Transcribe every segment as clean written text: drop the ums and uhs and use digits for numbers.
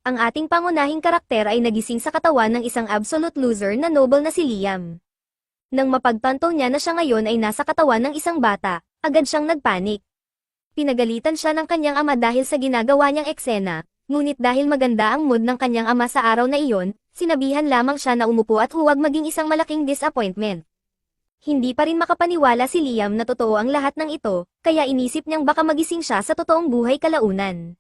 Ang ating pangunahing karakter ay nagising sa katawan ng isang absolute loser na noble na si Liam. Nang mapagtanto niya na siya ngayon ay nasa katawan ng isang bata, agad siyang nagpanik. Pinagalitan siya ng kanyang ama dahil sa ginagawa niyang eksena, ngunit dahil maganda ang mood ng kanyang ama sa araw na iyon, sinabihan lamang siya na umupo at huwag maging isang malaking disappointment. Hindi pa rin makapaniwala si Liam na totoo ang lahat ng ito, kaya inisip niyang baka magising siya sa totoong buhay kalaunan.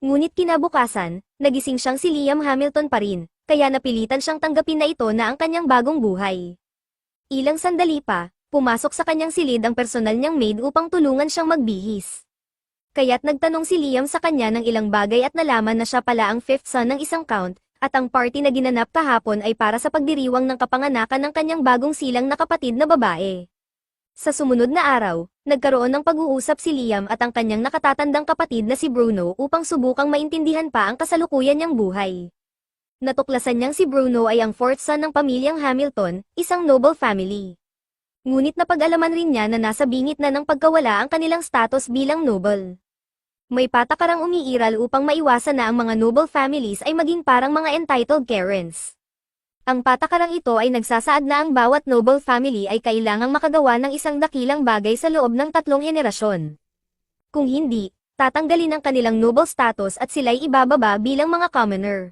Ngunit kinabukasan, nagising siyang si Liam Hamilton pa rin, kaya napilitan siyang tanggapin na ito na ang kanyang bagong buhay. Ilang sandali pa, pumasok sa kanyang silid ang personal niyang maid upang tulungan siyang magbihis. Kaya't nagtanong si Liam sa kanya ng ilang bagay at nalaman na siya pala ang fifth son ng isang count, at ang party na ginanap kahapon ay para sa pagdiriwang ng kapanganakan ng kanyang bagong silang na kapatid na babae. Sa sumunod na araw, nagkaroon ng pag-uusap si Liam at ang kanyang nakatatandang kapatid na si Bruno upang subukang maintindihan pa ang kasalukuyan niyang buhay. Natuklasan niyang si Bruno ay ang fourth son ng pamilyang Hamilton, isang noble family. Ngunit napag-alaman rin niya na nasa bingit na ng pagkawala ang kanilang status bilang noble. May patakarang umiiral upang maiwasan na ang mga noble families ay maging parang mga entitled Karens. Ang patakarang ito ay nagsasaad na ang bawat noble family ay kailangang makagawa ng isang dakilang bagay sa loob ng 3 henerasyon. Kung hindi, tatanggalin ang kanilang noble status at sila'y ibababa bilang mga commoner.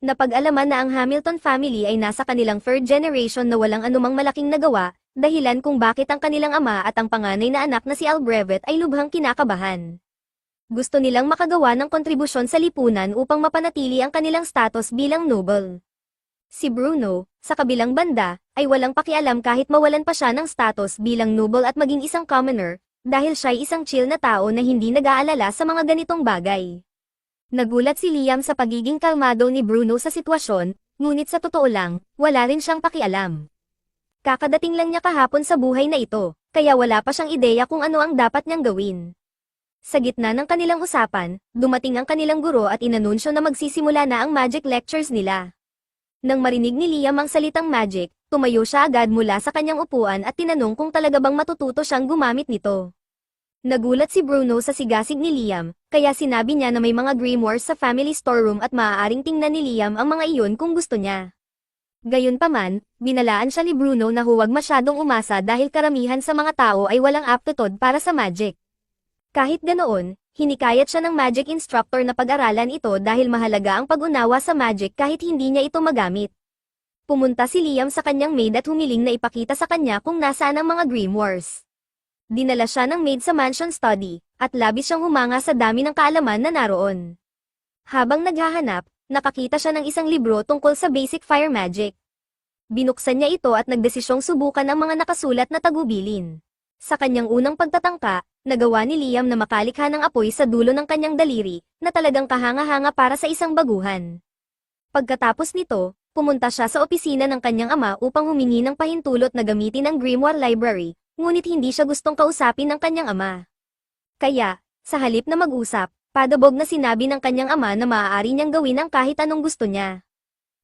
Napag-alaman na ang Hamilton family ay nasa kanilang 3rd generation na walang anumang malaking nagawa, dahilan kung bakit ang kanilang ama at ang panganay na anak na si Albrevet ay lubhang kinakabahan. Gusto nilang makagawa ng kontribusyon sa lipunan upang mapanatili ang kanilang status bilang noble. Si Bruno, sa kabilang banda, ay walang pakialam kahit mawalan pa siya ng status bilang noble at maging isang commoner, dahil siya'y isang chill na tao na hindi nag-aalala sa mga ganitong bagay. Nagulat si Liam sa pagiging kalmado ni Bruno sa sitwasyon, ngunit sa totoo lang, wala rin siyang pakialam. Kakadating lang niya kahapon sa buhay na ito, kaya wala pa siyang ideya kung ano ang dapat niyang gawin. Sa gitna ng kanilang usapan, dumating ang kanilang guro at inanunsyo na magsisimula na ang magic lectures nila. Nang marinig ni Liam ang salitang magic, tumayo siya agad mula sa kanyang upuan at tinanong kung talaga bang matututo siyang gumamit nito. Nagulat si Bruno sa sigasig ni Liam, kaya sinabi niya na may mga grimoires sa family storeroom at maaaring tingnan ni Liam ang mga iyon kung gusto niya. Gayunpaman, binalaan siya ni Bruno na huwag masyadong umasa dahil karamihan sa mga tao ay walang aptitude para sa magic. Kahit ganoon, hinikayat siya ng magic instructor na pag-aralan ito dahil mahalaga ang pag-unawa sa magic kahit hindi niya ito magamit. Pumunta si Liam sa kanyang maid at humiling na ipakita sa kanya kung nasaan ang mga grimoires. Dinala siya ng maid sa mansion study, at labis siyang humanga sa dami ng kaalaman na naroon. Habang naghahanap, nakakita siya ng isang libro tungkol sa basic fire magic. Binuksan niya ito at nagdesisyong subukan ang mga nakasulat na tagubilin. Sa kanyang unang pagtatangka, nagawa ni Liam na makalikha ng apoy sa dulo ng kanyang daliri, na talagang kahanga-hanga para sa isang baguhan. Pagkatapos nito, pumunta siya sa opisina ng kanyang ama upang humingi ng pahintulot na gamitin ang Grimoire Library, ngunit hindi siya gustong kausapin ng kanyang ama. Kaya, sa halip na mag-usap, padabog na sinabi ng kanyang ama na maaari niyang gawin ang kahit anong gusto niya.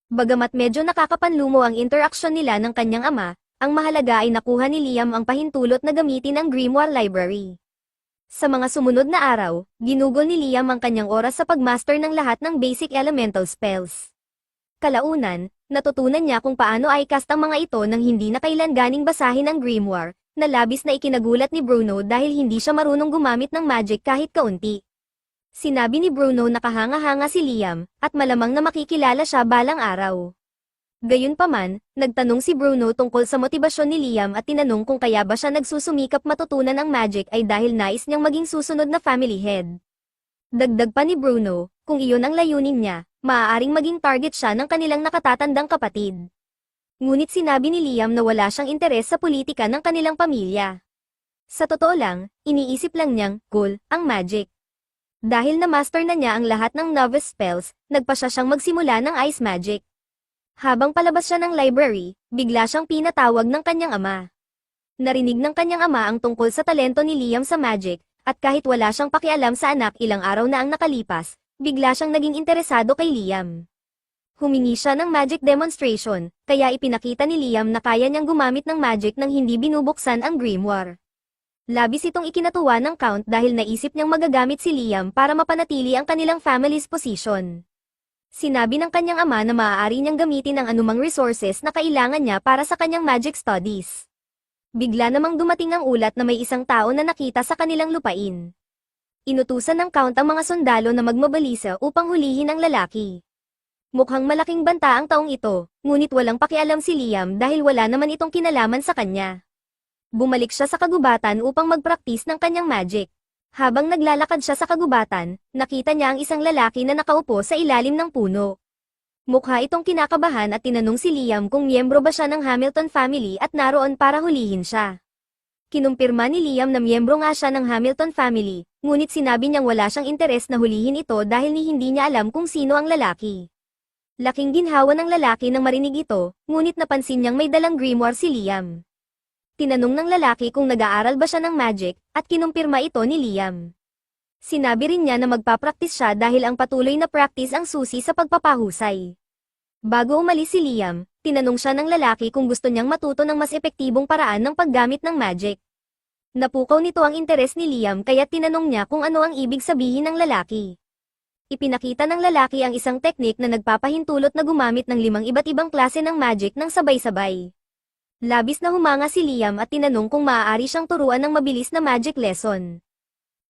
Bagamat medyo nakakapanlumo ang interaksyon nila ng kanyang ama, ang mahalaga ay nakuha ni Liam ang pahintulot na gamitin ang Grimoire Library. Sa mga sumunod na araw, ginugol ni Liam ang kanyang oras sa pagmaster ng lahat ng basic elemental spells. Kalaunan, natutunan niya kung paano i-cast ang mga ito nang hindi na kailan ganing basahin ang Grimoire, na labis na ikinagulat ni Bruno dahil hindi siya marunong gumamit ng magic kahit kaunti. Sinabi ni Bruno na kahanga-hanga si Liam, at malamang na makikilala siya balang araw. Gayunpaman, nagtanong si Bruno tungkol sa motibasyon ni Liam at tinanong kung kaya ba siya nagsusumikap matutunan ang magic ay dahil nais niyang maging susunod na family head. Dagdag pa ni Bruno, kung iyon ang layunin niya, maaaring maging target siya ng kanilang nakatatandang kapatid. Ngunit sinabi ni Liam na wala siyang interes sa politika ng kanilang pamilya. Sa totoo lang, iniisip lang niyang, cool, ang magic. Dahil na-master na niya ang lahat ng novice spells, nagpa siya siyang magsimula ng ice magic. Habang palabas siya ng library, bigla siyang pinatawag ng kanyang ama. Narinig ng kanyang ama ang tungkol sa talento ni Liam sa magic, at kahit wala siyang pakialam sa anak ilang araw na ang nakalipas, bigla siyang naging interesado kay Liam. Humingi siya ng magic demonstration, kaya ipinakita ni Liam na kaya niyang gumamit ng magic nang hindi binubuksan ang grimoire. Labis itong ikinatuwa ng Count dahil naisip niyang magagamit si Liam para mapanatili ang kanilang family's position. Sinabi ng kanyang ama na maaari niyang gamitin ang anumang resources na kailangan niya para sa kanyang magic studies. Bigla namang dumating ang ulat na may isang tao na nakita sa kanilang lupain. Inutusan ng Count ang mga sundalo na magmabalisa upang hulihin ang lalaki. Mukhang malaking banta ang taong ito, ngunit walang pakialam si Liam dahil wala naman itong kinalaman sa kanya. Bumalik siya sa kagubatan upang magpraktis ng kanyang magic. Habang naglalakad siya sa kagubatan, nakita niya ang isang lalaki na nakaupo sa ilalim ng puno. Mukha itong kinakabahan at tinanong si Liam kung miyembro ba siya ng Hamilton family at naroon para hulihin siya. Kinumpirma ni Liam na miyembro nga siya ng Hamilton family, ngunit sinabi niyang wala siyang interes na hulihin ito dahil hindi niya alam kung sino ang lalaki. Laking ginhawa ng lalaki nang marinig ito, ngunit napansin niyang may dalang grimoire si Liam. Tinanong ng lalaki kung nag-aaral ba siya ng magic, at kinumpirma ito ni Liam. Sinabi rin niya na magpapraktis siya dahil ang patuloy na practice ang susi sa pagpapahusay. Bago umalis si Liam, tinanong siya ng lalaki kung gusto niyang matuto ng mas epektibong paraan ng paggamit ng magic. Napukaw nito ang interes ni Liam kaya tinanong niya kung ano ang ibig sabihin ng lalaki. Ipinakita ng lalaki ang isang teknik na nagpapahintulot na gumamit ng 5 iba't ibang klase ng magic ng sabay-sabay. Labis na humanga si Liam at tinanong kung maaari siyang turuan ng mabilis na magic lesson.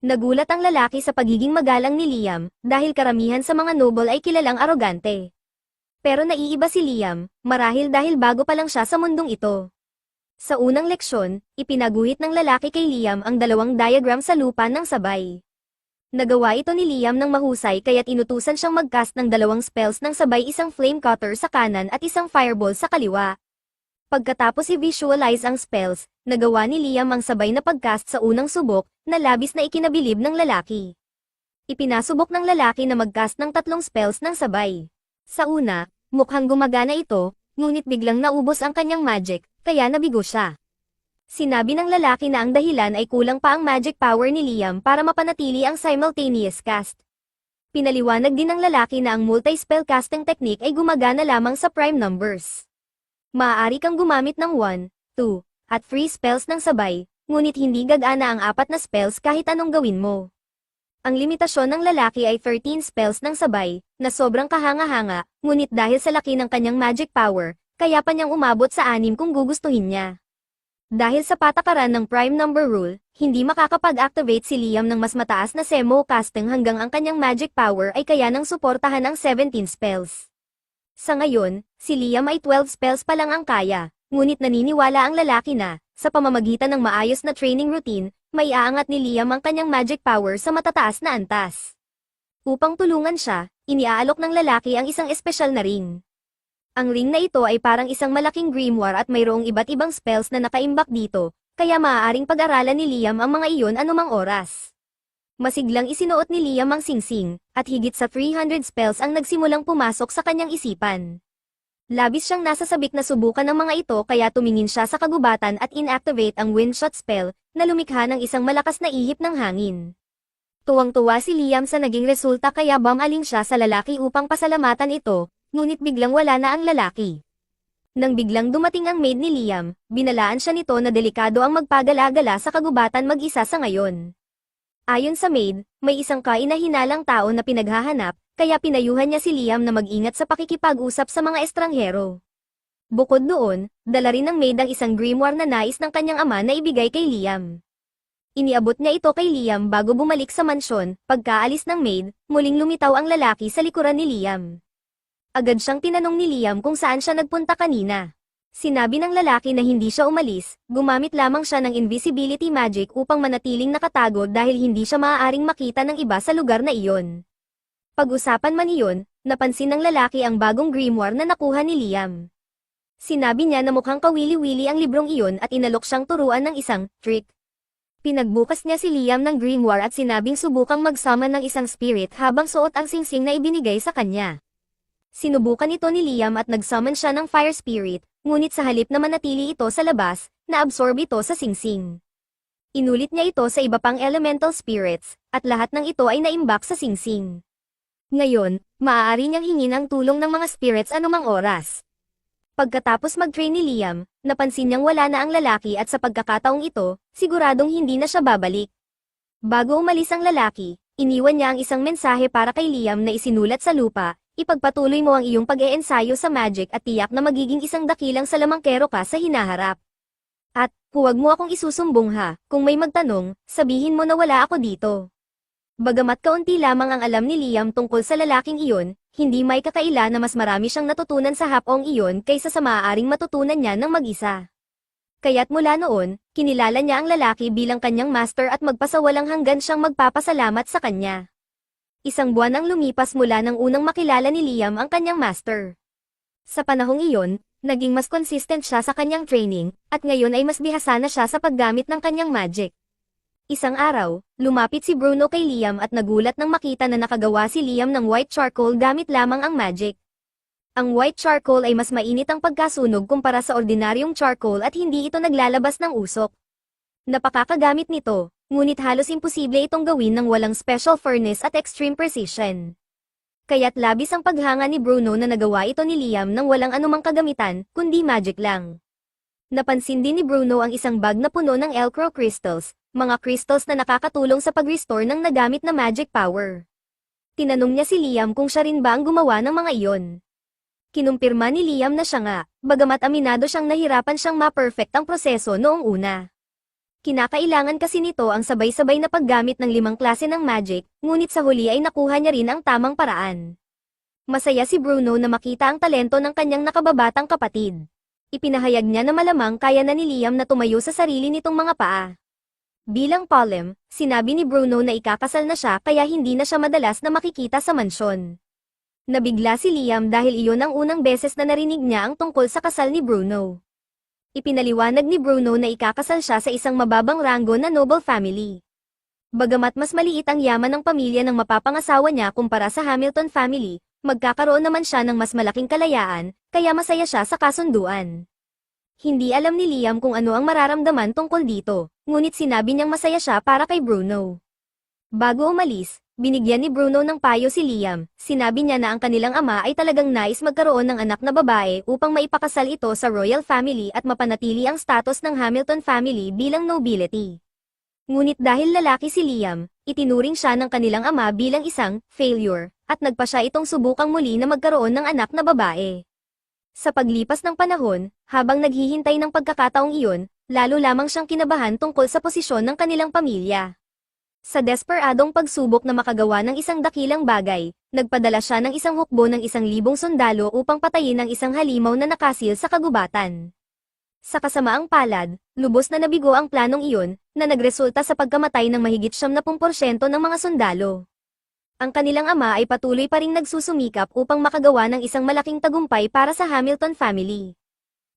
Nagulat ang lalaki sa pagiging magalang ni Liam, dahil karamihan sa mga noble ay kilalang arogante. Pero naiiba si Liam, marahil dahil bago pa lang siya sa mundong ito. Sa unang leksyon, ipinaguhit ng lalaki kay Liam ang 2 diagram sa lupa ng sabay. Nagawa ito ni Liam ng mahusay kaya't inutusan siyang mag-cast ng 2 spells ng sabay, isang flame cutter sa kanan at isang fireball sa kaliwa. Pagkatapos i-visualize ang spells, nagawa ni Liam ang sabay na pagcast sa unang subok, na labis na ikinabilib ng lalaki. Ipinasubok ng lalaki na mag-cast ng 3 spells ng sabay. Sa una, mukhang gumagana ito, ngunit biglang naubos ang kanyang magic, kaya nabigo siya. Sinabi ng lalaki na ang dahilan ay kulang pa ang magic power ni Liam para mapanatili ang simultaneous cast. Pinaliwanag din ng lalaki na ang multi-spell casting technique ay gumagana lamang sa prime numbers. Maaari kang gumamit ng 1, 2, at 3 spells ng sabay, ngunit hindi gagana ang 4 na spells kahit anong gawin mo. Ang limitasyon ng lalaki ay 13 spells ng sabay, na sobrang kahanga-hanga, ngunit dahil sa laki ng kanyang magic power, kaya pa niyang umabot sa 6 kung gugustuhin niya. Dahil sa patakaran ng prime number rule, hindi makakapag-activate si Liam ng mas mataas na semo casting hanggang ang kanyang magic power ay kaya nang suportahan ang 17 spells. Sa ngayon, si Liam ay 12 spells pa lang ang kaya, ngunit naniniwala ang lalaki na, sa pamamagitan ng maayos na training routine, may aangat ni Liam ang kanyang magic power sa matataas na antas. Upang tulungan siya, iniaalok ng lalaki ang isang espesyal na ring. Ang ring na ito ay parang isang malaking grimoire at mayroong iba't ibang spells na nakaimbak dito, kaya maaaring pag-aralan ni Liam ang mga iyon anumang oras. Masiglang isinuot ni Liam ang singsing, at higit sa 300 spells ang nagsimulang pumasok sa kanyang isipan. Labis siyang nasasabik na subukan ng mga ito kaya tumingin siya sa kagubatan at inactivate ang windshot spell, na lumikha ng isang malakas na ihip ng hangin. Tuwang-tuwa si Liam sa naging resulta kaya bumaling siya sa lalaki upang pasalamatan ito, ngunit biglang wala na ang lalaki. Nang biglang dumating ang maid ni Liam, binalaan siya nito na delikado ang magpagala-gala sa kagubatan mag-isa sa ngayon. Ayon sa maid, may isang kainahinalang tao na pinaghahanap, kaya pinayuhan niya si Liam na mag-ingat sa pakikipag-usap sa mga estranghero. Bukod doon, dala rin ng maid ang isang grimoire na nais ng kanyang ama na ibigay kay Liam. Iniabot niya ito kay Liam bago bumalik sa mansyon. Pagkaalis ng maid, muling lumitaw ang lalaki sa likuran ni Liam. Agad siyang tinanong ni Liam kung saan siya nagpunta kanina. Sinabi ng lalaki na hindi siya umalis, gumamit lamang siya ng invisibility magic upang manatiling nakatago dahil hindi siya maaaring makita ng iba sa lugar na iyon. Pag-usapan man iyon, napansin ng lalaki ang bagong grimoire na nakuha ni Liam. Sinabi niya na mukhang kawili-wili ang librong iyon at inalok siyang turuan ng isang trick. Pinagbukas niya si Liam ng grimoire at sinabing subukang mag-summon ng isang spirit habang suot ang singsing na ibinigay sa kanya. Sinubukan ito ni Liam at nag-summon siya ng fire spirit, ngunit sa halip na manatili ito sa labas, na-absorb ito sa singsing. Inulit niya ito sa iba pang elemental spirits, at lahat ng ito ay naimbak sa singsing. Ngayon, maaari niyang hingin ang tulong ng mga spirits anumang oras. Pagkatapos mag-train ni Liam, napansin niyang wala na ang lalaki at sa pagkakataong ito, siguradong hindi na siya babalik. Bago umalis ang lalaki, iniwan niya ang isang mensahe para kay Liam na isinulat sa lupa. ipagpatuloy mo ang iyong pag-eensayo sa magic at tiyak na magiging isang dakilang salamangkero ka sa hinaharap. At, huwag mo akong isusumbong ha, kung may magtanong, sabihin mo na wala ako dito. Bagamat kaunti lamang ang alam ni Liam tungkol sa lalaking iyon, hindi may kakaila na mas marami siyang natutunan sa hapong iyon kaysa sa maaaring matutunan niya ng mag-isa. Kaya't mula noon, kinilala niya ang lalaki bilang kanyang master at magpasawalang hanggan siyang magpapasalamat sa kanya. Isang buwan ang lumipas mula nang unang makilala ni Liam ang kanyang master. Sa panahong iyon, naging mas consistent siya sa kanyang training, at ngayon ay mas bihasa na siya sa paggamit ng kanyang magic. Isang araw, lumapit si Bruno kay Liam at nagulat nang makita na nakagawa si Liam ng white charcoal gamit lamang ang magic. Ang white charcoal ay mas mainit ang pagkasunog kumpara sa ordinaryong charcoal at hindi ito naglalabas ng usok. Napakakagamit nito, ngunit halos imposible itong gawin ng walang special furnace at extreme precision. Kaya't labis ang paghanga ni Bruno na nagawa ito ni Liam nang walang anumang kagamitan, kundi magic lang. Napansin din ni Bruno ang isang bag na puno ng Elcro crystals, mga crystals na nakakatulong sa pag-restore ng nagamit na magic power. Tinanong niya si Liam kung siya rin ba ang gumawa ng mga iyon. Kinumpirma ni Liam na siya nga, bagamat aminado siyang nahirapan siyang ma-perfect ang proseso noong una. Kinakailangan kasi nito ang sabay-sabay na paggamit ng 5 klase ng magic, ngunit sa huli ay nakuha niya rin ang tamang paraan. Masaya si Bruno na makita ang talento ng kanyang nakababatang kapatid. Ipinahayag niya na malamang kaya na ni Liam na tumayo sa sarili nitong mga paa. Bilang Polem, sinabi ni Bruno na ikakasal na siya kaya hindi na siya madalas na makikita sa mansyon. Nabigla si Liam dahil iyon ang unang beses na narinig niya ang tungkol sa kasal ni Bruno. Ipinaliwanag ni Bruno na ikakasal siya sa isang mababang ranggo na noble family. Bagamat mas maliit ang yaman ng pamilya ng mapapangasawa niya kumpara sa Hamilton family, magkakaroon naman siya ng mas malaking kalayaan, kaya masaya siya sa kasunduan. Hindi alam ni Liam kung ano ang mararamdaman tungkol dito, ngunit sinabi niyang masaya siya para kay Bruno. Bago umalis, binigyan ni Bruno ng payo si Liam, sinabi niya na ang kanilang ama ay talagang nais magkaroon ng anak na babae upang maipakasal ito sa royal family at mapanatili ang status ng Hamilton family bilang nobility. Ngunit dahil lalaki si Liam, itinuring siya ng kanilang ama bilang isang failure, at nagpa siya itong subukang muli na magkaroon ng anak na babae. Sa paglipas ng panahon, habang naghihintay ng pagkakataong iyon, lalo lamang siyang kinabahan tungkol sa posisyon ng kanilang pamilya. Sa desperadong pagsubok na makagawa ng isang dakilang bagay, nagpadala siya ng isang hukbo ng 1,000 sundalo upang patayin ang isang halimaw na nakasil sa kagubatan. Sa kasamaang palad, lubos na nabigo ang planong iyon, na nagresulta sa pagkamatay ng mahigit 70% ng mga sundalo. Ang kanilang ama ay patuloy pa ring nagsusumikap upang makagawa ng isang malaking tagumpay para sa Hamilton family.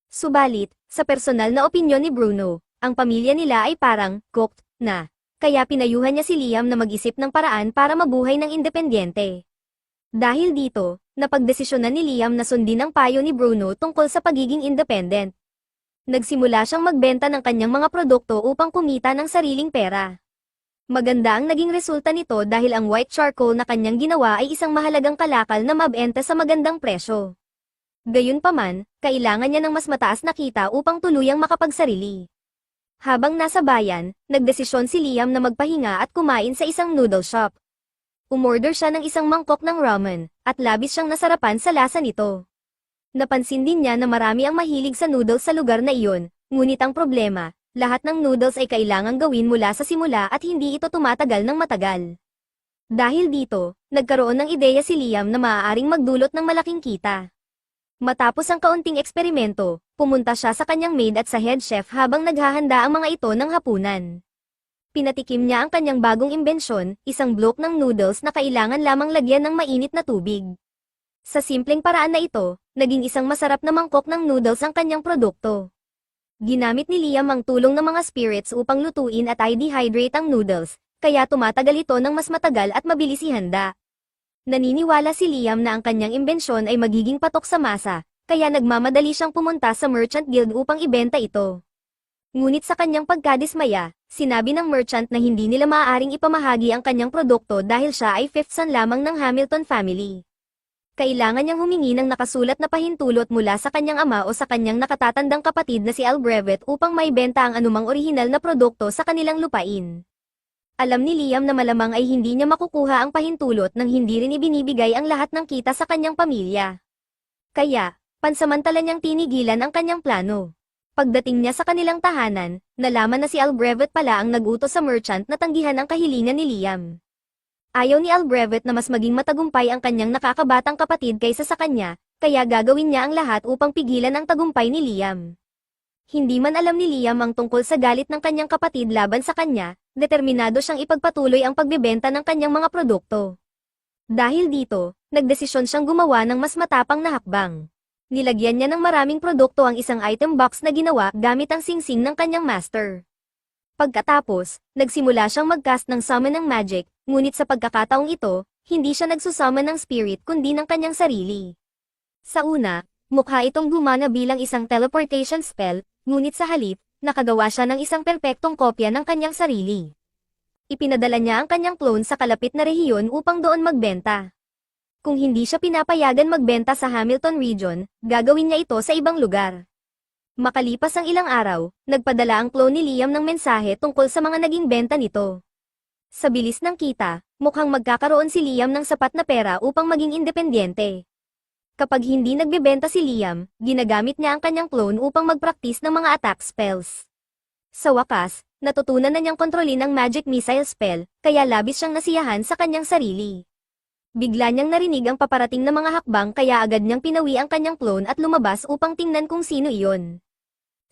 Subalit, sa personal na opinyon ni Bruno, ang pamilya nila ay parang cooked na, kaya pinayuhan niya si Liam na mag-isip ng paraan para mabuhay ng independyente. Dahil dito, napagdesisyonan ni Liam na sundin ang payo ni Bruno tungkol sa pagiging independent. Nagsimula siyang magbenta ng kanyang mga produkto upang kumita ng sariling pera. Maganda ang naging resulta nito dahil ang white charcoal na kanyang ginawa ay isang mahalagang kalakal na mabenta sa magandang presyo. Gayunpaman, kailangan niya ng mas mataas na kita upang tuluyang makapagsarili. Habang nasa bayan, nagdesisyon si Liam na magpahinga at kumain sa isang noodle shop. Umorder siya ng isang mangkok ng ramen, at labis siyang nasarapan sa lasa nito. Napansin din niya na marami ang mahilig sa noodles sa lugar na iyon, ngunit ang problema, lahat ng noodles ay kailangang gawin mula sa simula at hindi ito tumatagal ng matagal. Dahil dito, nagkaroon ng ideya si Liam na maaaring magdulot ng malaking kita. Matapos ang kaunting eksperimento, pumunta siya sa kanyang maid at sa head chef habang naghahanda ang mga ito ng hapunan. Pinatikim niya ang kanyang bagong imbensyon, isang bloke ng noodles na kailangan lamang lagyan ng mainit na tubig. Sa simpleng paraan na ito, naging isang masarap na mangkok ng noodles ang kanyang produkto. Ginamit ni Liam ang tulong ng mga spirits upang lutuin at i-dehydrate ang noodles, kaya tumatagal ito ng mas matagal at mabilis ihanda. Naniniwala si Liam na ang kanyang imbensyon ay magiging patok sa masa, kaya nagmamadali siyang pumunta sa Merchant Guild upang ibenta ito. Ngunit sa kanyang pagkadismaya, sinabi ng merchant na hindi nila maaaring ipamahagi ang kanyang produkto dahil siya ay fifth son lamang ng Hamilton family. Kailangan niyang humingi ng nakasulat na pahintulot mula sa kanyang ama o sa kanyang nakatatandang kapatid na si Al Brevet upang maibenta ang anumang orihinal na produkto sa kanilang lupain. Alam ni Liam na malamang ay hindi niya makukuha ang pahintulot nang hindi rin ibinibigay ang lahat ng kita sa kanyang pamilya. Kaya, pansamantala niyang tinigilan ang kanyang plano. Pagdating niya sa kanilang tahanan, nalaman na si Albrevet pala ang nag-utos sa merchant na tanggihan ang kahilingan ni Liam. Ayaw ni Albrevet na mas maging matagumpay ang kanyang nakakabatang kapatid kaysa sa kanya, kaya gagawin niya ang lahat upang pigilan ang tagumpay ni Liam. Hindi man alam ni Liam ang tungkol sa galit ng kanyang kapatid laban sa kanya, determinado siyang ipagpatuloy ang pagbebenta ng kanyang mga produkto. Dahil dito, nagdesisyon siyang gumawa ng mas matapang na hakbang. Nilagyan niya ng maraming produkto ang isang item box na ginawa gamit ang singsing ng kanyang master. Pagkatapos, nagsimula siyang mag-cast ng summon ng magic, ngunit sa pagkakataong ito, hindi siya nagsusummon ng spirit kundi ng kanyang sarili. Sa una, mukha itong gumana bilang isang teleportation spell, ngunit sa halip, nakagawa siya ng isang perpektong kopya ng kanyang sarili. Ipinadala niya ang kanyang clone sa kalapit na rehiyon upang doon magbenta. Kung hindi siya pinapayagan magbenta sa Hamilton region, gagawin niya ito sa ibang lugar. Makalipas ang ilang araw, nagpadala ang clone ni Liam ng mensahe tungkol sa mga naging benta nito. Sa bilis ng kita, mukhang magkakaroon si Liam ng sapat na pera upang maging independyente. Kapag hindi nagbebenta si Liam, ginagamit niya ang kanyang clone upang magpraktis ng mga attack spells. Sa wakas, natutunan na niyang kontrolin ang magic missile spell, kaya labis siyang nasiyahan sa kanyang sarili. Bigla niyang narinig ang paparating na mga hakbang kaya agad niyang pinawi ang kanyang clone at lumabas upang tingnan kung sino iyon.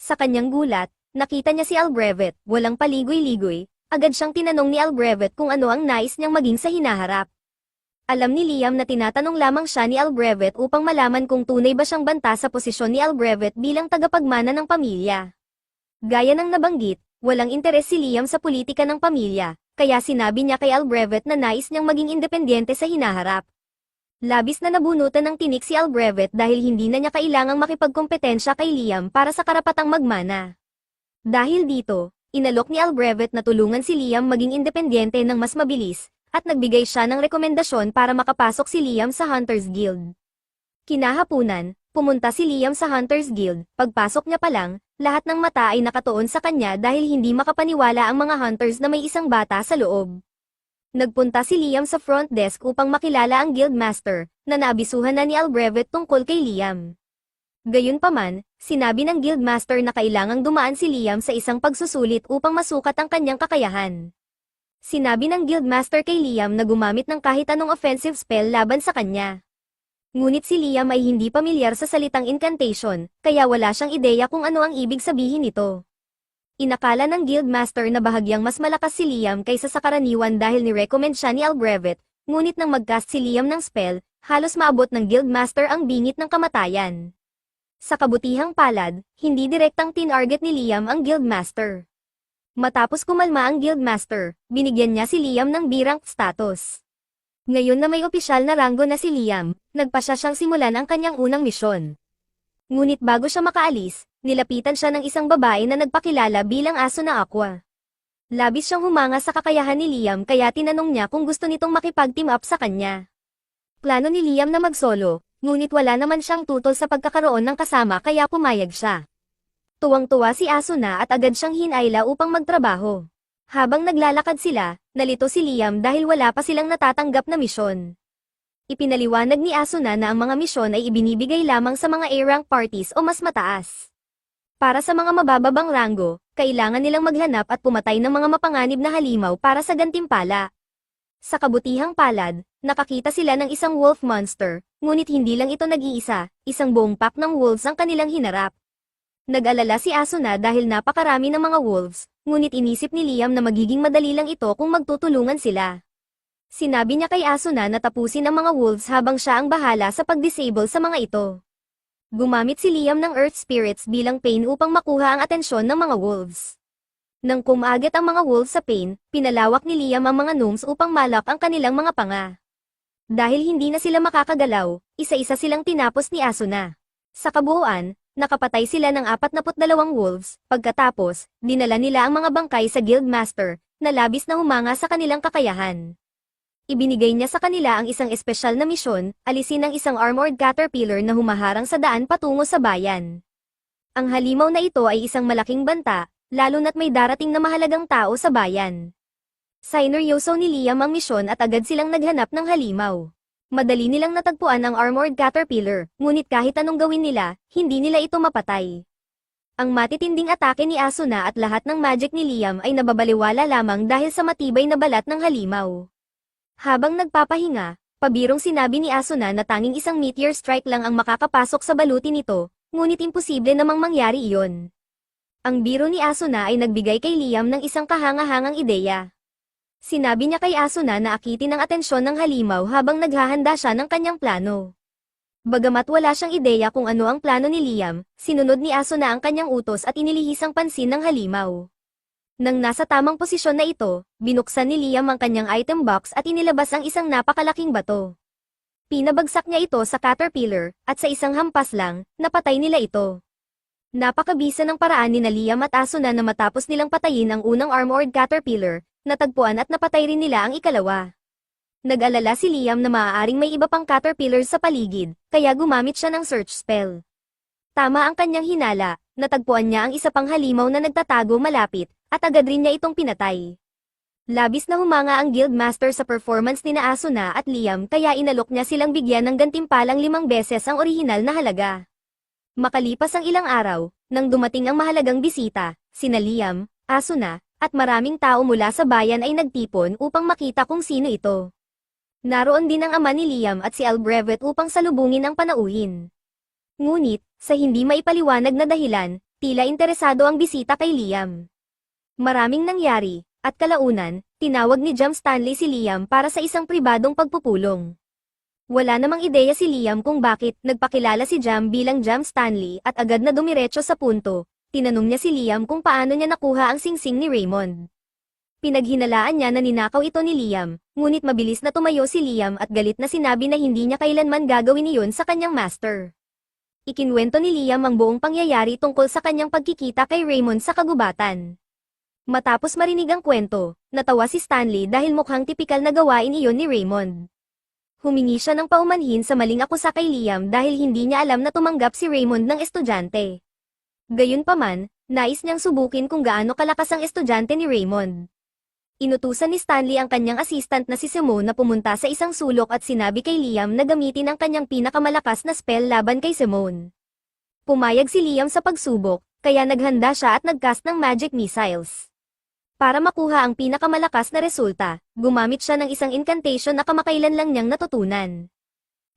Sa kanyang gulat, nakita niya si Albrevet, walang paligoy-ligoy, agad siyang tinanong ni Albrevet kung ano ang nais niyang maging sa hinaharap. Alam ni Liam na tinatanong lamang siya ni Albrevet upang malaman kung tunay ba siyang banta sa posisyon ni Albrevet bilang tagapagmana ng pamilya. Gaya ng nabanggit, walang interes si Liam sa politika ng pamilya, kaya sinabi niya kay Albrevet na nais niyang maging independyente sa hinaharap. Labis na nabunutan ng tinik si Albrevet dahil hindi na niya kailangang makipagkompetensya kay Liam para sa karapatang magmana. Dahil dito, inalok ni Albrevet na tulungan si Liam maging independyente ng mas mabilis, at nagbigay siya ng rekomendasyon para makapasok si Liam sa Hunters Guild. Kinahapunan, pumunta si Liam sa Hunters Guild, pagpasok niya pa lang, lahat ng mata ay nakatuon sa kanya dahil hindi makapaniwala ang mga hunters na may isang bata sa loob. Nagpunta si Liam sa front desk upang makilala ang guildmaster, na naabisuhan na ni Albrevet tungkol kay Liam. Gayunpaman, sinabi ng guildmaster na kailangang dumaan si Liam sa isang pagsusulit upang masukat ang kanyang kakayahan. Sinabi ng guildmaster kay Liam na gumamit ng kahit anong offensive spell laban sa kanya. Ngunit si Liam ay hindi pamilyar sa salitang incantation, kaya wala siyang ideya kung ano ang ibig sabihin nito. Inakala ng guildmaster na bahagyang mas malakas si Liam kaysa sa karaniwan dahil ni-recommend siya ni Albrevet, ngunit nang mag-cast si Liam ng spell, halos maabot ng guildmaster ang bingit ng kamatayan. Sa kabutihang palad, hindi direktang tinarget ni Liam ang guildmaster. Matapos kumalma ang guildmaster, binigyan niya si Liam ng B-rank status. Ngayon na may opisyal na ranggo na si Liam, nagpasya siyang simulan ang kanyang unang misyon. Ngunit bago siya makaalis, nilapitan siya ng isang babae na nagpakilala bilang aso na aqua. Labis siyang humanga sa kakayahan ni Liam kaya tinanong niya kung gusto nitong makipag-team up sa kanya. Plano ni Liam na mag-solo, ngunit wala naman siyang tutol sa pagkakaroon ng kasama kaya pumayag siya. Tuwang-tuwa si Asuna at agad siyang hinayla upang magtrabaho. Habang naglalakad sila, nalito si Liam dahil wala pa silang natatanggap na misyon. Ipinaliwanag ni Asuna na ang mga misyon ay ibinibigay lamang sa mga A-rank parties o mas mataas. Para sa mga mabababang ranggo, kailangan nilang maghanap at pumatay ng mga mapanganib na halimaw para sa gantimpala. Sa kabutihang palad, nakakita sila ng isang wolf monster, ngunit hindi lang ito nag-iisa, isang buong pack ng wolves ang kanilang hinarap. Nag-alala si Asuna dahil napakarami ng mga wolves, ngunit inisip ni Liam na magiging madali lang ito kung magtutulungan sila. Sinabi niya kay Asuna na tapusin ang mga wolves habang siya ang bahala sa pag-disable sa mga ito. Gumamit si Liam ng Earth Spirits bilang pain upang makuha ang atensyon ng mga wolves. Nang kumagat ang mga wolves sa pain, pinalawak ni Liam ang mga gnomes upang malak ang kanilang mga panga. Dahil hindi na sila makakagalaw, isa-isa silang tinapos ni Asuna. Sa kabuuan, nakapatay sila ng 42 wolves, pagkatapos, dinala nila ang mga bangkay sa guildmaster, na labis na humanga sa kanilang kakayahan. Ibinigay niya sa kanila ang isang espesyal na misyon, alisin ang isang armored caterpillar na humaharang sa daan patungo sa bayan. Ang halimaw na ito ay isang malaking banta, lalo na't may darating na mahalagang tao sa bayan. Sineryoso ni Liam ang misyon at agad silang naghanap ng halimaw. Madali nilang natagpuan ang armored caterpillar, ngunit kahit anong gawin nila, hindi nila ito mapatay. Ang matitinding atake ni Asuna at lahat ng magic ni Liam ay nababaliwala lamang dahil sa matibay na balat ng halimaw. Habang nagpapahinga, pabirong sinabi ni Asuna na tanging isang meteor strike lang ang makakapasok sa baluti nito, ngunit imposible namang mangyari iyon. Ang biro ni Asuna ay nagbigay kay Liam ng isang kahanga-hangang ideya. Sinabi niya kay Asuna na akitin ang atensyon ng halimaw habang naghahanda siya ng kanyang plano. Bagamat wala siyang ideya kung ano ang plano ni Liam, sinunod ni Asuna ang kanyang utos at inilihis ang pansin ng halimaw. Nang nasa tamang posisyon na ito, binuksan ni Liam ang kanyang item box at inilabas ang isang napakalaking bato. Pinabagsak niya ito sa caterpillar, at sa isang hampas lang, napatay nila ito. Napakabisa ng paraan ni Liam at Asuna na matapos nilang patayin ang unang armored caterpillar, natagpuan at napatay rin nila ang ikalawa. Nag-alala si Liam na maaaring may iba pang caterpillars sa paligid, kaya gumamit siya ng search spell. Tama ang kanyang hinala, natagpuan niya ang isa pang halimaw na nagtatago malapit, at agad rin niya itong pinatay. Labis na humanga ang guildmaster sa performance ni Asuna at Liam kaya inalok niya silang bigyan ng gantimpalang 5 beses ang orihinal na halaga. Makalipas ang ilang araw, nang dumating ang mahalagang bisita, sina Liam, Asuna, at maraming tao mula sa bayan ay nagtipon upang makita kung sino ito. Naroon din ang ama ni Liam at si Albrevet upang salubungin ang panauhin. Ngunit, sa hindi maipaliwanag na dahilan, tila interesado ang bisita kay Liam. Maraming nangyari, at kalaunan, tinawag ni Jam Stanley si Liam para sa isang pribadong pagpupulong. Wala namang ideya si Liam kung bakit nagpakilala si Jam bilang Jam Stanley at agad na dumiretso sa punto. Tinanong niya si Liam kung paano niya nakuha ang singsing ni Raymond. Pinaghinalaan niya na ninakaw ito ni Liam, ngunit mabilis na tumayo si Liam at galit na sinabi na hindi niya kailanman gagawin iyon sa kanyang master. Ikinwento ni Liam ang buong pangyayari tungkol sa kanyang pagkikita kay Raymond sa kagubatan. Matapos marinig ang kwento, natawa si Stanley dahil mukhang tipikal na gawain iyon ni Raymond. Humingi siya ng paumanhin sa maling akusa kay Liam dahil hindi niya alam na tumanggap si Raymond ng estudyante. Gayunpaman, nais niyang subukin kung gaano kalakas ang estudyante ni Raymond. Inutusan ni Stanley ang kanyang assistant na si Simone na pumunta sa isang sulok at sinabi kay Liam na gamitin ang kanyang pinakamalakas na spell laban kay Simone. Pumayag si Liam sa pagsubok, kaya naghanda siya at nagcast ng magic missiles. Para makuha ang pinakamalakas na resulta, gumamit siya ng isang incantation na kamakailan lang niyang natutunan.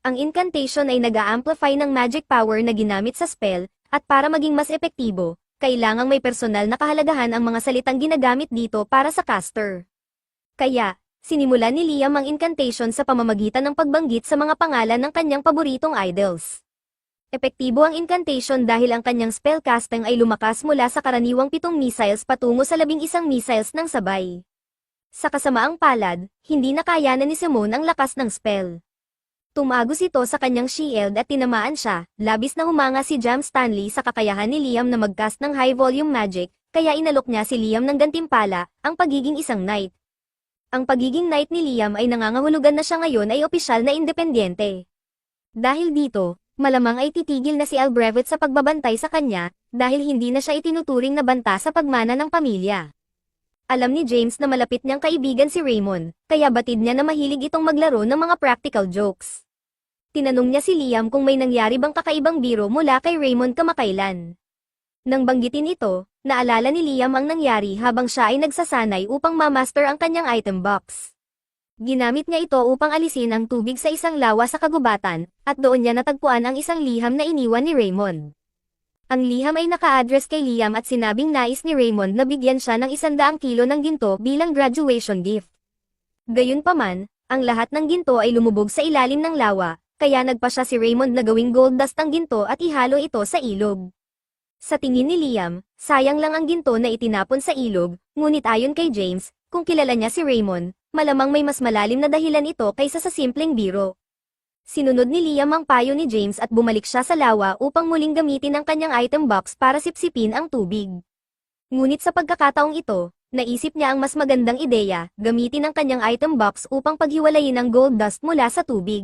Ang incantation ay nag-a-amplify ng magic power na ginamit sa spell, at para maging mas epektibo, kailangang may personal na kahalagahan ang mga salitang ginagamit dito para sa caster. Kaya, sinimulan ni Liam ang incantation sa pamamagitan ng pagbanggit sa mga pangalan ng kanyang paboritong idols. Epektibo ang incantation dahil ang kanyang spellcasting ay lumakas mula sa karaniwang 7 missiles patungo sa 11 missiles ng sabay. Sa kasamaang palad, hindi nakayanan ni Simone ang lakas ng spell. Tumagos ito sa kanyang shield at tinamaan siya, labis na humanga si Jam Stanley sa kakayahan ni Liam na mag-cast ng high-volume magic, kaya inalok niya si Liam ng gantimpala, ang pagiging isang knight. Ang pagiging knight ni Liam ay nangangahulugan na siya ngayon ay opisyal na independyente. Dahil dito, malamang ay titigil na si Albrevet sa pagbabantay sa kanya, dahil hindi na siya itinuturing na banta sa pagmana ng pamilya. Alam ni James na malapit niyang kaibigan si Raymond, kaya batid niya na mahilig itong maglaro ng mga practical jokes. Tinanong niya si Liam kung may nangyari bang kakaibang biro mula kay Raymond kamakailan. Nang banggitin ito, naalala ni Liam ang nangyari habang siya ay nagsasanay upang ma-master ang kanyang item box. Ginamit niya ito upang alisin ang tubig sa isang lawa sa kagubatan, at doon niya natagpuan ang isang liham na iniwan ni Raymond. Ang liham ay naka-address kay Liam at sinabing nais ni Raymond na bigyan siya ng 100 kilo ng ginto bilang graduation gift. Gayunpaman, ang lahat ng ginto ay lumubog sa ilalim ng lawa, kaya nagpasya si Raymond na gawing gold dust ang ginto at ihalo ito sa ilog. Sa tingin ni Liam, sayang lang ang ginto na itinapon sa ilog, ngunit ayon kay James, kung kilala niya si Raymond, malamang may mas malalim na dahilan ito kaysa sa simpleng biro. Sinunod ni Liam ang payo ni James at bumalik siya sa lawa upang muling gamitin ang kanyang item box para sipsipin ang tubig. Ngunit sa pagkakataong ito, naisip niya ang mas magandang ideya, gamitin ang kanyang item box upang paghiwalayin ang gold dust mula sa tubig.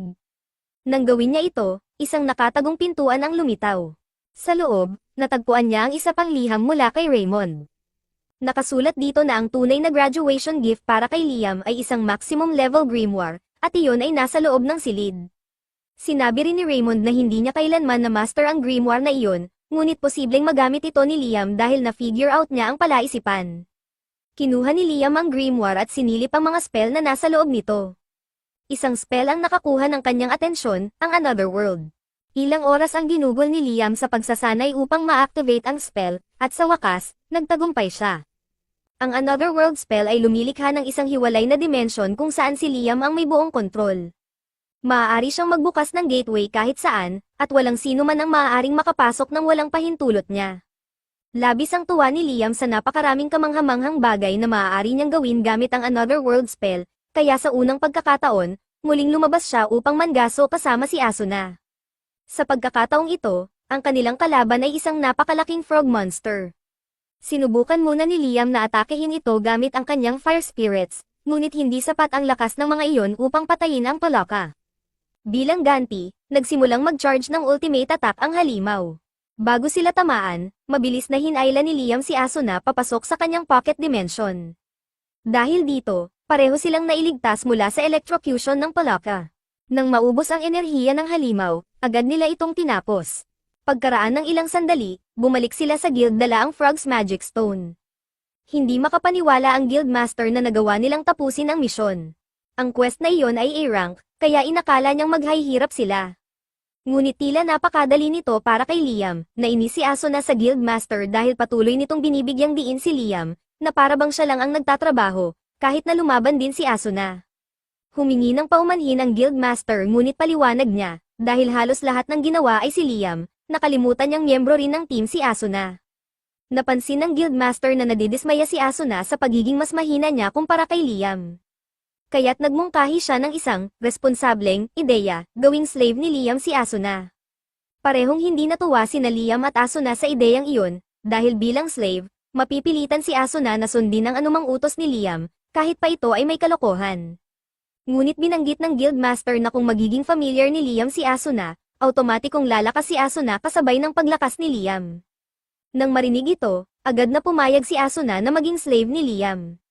Nang gawin niya ito, isang nakatagong pintuan ang lumitaw. Sa loob, natagpuan niya ang isa pang liham mula kay Raymond. Nakasulat dito na ang tunay na graduation gift para kay Liam ay isang maximum level grimoire, at iyon ay nasa loob ng silid. Sinabi rin ni Raymond na hindi niya kailanman na master ang grimoire na iyon, ngunit posibleng magamit ito ni Liam dahil na-figure out niya ang palaisipan. Kinuha ni Liam ang grimoire at sinilip ang mga spell na nasa loob nito. Isang spell ang nakakuha ng kanyang atensyon, ang Another World. Ilang oras ang ginugol ni Liam sa pagsasanay upang ma-activate ang spell, at sa wakas, nagtagumpay siya. Ang Another World spell ay lumilikha ng isang hiwalay na dimension kung saan si Liam ang may buong kontrol. Maaari siyang magbukas ng gateway kahit saan, at walang sino man ang maaaring makapasok nang walang pahintulot niya. Labis ang tuwa ni Liam sa napakaraming kamanghamanghang bagay na maaari niyang gawin gamit ang Another World spell, kaya sa unang pagkakataon, muling lumabas siya upang mangaso kasama si Asuna. Sa pagkakataong ito, ang kanilang kalaban ay isang napakalaking frog monster. Sinubukan muna ni Liam na atakehin ito gamit ang kanyang fire spirits, ngunit hindi sapat ang lakas ng mga iyon upang patayin ang Palaka. Bilang ganti, nagsimulang mag-charge ng ultimate attack ang halimaw. Bago sila tamaan, mabilis na hinayla ni Liam si Asuna papasok sa kanyang pocket dimension. Dahil dito, pareho silang nailigtas mula sa electrocution ng Palaka. Nang maubos ang enerhiya ng halimaw, agad nila itong tinapos. Pagkaraan ng ilang sandali, bumalik sila sa guild dala ang Frog's Magic Stone. Hindi makapaniwala ang guildmaster na nagawa nilang tapusin ang misyon. Ang quest na iyon ay A-rank, kaya inakala niyang maghihirap sila. Ngunit tila napakadali nito para kay Liam, na inis si Asuna sa guildmaster dahil patuloy nitong binibigyang diin si Liam, na para bang siya lang ang nagtatrabaho, kahit na lumaban din si Asuna. Humingi ng paumanhin ang guildmaster ngunit paliwanag niya, dahil halos lahat ng ginawa ay si Liam, nakalimutan niyang miyembro rin ng team si Asuna. Napansin ng guildmaster na nadidismaya si Asuna sa pagiging mas mahina niya kumpara kay Liam. Kaya't nagmungkahi siya ng isang responsableng ideya, gawing slave ni Liam si Asuna. Parehong hindi natuwa sina Liam at Asuna sa ideyang iyon, dahil bilang slave, mapipilitan si Asuna na sundin ang anumang utos ni Liam, kahit pa ito ay may kalokohan. Ngunit binanggit ng guildmaster na kung magiging familiar ni Liam si Asuna, automatikong lalakas si Asuna kasabay ng paglakas ni Liam. Nang marinig ito, agad na pumayag si Asuna na maging slave ni Liam.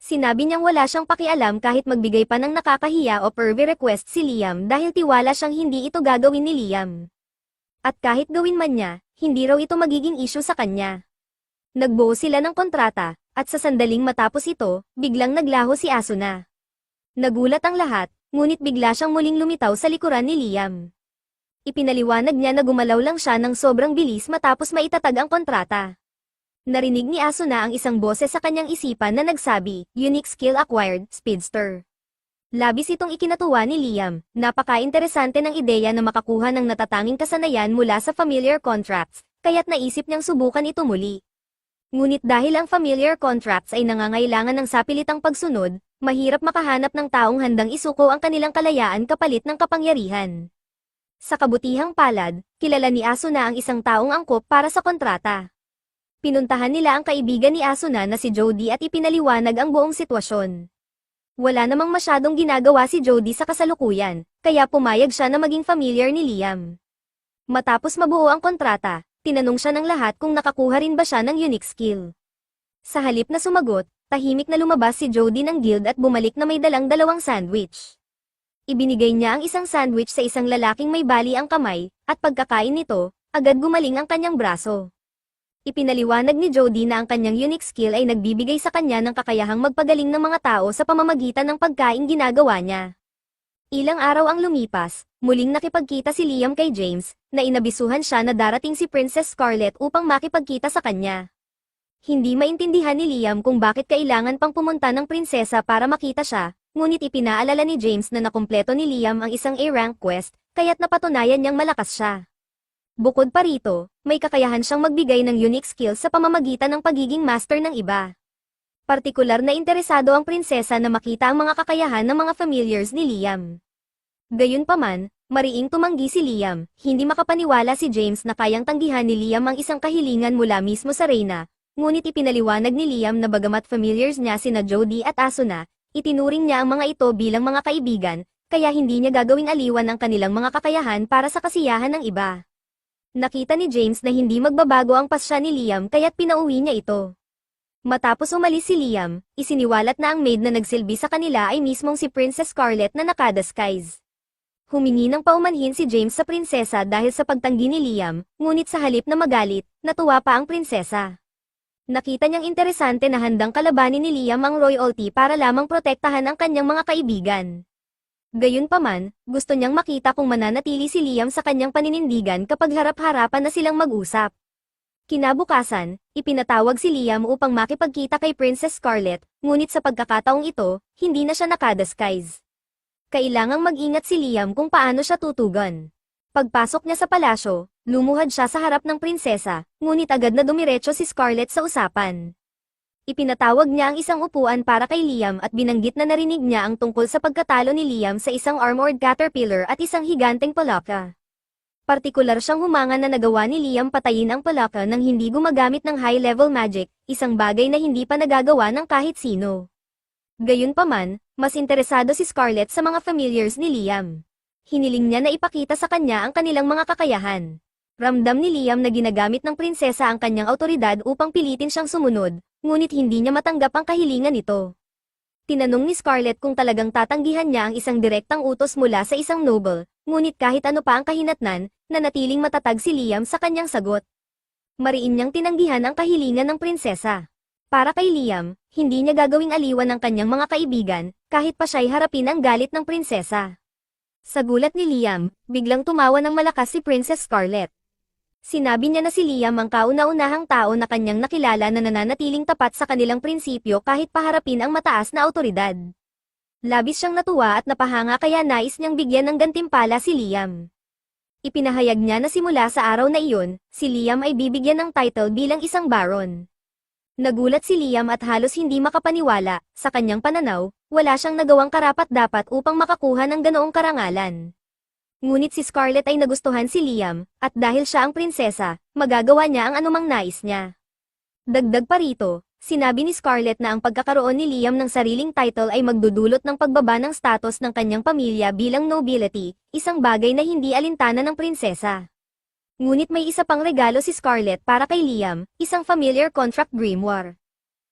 Sinabi niyang wala siyang pakialam kahit magbigay pa ng nakakahiya o pervy request si Liam dahil tiwala siyang hindi ito gagawin ni Liam. At kahit gawin man niya, hindi raw ito magiging issue sa kanya. Nagbuo sila ng kontrata, at sa sandaling matapos ito, biglang naglaho si Asuna. Nagulat ang lahat, ngunit bigla siyang muling lumitaw sa likuran ni Liam. Ipinaliwanag niya na gumalaw lang siya ng sobrang bilis matapos maitatag ang kontrata. Narinig ni Asuna ang isang boses sa kanyang isipan na nagsabi, "Unique skill acquired, Speedster." Labis itong ikinatuwa ni Liam, napaka-interesante ng ideya na makakuha ng natatanging kasanayan mula sa familiar contracts, kaya't naisip niyang subukan ito muli. Ngunit dahil ang familiar contracts ay nangangailangan ng sapilitang pagsunod, mahirap makahanap ng taong handang isuko ang kanilang kalayaan kapalit ng kapangyarihan. Sa kabutihang palad, kilala ni Asuna ang isang taong angkop para sa kontrata. Pinuntahan nila ang kaibigan ni Asuna na si Jody at ipinaliwanag ang buong sitwasyon. Wala namang masyadong ginagawa si Jody sa kasalukuyan, kaya pumayag siya na maging familiar ni Liam. Matapos mabuo ang kontrata, tinanong siya ng lahat kung nakakuha rin ba siya ng unique skill. Sa halip na sumagot, tahimik na lumabas si Jody ng guild at bumalik na may dalang dalawang sandwich. Ibinigay niya ang isang sandwich sa isang lalaking may bali ang kamay, at pagkakain nito, agad gumaling ang kanyang braso. Ipinaliwanag ni Jody na ang kanyang unique skill ay nagbibigay sa kanya ng kakayahang magpagaling ng mga tao sa pamamagitan ng pagkaing ginagawa niya. Ilang araw ang lumipas, muling nakipagkita si Liam kay James, na inabisuhan siya na darating si Princess Scarlet upang makipagkita sa kanya. Hindi maintindihan ni Liam kung bakit kailangan pang pumunta ng prinsesa para makita siya, ngunit ipinaalala ni James na nakumpleto ni Liam ang isang A-rank quest, kaya't napatunayan niyang malakas siya. Bukod pa rito, may kakayahan siyang magbigay ng unique skills sa pamamagitan ng pagiging master ng iba. Partikular na interesado ang prinsesa na makita ang mga kakayahan ng mga familiars ni Liam. Gayunpaman, mariing tumanggi si Liam, hindi makapaniwala si James na kayang tanggihan ni Liam ang isang kahilingan mula mismo sa reyna, ngunit ipinaliwanag ni Liam na bagamat familiars niya sina Jody at Asuna, itinuring niya ang mga ito bilang mga kaibigan, kaya hindi niya gagawing aliwan ang kanilang mga kakayahan para sa kasiyahan ng iba. Nakita ni James na hindi magbabago ang pasya ni Liam kaya't pinauwi niya ito. Matapos umalis si Liam, isiniwalat na ang maid na nagsilbi sa kanila ay mismong si Princess Scarlet na nakadisguise. Humingi ng paumanhin si James sa prinsesa dahil sa pagtanggi ni Liam, ngunit sa halip na magalit, natuwa pa ang prinsesa. Nakita niyang interesante na handang kalabanin ni Liam ang royalty para lamang protektahan ang kanyang mga kaibigan. Gayunpaman, gusto niyang makita kung mananatili si Liam sa kanyang paninindigan kapag harap-harapan na silang mag-usap. Kinabukasan, ipinatawag si Liam upang makipagkita kay Princess Scarlet, ngunit sa pagkakataong ito, hindi na siya nakadisguise. Kailangang mag-ingat si Liam kung paano siya tutugon. Pagpasok niya sa palasyo, lumuhad siya sa harap ng prinsesa, ngunit agad na dumiretso si Scarlet sa usapan. Ipinatawag niya ang isang upuan para kay Liam at binanggit na narinig niya ang tungkol sa pagkatalo ni Liam sa isang armored caterpillar at isang higanteng palaka. Partikular siyang humangan na nagawa ni Liam patayin ang palaka nang hindi gumagamit ng high-level magic, isang bagay na hindi pa nagagawa ng kahit sino. Gayunpaman, mas interesado si Scarlet sa mga familiars ni Liam. Hiniling niya na ipakita sa kanya ang kanilang mga kakayahan. Ramdam ni Liam na ginagamit ng prinsesa ang kanyang awtoridad upang pilitin siyang sumunod, ngunit hindi niya matanggap ang kahilingan nito. Tinanong ni Scarlet kung talagang tatanggihan niya ang isang direktang utos mula sa isang noble, ngunit kahit ano pa ang kahinatnan, nanatiling matatag si Liam sa kanyang sagot. Mariin niyang tinanggihan ang kahilingan ng prinsesa. Para kay Liam, hindi niya gagawing aliwan ng kanyang mga kaibigan, kahit pa siya'y harapin ang galit ng prinsesa. Sa gulat ni Liam, biglang tumawa ng malakas si Princess Scarlet. Sinabi niya na si Liam ang kauna-unahang tao na kanyang nakilala na nananatiling tapat sa kanilang prinsipyo kahit paharapin ang mataas na awtoridad. Labis siyang natuwa at napahanga kaya nais niyang bigyan ng gantimpala si Liam. Ipinahayag niya na simula sa araw na iyon, si Liam ay bibigyan ng title bilang isang baron. Nagulat si Liam at halos hindi makapaniwala, sa kanyang pananaw, wala siyang nagawang karapat-dapat upang makakuha ng ganoong karangalan. Ngunit si Scarlet ay nagustuhan si Liam, at dahil siya ang prinsesa, magagawa niya ang anumang nais niya. Dagdag pa rito, sinabi ni Scarlet na ang pagkakaroon ni Liam ng sariling title ay magdudulot ng pagbaba ng status ng kanyang pamilya bilang nobility, isang bagay na hindi alintana ng prinsesa. Ngunit may isa pang regalo si Scarlet para kay Liam, isang familiar contract grimoire.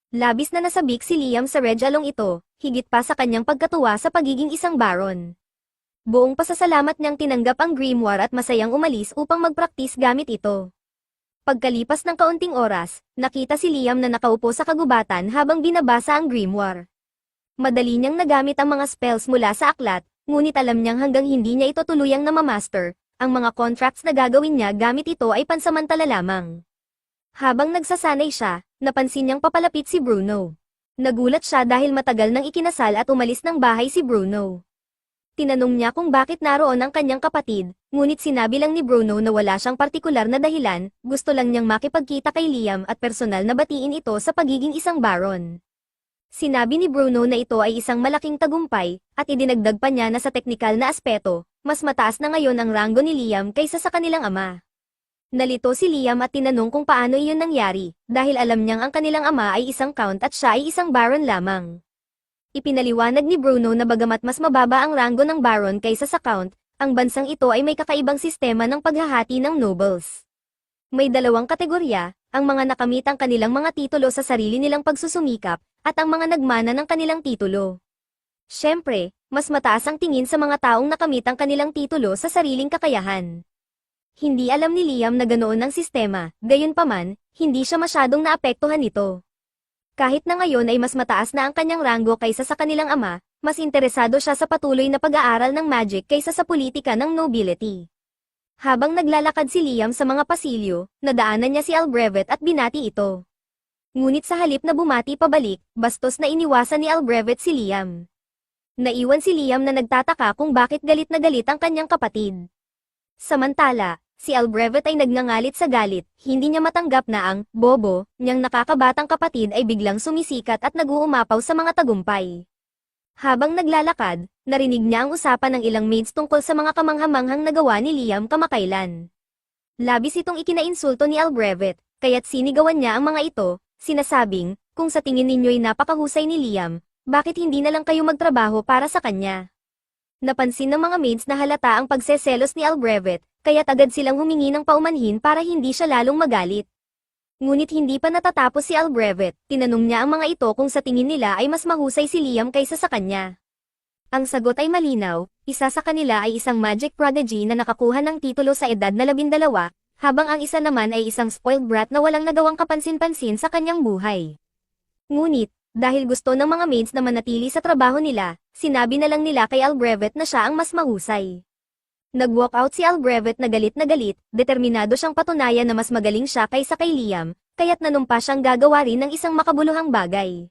Labis na nasabik si Liam sa regalong ito, higit pa sa kanyang pagkatuwa sa pagiging isang baron. Buong pasasalamat niyang tinanggap ang grimoire at masayang umalis upang magpraktis gamit ito. Pagkalipas ng kaunting oras, nakita si Liam na nakaupo sa kagubatan habang binabasa ang grimoire. Madali niyang nagamit ang mga spells mula sa aklat, ngunit alam niyang hanggang hindi niya ito tuluyang namamaster, ang mga contracts na gagawin niya gamit ito ay pansamantala lamang. Habang nagsasanay siya, napansin niyang papalapit si Bruno. Nagulat siya dahil matagal nang ikinasal at umalis ng bahay si Bruno. Tinanong niya kung bakit naroon ang kanyang kapatid, ngunit sinabi lang ni Bruno na wala siyang partikular na dahilan, gusto lang niyang makipagkita kay Liam at personal na batiin ito sa pagiging isang baron. Sinabi ni Bruno na ito ay isang malaking tagumpay, at idinagdag pa niya na sa teknikal na aspeto, mas mataas na ngayon ang ranggo ni Liam kaysa sa kanilang ama. Nalito si Liam at tinanong kung paano iyon nangyari, dahil alam niyang ang kanilang ama ay isang count at siya ay isang baron lamang. Ipinaliwanag ni Bruno na bagamat mas mababa ang ranggo ng baron kaysa sa count, ang bansang ito ay may kakaibang sistema ng paghahati ng nobles. May dalawang kategorya, ang mga nakamit ang kanilang mga titulo sa sarili nilang pagsusumikap, at ang mga nagmana ng kanilang titulo. Siyempre, mas mataas ang tingin sa mga taong nakamit ang kanilang titulo sa sariling kakayahan. Hindi alam ni Liam na ganoon ang sistema, gayunpaman, hindi siya masyadong naapektuhan nito. Kahit na ngayon ay mas mataas na ang kanyang ranggo kaysa sa kanilang ama, mas interesado siya sa patuloy na pag-aaral ng magic kaysa sa politika ng nobility. Habang naglalakad si Liam sa mga pasilyo, nadaanan niya si Albrevet at binati ito. Ngunit sa halip na bumati pabalik, bastos na iniwasan ni Albrevet si Liam. Naiwan si Liam na nagtataka kung bakit galit na galit ang kanyang kapatid. Samantala, si Albrevet ay nagngangalit sa galit, hindi niya matanggap na ang bobo niyang nakakabatang kapatid ay biglang sumisikat at nag-uumapaw sa mga tagumpay. Habang naglalakad, narinig niya ang usapan ng ilang maids tungkol sa mga kamanghamanghang nagawa ni Liam kamakailan. Labis itong ikinainsulto ni Albrevet, kaya't sinigawan niya ang mga ito, sinasabing, kung sa tingin ninyo'y napakahusay ni Liam, bakit hindi na lang kayo magtrabaho para sa kanya? Napansin ng mga maids na halata ang pagseselos ni Albrevet, kaya't agad silang humingi ng paumanhin para hindi siya lalong magalit. Ngunit hindi pa natatapos si Albrevet, tinanong niya ang mga ito kung sa tingin nila ay mas mahusay si Liam kaysa sa kanya. Ang sagot ay malinaw, isa sa kanila ay isang magic prodigy na nakakuha ng titulo sa edad na 12, habang ang isa naman ay isang spoiled brat na walang nagawang kapansin-pansin sa kanyang buhay. Ngunit, dahil gusto ng mga maids na manatili sa trabaho nila, sinabi na lang nila kay Albrevet na siya ang mas mahusay. Nag-walk out si Albrevet na galit, determinado siyang patunayan na mas magaling siya kaysa kay Liam, kaya't nanumpa siyang gagawa rin ng isang makabuluhang bagay.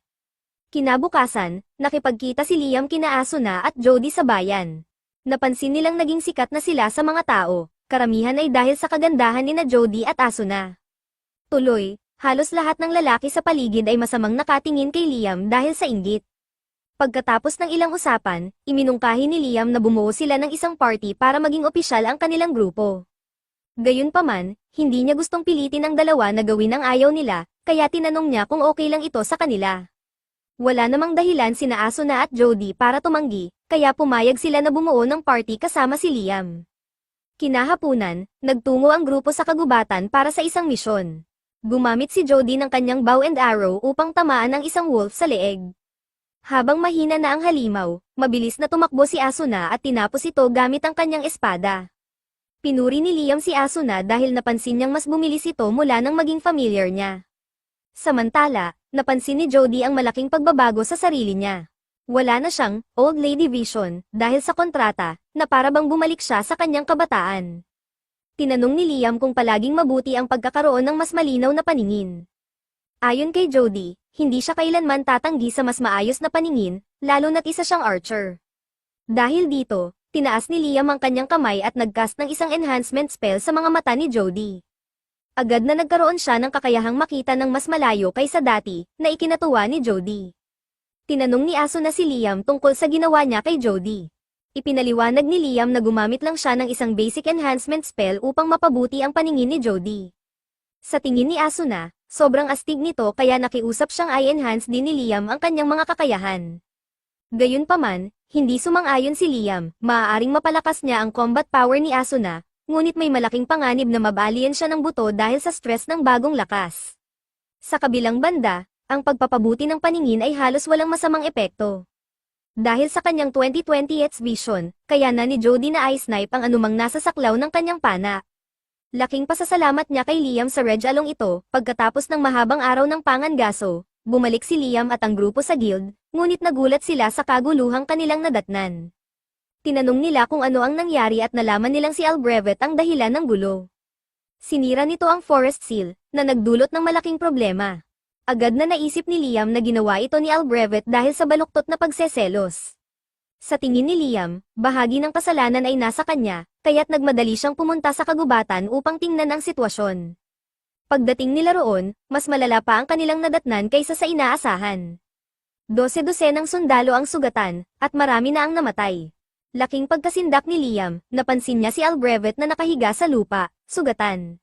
Kinabukasan, nakipagkita si Liam kina Asuna at Jody sa bayan. Napansin nilang naging sikat na sila sa mga tao, karamihan ay dahil sa kagandahan ni na Jody at Asuna. Tuloy, halos lahat ng lalaki sa paligid ay masamang nakatingin kay Liam dahil sa inggit. Pagkatapos ng ilang usapan, iminungkahi ni Liam na bumuo sila ng isang party para maging opisyal ang kanilang grupo. Gayunpaman, hindi niya gustong pilitin ang dalawa na gawin ang ayaw nila, kaya tinanong niya kung okay lang ito sa kanila. Wala namang dahilan sina Asuna at Jody para tumanggi, kaya pumayag sila na bumuo ng party kasama si Liam. Kinahapunan, nagtungo ang grupo sa kagubatan para sa isang misyon. Gumamit si Jody ng kanyang bow and arrow upang tamaan ang isang wolf sa leeg. Habang mahina na ang halimaw, mabilis na tumakbo si Asuna at tinapos ito gamit ang kanyang espada. Pinuri ni Liam si Asuna dahil napansin niyang mas bumilis ito mula nang maging familiar niya. Samantala, napansin ni Jody ang malaking pagbabago sa sarili niya. Wala na siyang old lady vision dahil sa kontrata na para bang bumalik siya sa kanyang kabataan. Tinanong ni Liam kung palaging mabuti ang pagkakaroon ng mas malinaw na paningin. Ayon kay Jody, hindi siya kailanman tatanggi sa mas maayos na paningin, lalo na't isa siyang archer. Dahil dito, tinaas ni Liam ang kanyang kamay at nagcast ng isang enhancement spell sa mga mata ni Jody. Agad na nagkaroon siya ng kakayahang makita ng mas malayo kaysa dati, na ikinatuwa ni Jody. Tinanong ni Asuna si Liam tungkol sa ginawa niya kay Jody. Ipinaliwanag ni Liam na gumamit lang siya ng isang basic enhancement spell upang mapabuti ang paningin ni Jody. Sa tingin ni Asuna, sobrang astig nito kaya nakiusap siyang i-enhance din ni Liam ang kanyang mga kakayahan. Gayunpaman, hindi sumang-ayon si Liam, maaaring mapalakas niya ang combat power ni Asuna, ngunit may malaking panganib na mabalian siya ng buto dahil sa stress ng bagong lakas. Sa kabilang banda, ang pagpapabuti ng paningin ay halos walang masamang epekto. Dahil sa kanyang 20/20 vision, kaya na ni Jody na i-snipe ang anumang nasa saklaw ng kanyang pana. Laking pasasalamat niya kay Liam sa Red Along ito, pagkatapos ng mahabang araw ng pangangaso, bumalik si Liam at ang grupo sa guild, ngunit nagulat sila sa kaguluhang kanilang nadatnan. Tinanong nila kung ano ang nangyari at nalaman nilang si Albrevet ang dahilan ng gulo. Sinira nito ang forest seal, na nagdulot ng malaking problema. Agad na naisip ni Liam na ginawa ito ni Albrevet dahil sa baluktot na pagseselos. Sa tingin ni Liam, bahagi ng kasalanan ay nasa kanya, kaya't nagmadali siyang pumunta sa kagubatan upang tingnan ang sitwasyon. Pagdating nila roon, mas malala pa ang kanilang nadatnan kaysa sa inaasahan. 12 ng sundalo ang sugatan, at marami na ang namatay. Laking pagkasindak ni Liam, napansin niya si Albrevet na nakahiga sa lupa, sugatan.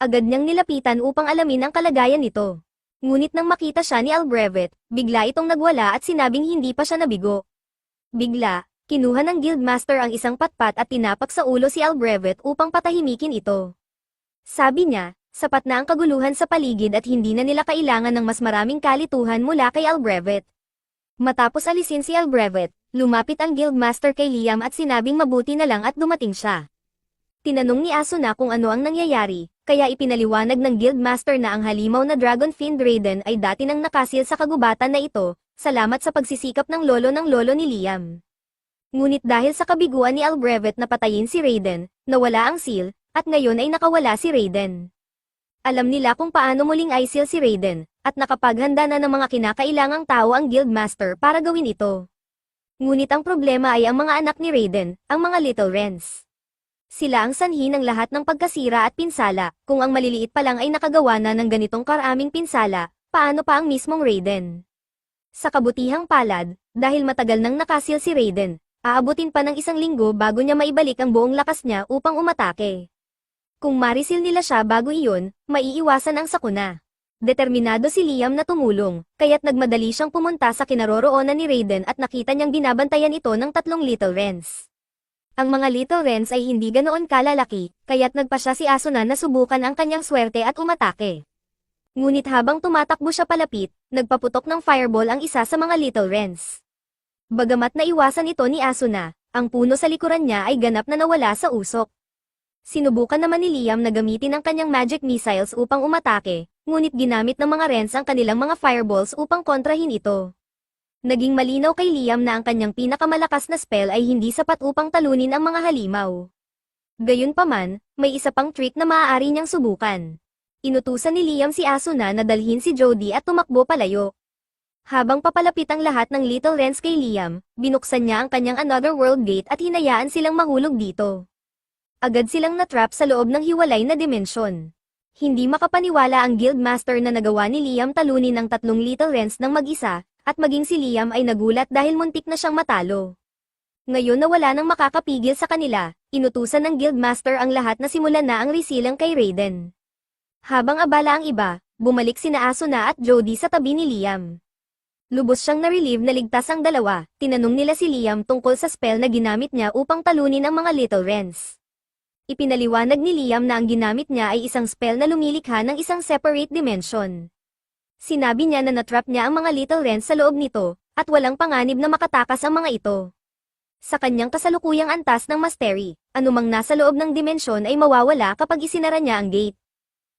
Agad niyang nilapitan upang alamin ang kalagayan nito. Ngunit nang makita siya ni Albrevet, bigla itong nagwala at sinabing hindi pa siya nabigo. Bigla, kinuha ng guildmaster ang isang patpat at tinapak sa ulo si Albrevet upang patahimikin ito. Sabi niya, sapat na ang kaguluhan sa paligid at hindi na nila kailangan ng mas maraming kalituhan mula kay Albrevet. Matapos alisin si Albrevet, lumapit ang guildmaster kay Liam at sinabing mabuti na lang at dumating siya. Tinanong ni Asuna kung ano ang nangyayari, kaya ipinaliwanag ng guildmaster na ang halimaw na Dragonfiend Raiden ay dati nang nakasil sa kagubatan na ito, salamat sa pagsisikap ng lolo ni Liam. Ngunit dahil sa kabiguan ni Albrevet na patayin si Raiden, nawala ang seal, at ngayon ay nakawala si Raiden. Alam nila kung paano muling i-seal si Raiden, at nakapaghanda na ng mga kinakailangang tao ang guildmaster para gawin ito. Ngunit ang problema ay ang mga anak ni Raiden, ang mga Little Wrens. Sila ang sanhi ng lahat ng pagkasira at pinsala, kung ang maliliit pa lang ay nakagawa na ng ganitong karaming pinsala, paano pa ang mismong Raiden? Sa kabutihang palad, dahil matagal nang nakasil si Raiden, aabutin pa ng 1 linggo bago niya maibalik ang buong lakas niya upang umatake. Kung marisil nila siya bago iyon, maiiwasan ang sakuna. Determinado si Liam na tumulong, kaya't nagmadali siyang pumunta sa kinaroroonan ni Raiden at nakita niyang binabantayan ito ng 3 Little Wrens. Ang mga Little Wrens ay hindi ganoon kalalaki, kaya't nagpa siya si Asuna na subukan ang kanyang swerte at umatake. Ngunit habang tumatakbo siya palapit, nagpaputok ng fireball ang isa sa mga Little Wrens. Bagamat naiwasan ito ni Asuna, ang puno sa likuran niya ay ganap na nawala sa usok. Sinubukan naman ni Liam na gamitin ang kanyang magic missiles upang umatake, ngunit ginamit ng mga Wrens ang kanilang mga fireballs upang kontrahin ito. Naging malinaw kay Liam na ang kanyang pinakamalakas na spell ay hindi sapat upang talunin ang mga halimaw. Gayunpaman, may isa pang trick na maaari niyang subukan. Inutusan ni Liam si Asuna na dalhin si Jody at tumakbo palayo. Habang papalapit ang lahat ng Little Wrens kay Liam, binuksan niya ang kanyang Another World Gate at hinayaan silang mahulog dito. Agad silang natrap sa loob ng hiwalay na dimensyon. Hindi makapaniwala ang Guildmaster na nagawa ni Liam talunin ang tatlong Little Wrens ng mag-isa, at maging si Liam ay nagulat dahil muntik na siyang matalo. Ngayon na wala nang makakapigil sa kanila, inutusan ng Guildmaster ang lahat na simulan na ang resilang kay Raiden. Habang abala ang iba, bumalik sina Asuna at Jody sa tabi ni Liam. Lubos siyang na-relieve na ligtas ang dalawa, tinanong nila si Liam tungkol sa spell na ginamit niya upang talunin ang mga Little Wrens. Ipinaliwanag ni Liam na ang ginamit niya ay isang spell na lumilikha ng isang separate dimension. Sinabi niya na natrap niya ang mga Little Wrens sa loob nito, at walang panganib na makatakas ang mga ito. Sa kanyang kasalukuyang antas ng mastery, anumang nasa loob ng dimensyon ay mawawala kapag isinara niya ang gate.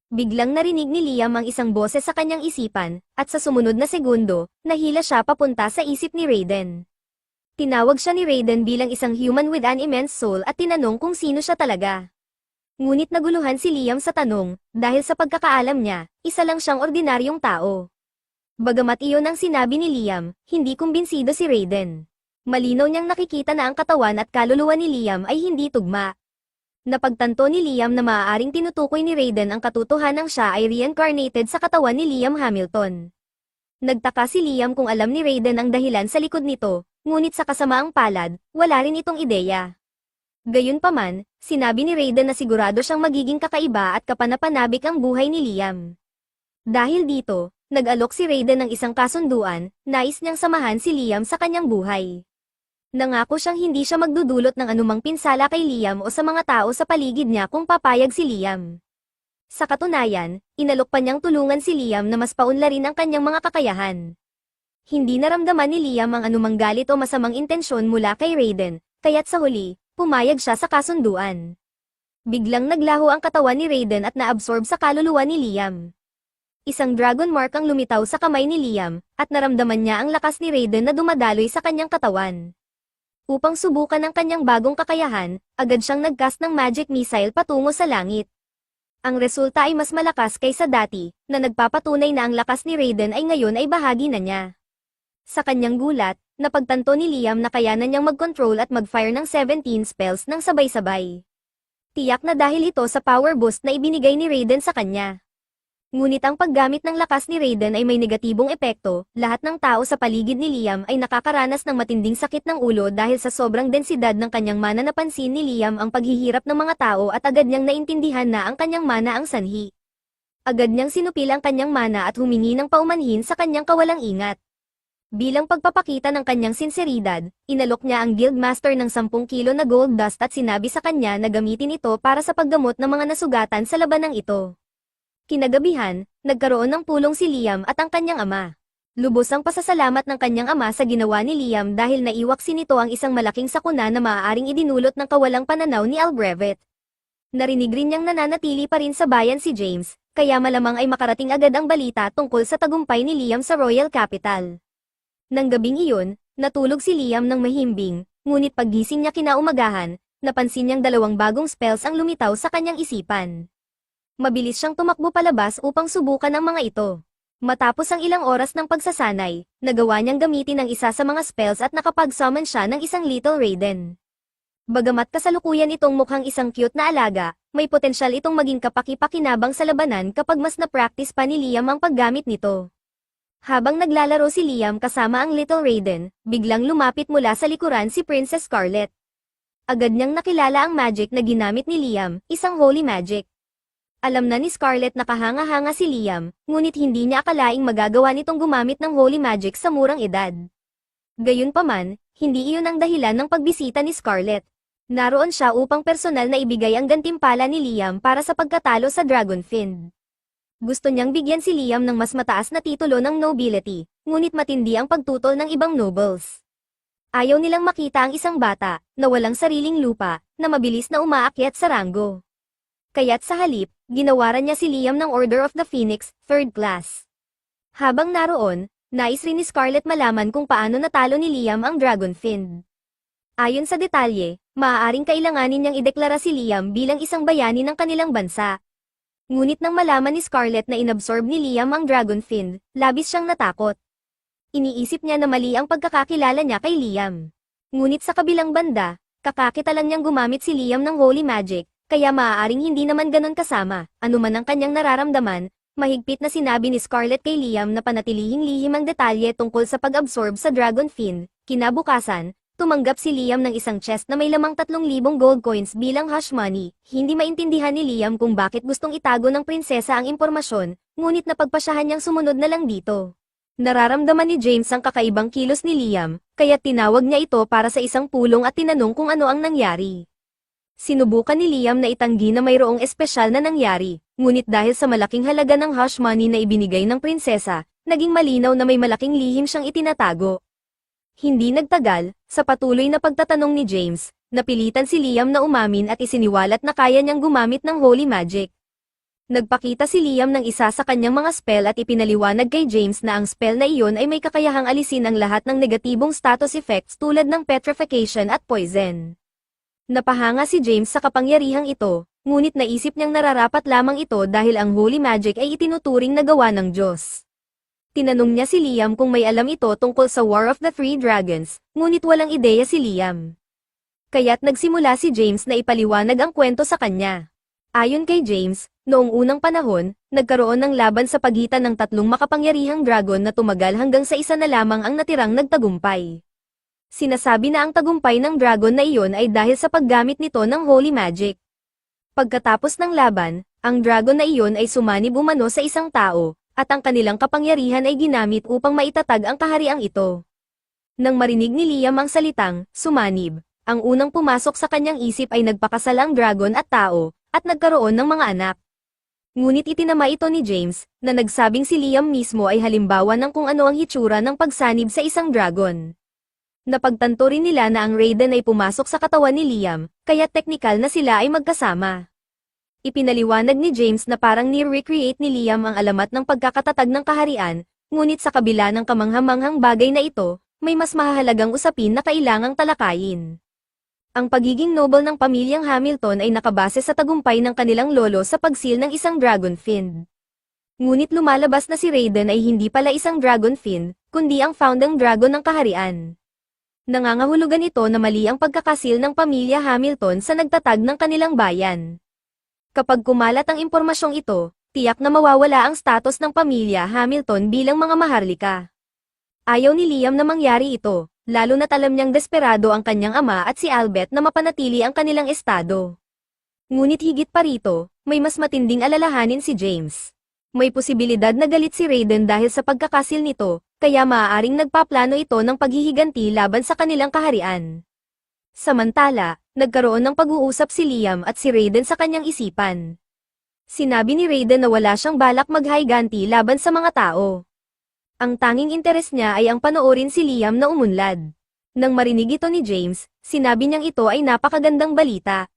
Biglang narinig ni Liam ang isang boses sa kanyang isipan, at sa sumunod na segundo, nahila siya papunta sa isip ni Raiden. Tinawag siya ni Raiden bilang isang human with an immense soul at tinanong kung sino siya talaga. Ngunit naguluhan si Liam sa tanong, dahil sa pagkakaalam niya, isa lang siyang ordinaryong tao. Bagamat iyon ang sinabi ni Liam, hindi kumbinsido si Raiden. Malinaw niyang nakikita na ang katawan at kaluluwa ni Liam ay hindi tugma. Napagtanto ni Liam na maaaring tinutukoy ni Raiden ang katotohanang siya ay reincarnated sa katawan ni Liam Hamilton. Nagtaka si Liam kung alam ni Raiden ang dahilan sa likod nito, ngunit sa kasamaang palad, wala rin itong ideya. Gayunpaman, sinabi ni Raiden na sigurado siyang magiging kakaiba at kapanapanabik ang buhay ni Liam. Dahil dito, nag-alok si Raiden ng isang kasunduan, nais niyang samahan si Liam sa kanyang buhay. Nangako siyang hindi siya magdudulot ng anumang pinsala kay Liam o sa mga tao sa paligid niya kung papayag si Liam. Sa katunayan, inalok pa niyang tulungan si Liam na mas paunlarin ang kanyang mga kakayahan. Hindi naramdaman ni Liam ang anumang galit o masamang intensyon mula kay Raiden, kaya't sa huli, pumayag siya sa kasunduan. Biglang naglaho ang katawan ni Raiden at naabsorb sa kaluluwa ni Liam. Isang dragon mark ang lumitaw sa kamay ni Liam, at naramdaman niya ang lakas ni Raiden na dumadaloy sa kanyang katawan. Upang subukan ang kanyang bagong kakayahan, agad siyang nag-cast ng magic missile patungo sa langit. Ang resulta ay mas malakas kaysa dati, na nagpapatunay na ang lakas ni Raiden ay ngayon ay bahagi na niya. Sa kanyang gulat, napagtanto ni Liam na kayanan niyang mag-control at mag-fire ng 17 spells ng sabay-sabay. Tiyak na dahil ito sa power boost na ibinigay ni Raiden sa kanya. Ngunit ang paggamit ng lakas ni Raiden ay may negatibong epekto, lahat ng tao sa paligid ni Liam ay nakakaranas ng matinding sakit ng ulo dahil sa sobrang densidad ng kanyang mana. Napansin ni Liam ang paghihirap ng mga tao at agad niyang naintindihan na ang kanyang mana ang sanhi. Agad niyang sinupil ang kanyang mana at humingi ng paumanhin sa kanyang kawalang ingat. Bilang pagpapakita ng kanyang sinseridad, inalok niya ang Guildmaster ng 10 kilo na gold dust at sinabi sa kanya na gamitin ito para sa paggamot ng mga nasugatan sa labanang ito. Kinagabihan, nagkaroon ng pulong si Liam at ang kanyang ama. Lubos ang pasasalamat ng kanyang ama sa ginawa ni Liam dahil naiwaksi nito ang isang malaking sakuna na maaaring idinulot ng kawalang pananaw ni Albrevet. Narinig rin niyang nananatili pa rin sa bayan si James, kaya malamang ay makarating agad ang balita tungkol sa tagumpay ni Liam sa Royal Capital. Nang gabing iyon, natulog si Liam ng mahimbing, ngunit paggising niya kinaumagahan, napansin niyang 2 bagong spells ang lumitaw sa kanyang isipan. Mabilis siyang tumakbo palabas upang subukan ang mga ito. Matapos ang ilang oras ng pagsasanay, nagawa niyang gamitin ang isa sa mga spells at nakapag-summon siya ng isang Little Raiden. Bagamat kasalukuyan itong mukhang isang cute na alaga, may potensyal itong maging kapaki-pakinabang sa labanan kapag mas na-practice pa ni Liam ang paggamit nito. Habang naglalaro si Liam kasama ang Little Raiden, biglang lumapit mula sa likuran si Princess Scarlet. Agad niyang nakilala ang magic na ginamit ni Liam, isang holy magic. Alam na ni Scarlet na kahanga-hanga si Liam, ngunit hindi niya akalaing magagawa nitong gumamit ng holy magic sa murang edad. Gayunpaman, hindi iyon ang dahilan ng pagbisita ni Scarlet. Naroon siya upang personal na ibigay ang gantimpala ni Liam para sa pagkatalo sa Dragon Fiend. Gusto niyang bigyan si Liam ng mas mataas na titulo ng nobility, ngunit matindi ang pagtutol ng ibang nobles. Ayaw nilang makita ang isang bata, na walang sariling lupa, na mabilis na umaakyat sa ranggo. Kaya't sa halip, ginawaran niya si Liam ng Order of the Phoenix, 3rd class. Habang naroon, nais rin ni Scarlett malaman kung paano natalo ni Liam ang Dragon Fiend. Ayon sa detalye, maaaring kailanganin niyang ideklara si Liam bilang isang bayani ng kanilang bansa. Ngunit nang malaman ni Scarlett na inabsorb ni Liam ang Dragon Fiend, labis siyang natakot. Iniisip niya na mali ang pagkakakilala niya kay Liam. Ngunit sa kabilang banda, kakakita lang niyang gumamit si Liam ng Holy Magic, kaya maaaring hindi naman ganon kasama, anuman ang kanyang nararamdaman. Mahigpit na sinabi ni Scarlett kay Liam na panatilihing lihim ang detalye tungkol sa pag-absorb sa Dragon Fiend. Kinabukasan, tumanggap si Liam ng isang chest na may lamang 3,000 gold coins bilang hush money. Hindi maintindihan ni Liam kung bakit gustong itago ng prinsesa ang impormasyon, ngunit napagpasyahan niyang sumunod na lang dito. Nararamdaman ni James ang kakaibang kilos ni Liam, kaya tinawag niya ito para sa isang pulong at tinanong kung ano ang nangyari. Sinubukan ni Liam na itanggi na mayroong espesyal na nangyari, ngunit dahil sa malaking halaga ng hush money na ibinigay ng prinsesa, naging malinaw na may malaking lihim siyang itinatago. Hindi nagtagal, sa patuloy na pagtatanong ni James, napilitan si Liam na umamin at isiniwalat na kaya niyang gumamit ng Holy Magic. Nagpakita si Liam ng isa sa kanyang mga spell at ipinaliwanag kay James na ang spell na iyon ay may kakayahang alisin ang lahat ng negatibong status effects tulad ng petrification at poison. Napahanga si James sa kapangyarihang ito, ngunit naisip niyang nararapat lamang ito dahil ang Holy Magic ay itinuturing na gawa ng Diyos. Tinanong niya si Liam kung may alam ito tungkol sa War of the Three Dragons, ngunit walang ideya si Liam. Kaya't nagsimula si James na ipaliwanag ang kwento sa kanya. Ayon kay James, noong unang panahon, nagkaroon ng laban sa pagitan ng tatlong makapangyarihang dragon na tumagal hanggang sa isa na lamang ang natirang nagtagumpay. Sinasabi na ang tagumpay ng dragon na iyon ay dahil sa paggamit nito ng Holy Magic. Pagkatapos ng laban, ang dragon na iyon ay sumanib umano sa isang tao, at ang kanilang kapangyarihan ay ginamit upang maitatag ang kahariang ito. Nang marinig ni Liam ang salitang, sumanib, ang unang pumasok sa kanyang isip ay nagpakasal ang dragon at tao, at nagkaroon ng mga anak. Ngunit itinama ito ni James, na nagsabing si Liam mismo ay halimbawa ng kung ano ang hitsura ng pagsanib sa isang dragon. Napagtanto rin nila na ang Raiden ay pumasok sa katawan ni Liam, kaya teknikal na sila ay magkasama. Ipinaliwanag ni James na parang ni-recreate ni Liam ang alamat ng pagkakatatag ng kaharian, ngunit sa kabila ng kamanghamanghang bagay na ito, may mas mahahalagang usapin na kailangang talakayin. Ang pagiging noble ng pamilyang Hamilton ay nakabase sa tagumpay ng kanilang lolo sa pagsil ng isang Dragon Fiend. Ngunit lumalabas na si Raiden ay hindi pala isang Dragon Fiend, kundi ang founding dragon ng kaharian. Nangangahulugan ito na mali ang pagkakasil ng pamilya Hamilton sa nagtatag ng kanilang bayan. Kapag kumalat ang impormasyong ito, tiyak na mawawala ang status ng pamilya Hamilton bilang mga maharlika. Ayaw ni Liam na mangyari ito, lalo na't alam niyang desperado ang kanyang ama at si Albert na mapanatili ang kanilang estado. Ngunit higit pa rito, may mas matinding alalahanin si James. May posibilidad na galit si Raiden dahil sa pagkakasil nito, kaya maaaring nagpaplano ito ng paghihiganti laban sa kanilang kaharian. Samantala, nagkaroon ng pag-uusap si Liam at si Raiden sa kanyang isipan. Sinabi ni Raiden na wala siyang balak maghiganti laban sa mga tao. Ang tanging interes niya ay ang panoorin si Liam na umunlad. Nang marinig ito ni James, sinabi niyang ito ay napakagandang balita.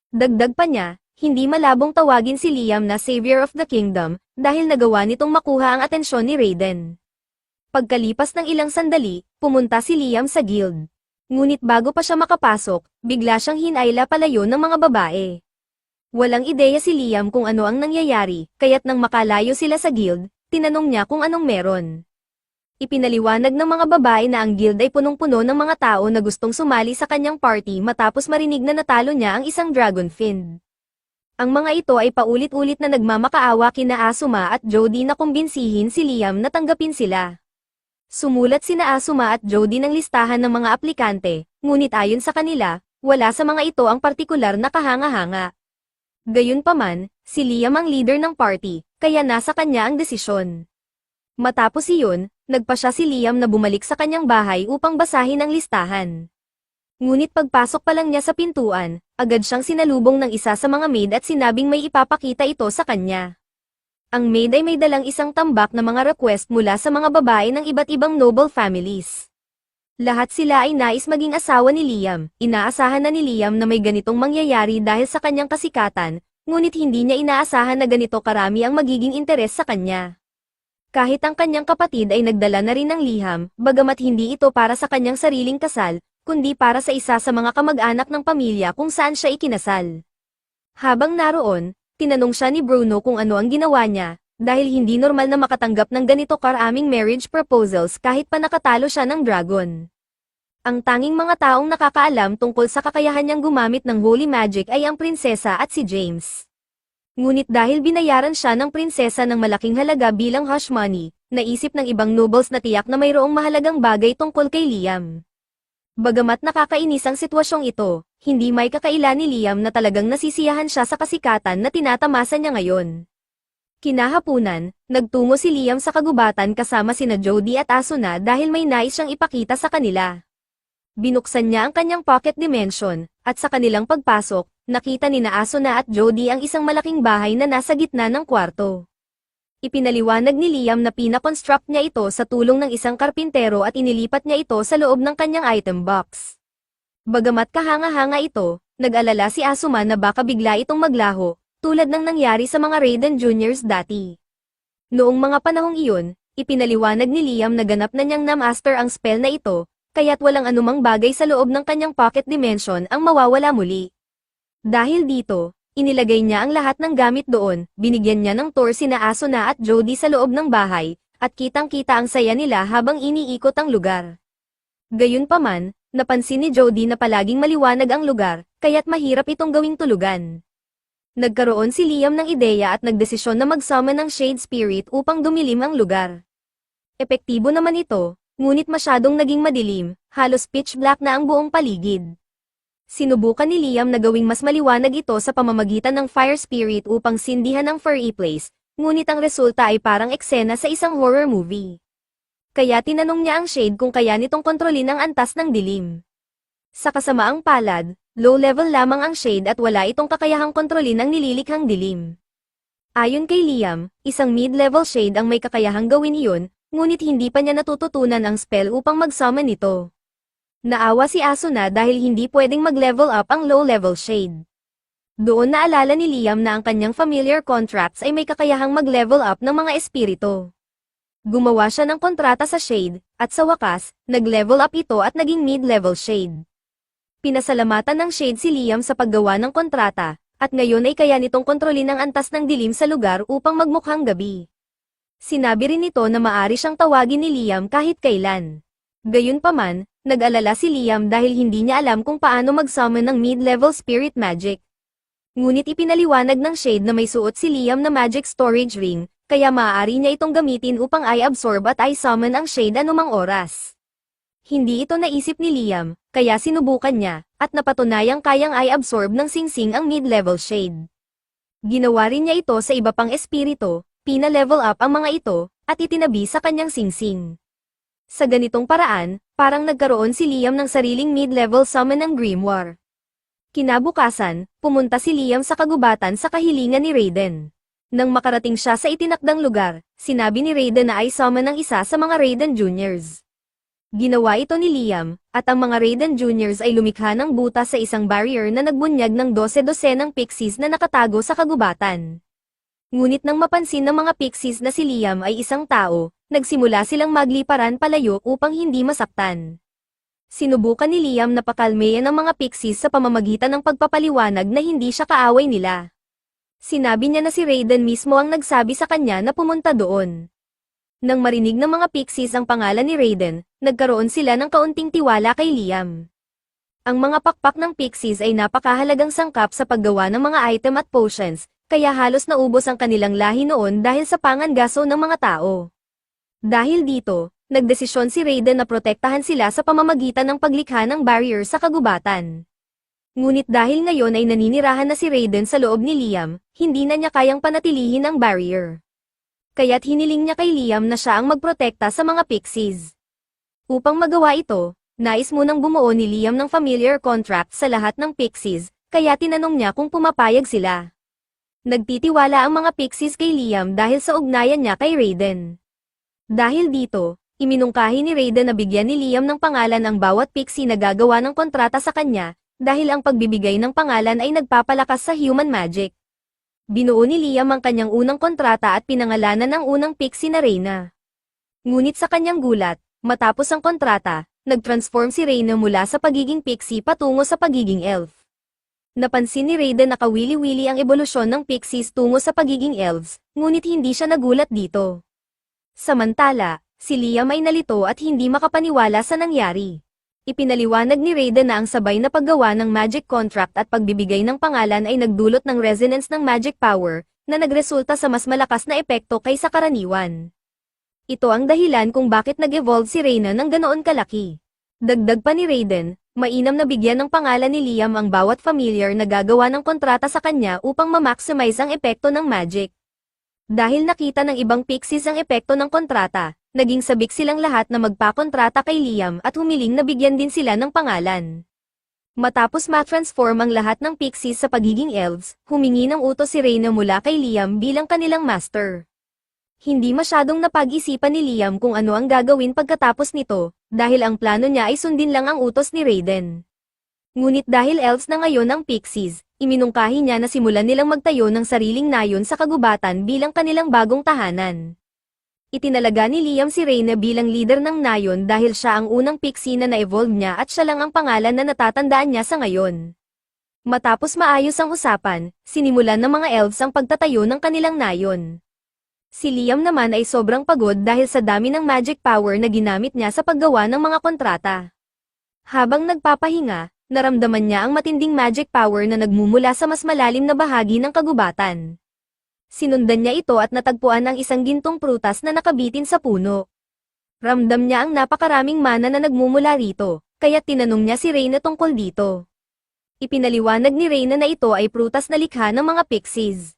Dagdag pa niya, hindi malabong tawagin si Liam na Savior of the Kingdom, dahil nagawa nitong makuha ang atensyon ni Raiden. Pagkalipas ng ilang sandali, pumunta si Liam sa guild. Ngunit bago pa siya makapasok, bigla siyang hinayla palayo ng mga babae. Walang ideya si Liam kung ano ang nangyayari, kaya't nang makalayo sila sa guild, tinanong niya kung anong meron. Ipinaliwanag ng mga babae na ang guild ay punong-puno ng mga tao na gustong sumali sa kanyang party matapos marinig na natalo niya ang isang Dragon Fiend. Ang mga ito ay paulit-ulit na nagmamakaawa kina Asuma at Jody na kumbinsihin si Liam na tanggapin sila. Sumulat sina Asuma at Jody ng listahan ng mga aplikante, ngunit ayon sa kanila, wala sa mga ito ang partikular na kahanga-hanga. Gayunpaman, si Liam ang leader ng party, kaya nasa kanya ang desisyon. Matapos iyon, nagpasya si Liam na bumalik sa kanyang bahay upang basahin ang listahan. Ngunit pagpasok pa lang niya sa pintuan, agad siyang sinalubong ng isa sa mga maid at sinabing may ipapakita ito sa kanya. Ang maid ay may dalang isang tambak na mga request mula sa mga babae ng iba't ibang noble families. Lahat sila ay nais maging asawa ni Liam. Inaasahan na ni Liam na may ganitong mangyayari dahil sa kanyang kasikatan, ngunit hindi niya inaasahan na ganito karami ang magiging interes sa kanya. Kahit ang kanyang kapatid ay nagdala na rin ng liham, bagamat hindi ito para sa kanyang sariling kasal, kundi para sa isa sa mga kamag-anak ng pamilya kung saan siya ikinasal. Habang naroon, tinanong siya ni Bruno kung ano ang ginawa niya, dahil hindi normal na makatanggap ng ganito karaming marriage proposals kahit pa nakatalo siya ng dragon. Ang tanging mga taong nakakaalam tungkol sa kakayahan niyang gumamit ng holy magic ay ang prinsesa at si James. Ngunit dahil binayaran siya ng prinsesa ng malaking halaga bilang hush money, naisip ng ibang nobles na tiyak na mayroong mahalagang bagay tungkol kay Liam. Bagamat nakakainis ang sitwasyong ito, hindi may kakaila ni Liam na talagang nasisiyahan siya sa kasikatan na tinatamasa niya ngayon. Kinahapunan, nagtungo si Liam sa kagubatan kasama sina Jody at Asuna dahil may nais siyang ipakita sa kanila. Binuksan niya ang kanyang pocket dimension, at sa kanilang pagpasok, nakita ni Asuna at Jody ang isang malaking bahay na nasa gitna ng kwarto. Ipinaliwanag ni Liam na pinakonstruct niya ito sa tulong ng isang karpintero at inilipat niya ito sa loob ng kanyang item box. Bagamat kahanga-hanga ito, nag-alala si Asuma na baka bigla itong maglaho, tulad ng nangyari sa mga Raiden Juniors dati. Noong mga panahong iyon, ipinaliwanag ni Liam na ganap na niyang na-master ang spell na ito, kaya't walang anumang bagay sa loob ng kanyang pocket dimension ang mawawala muli. Dahil dito, inilagay niya ang lahat ng gamit doon, binigyan niya ng tour sina Asuna at Jody sa loob ng bahay, at kitang-kita ang saya nila habang iniikot ang lugar. Gayunpaman, napansin ni Jody na palaging maliwanag ang lugar, kaya't mahirap itong gawing tulugan. Nagkaroon si Liam ng ideya at nagdesisyon na mag-summon ng Shade Spirit upang dumilim ang lugar. Epektibo naman ito, ngunit masyadong naging madilim, halos pitch black na ang buong paligid. Sinubukan ni Liam na gawing mas maliwanag ito sa pamamagitan ng Fire Spirit upang sindihan ang furry place, ngunit ang resulta ay parang eksena sa isang horror movie. Kaya tinanong niya ang Shade kung kaya nitong kontrolin ang antas ng dilim. Sa kasamaang palad, low level lamang ang Shade at wala itong kakayahang kontrolin ang nililikhang dilim. Ayon kay Liam, isang mid-level Shade ang may kakayahang gawin iyon, ngunit hindi pa niya natututunan ang spell upang mag-summon ito. Naawa si Asuna dahil hindi pwedeng mag-level up ang low-level Shade. Doon naalala ni Liam na ang kanyang familiar contracts ay may kakayahang mag-level up ng mga espiritu. Gumawa siya ng kontrata sa Shade, at sa wakas, nag-level up ito at naging mid-level Shade. Pinasalamatan ng Shade si Liam sa paggawa ng kontrata, at ngayon ay kaya nitong kontrolin ang antas ng dilim sa lugar upang magmukhang gabi. Sinabi rin nito na maari siyang tawagin ni Liam kahit kailan. Gayunpaman, nag-alala si Liam dahil hindi niya alam kung paano mag-summon ng mid-level spirit magic. Ngunit ipinaliwanag ng Shade na may suot si Liam na magic storage ring, kaya maaari niya itong gamitin upang i-absorb at i-summon ang Shade anumang oras. Hindi ito naisip ni Liam, kaya sinubukan niya, at napatunayang kayang i-absorb ng singsing ang mid-level Shade. Ginawa rin niya ito sa iba pang espiritu, pina-level up ang mga ito, at itinabi sa kanyang singsing. Sa ganitong paraan, parang nagkaroon si Liam ng sariling mid-level summon ng Grimoire. Kinabukasan, pumunta si Liam sa kagubatan sa kahilingan ni Raiden. Nang makarating siya sa itinakdang lugar, sinabi ni Raiden na i-summon ng isa sa mga Raiden Juniors. Ginawa ito ni Liam, at ang mga Raiden Juniors ay lumikha ng butas sa isang barrier na nagbunyag ng 12-dosenang pixies na nakatago sa kagubatan. Ngunit nang mapansin ng mga pixies na si Liam ay isang tao, nagsimula silang magliparan palayo upang hindi masaktan. Sinubukan ni Liam na pakalmayan ang mga pixies sa pamamagitan ng pagpapaliwanag na hindi siya kaaway nila. Sinabi niya na si Raiden mismo ang nagsabi sa kanya na pumunta doon. Nang marinig ng mga pixies ang pangalan ni Raiden, nagkaroon sila ng kaunting tiwala kay Liam. Ang mga pakpak ng pixies ay napakahalagang sangkap sa paggawa ng mga item at potions, kaya halos naubos ang kanilang lahi noon dahil sa pangangaso ng mga tao. Dahil dito, nagdesisyon si Raiden na protektahan sila sa pamamagitan ng paglikha ng barrier sa kagubatan. Ngunit dahil ngayon ay naninirahan na si Raiden sa loob ni Liam, hindi na niya kayang panatilihin ang barrier. Kaya't hiniling niya kay Liam na siya ang magprotekta sa mga pixies. Upang magawa ito, nais munang bumuo ni Liam ng familiar contract sa lahat ng pixies, kaya tinanong niya kung pumapayag sila. Nagtitiwala ang mga pixies kay Liam dahil sa ugnayan niya kay Raiden. Dahil dito, iminungkahi ni Raiden na bigyan ni Liam ng pangalan ang bawat pixie na gagawa ng kontrata sa kanya, dahil ang pagbibigay ng pangalan ay nagpapalakas sa human magic. Binuo ni Liam ang kanyang unang kontrata at pinangalanan ang unang pixie na Reyna. Ngunit sa kanyang gulat, matapos ang kontrata, nag-transform si Reyna mula sa pagiging pixie patungo sa pagiging elf. Napansin ni Raiden na kawili-wili ang ebolusyon ng pixies tungo sa pagiging elves, ngunit hindi siya nagulat dito. Samantala, si Liam ay nalito at hindi makapaniwala sa nangyari. Ipinaliwanag ni Raiden na ang sabay na paggawa ng magic contract at pagbibigay ng pangalan ay nagdulot ng resonance ng magic power, na nagresulta sa mas malakas na epekto kaysa karaniwan. Ito ang dahilan kung bakit nag-evolve si Reyna ng ganoon kalaki. Dagdag pa ni Raiden, mainam na bigyan ng pangalan ni Liam ang bawat familiar na gagawa ng kontrata sa kanya upang ma-maximize ang epekto ng magic. Dahil nakita ng ibang pixies ang epekto ng kontrata, naging sabik silang lahat na magpakontrata kay Liam at humiling na bigyan din sila ng pangalan. Matapos ma-transform ang lahat ng pixies sa pagiging elves, humingi ng utos si Reyna mula kay Liam bilang kanilang master. Hindi masyadong napag-isipan ni Liam kung ano ang gagawin pagkatapos nito, dahil ang plano niya ay sundin lang ang utos ni Raiden. Ngunit dahil elves na ngayon ang pixies, iminungkahi niya na simulan nilang magtayo ng sariling nayon sa kagubatan bilang kanilang bagong tahanan. Itinalaga ni Liam si Reyna bilang leader ng nayon dahil siya ang unang pixie na na-evolve niya at siya lang ang pangalan na natatandaan niya sa ngayon. Matapos maayos ang usapan, sinimulan ng mga elves ang pagtatayo ng kanilang nayon. Si Liam naman ay sobrang pagod dahil sa dami ng magic power na ginamit niya sa paggawa ng mga kontrata. Habang nagpapahinga, naramdaman niya ang matinding magic power na nagmumula sa mas malalim na bahagi ng kagubatan. Sinundan niya ito at natagpuan ang isang gintong prutas na nakabitin sa puno. Ramdam niya ang napakaraming mana na nagmumula rito, kaya tinanong niya si Reyna tungkol dito. Ipinaliwanag ni Reyna na ito ay prutas na likha ng mga pixies.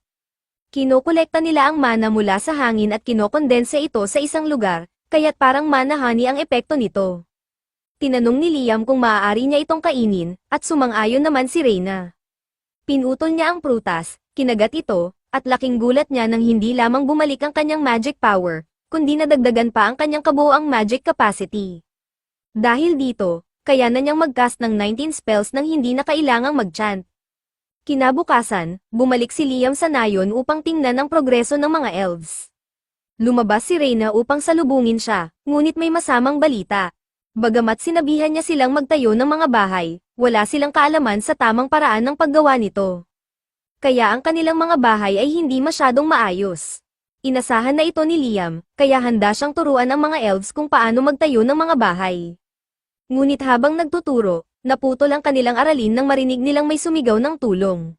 Kinokolekta nila ang mana mula sa hangin at kinokondense ito sa isang lugar, kaya't parang mana honey ang epekto nito. Tinanong ni Liam kung maaari niya itong kainin, at sumang-ayon naman si Reyna. Pinutol niya ang prutas, kinagat ito, at laking gulat niya nang hindi lamang bumalik ang kanyang magic power, kundi nadagdagan pa ang kanyang kabuoang magic capacity. Dahil dito, kaya na niyang mag-cast ng 19 spells nang hindi na kailangang mag-chant. Kinabukasan, bumalik si Liam sa nayon upang tingnan ang progreso ng mga elves. Lumabas si Reyna upang salubungin siya, ngunit may masamang balita. Bagamat sinabihan niya silang magtayo ng mga bahay, wala silang kaalaman sa tamang paraan ng paggawa nito. Kaya ang kanilang mga bahay ay hindi masyadong maayos. Inasahan na ito ni Liam, kaya handa siyang turuan ang mga elves kung paano magtayo ng mga bahay. Ngunit habang nagtuturo, naputol ang kanilang aralin nang marinig nilang may sumigaw ng tulong.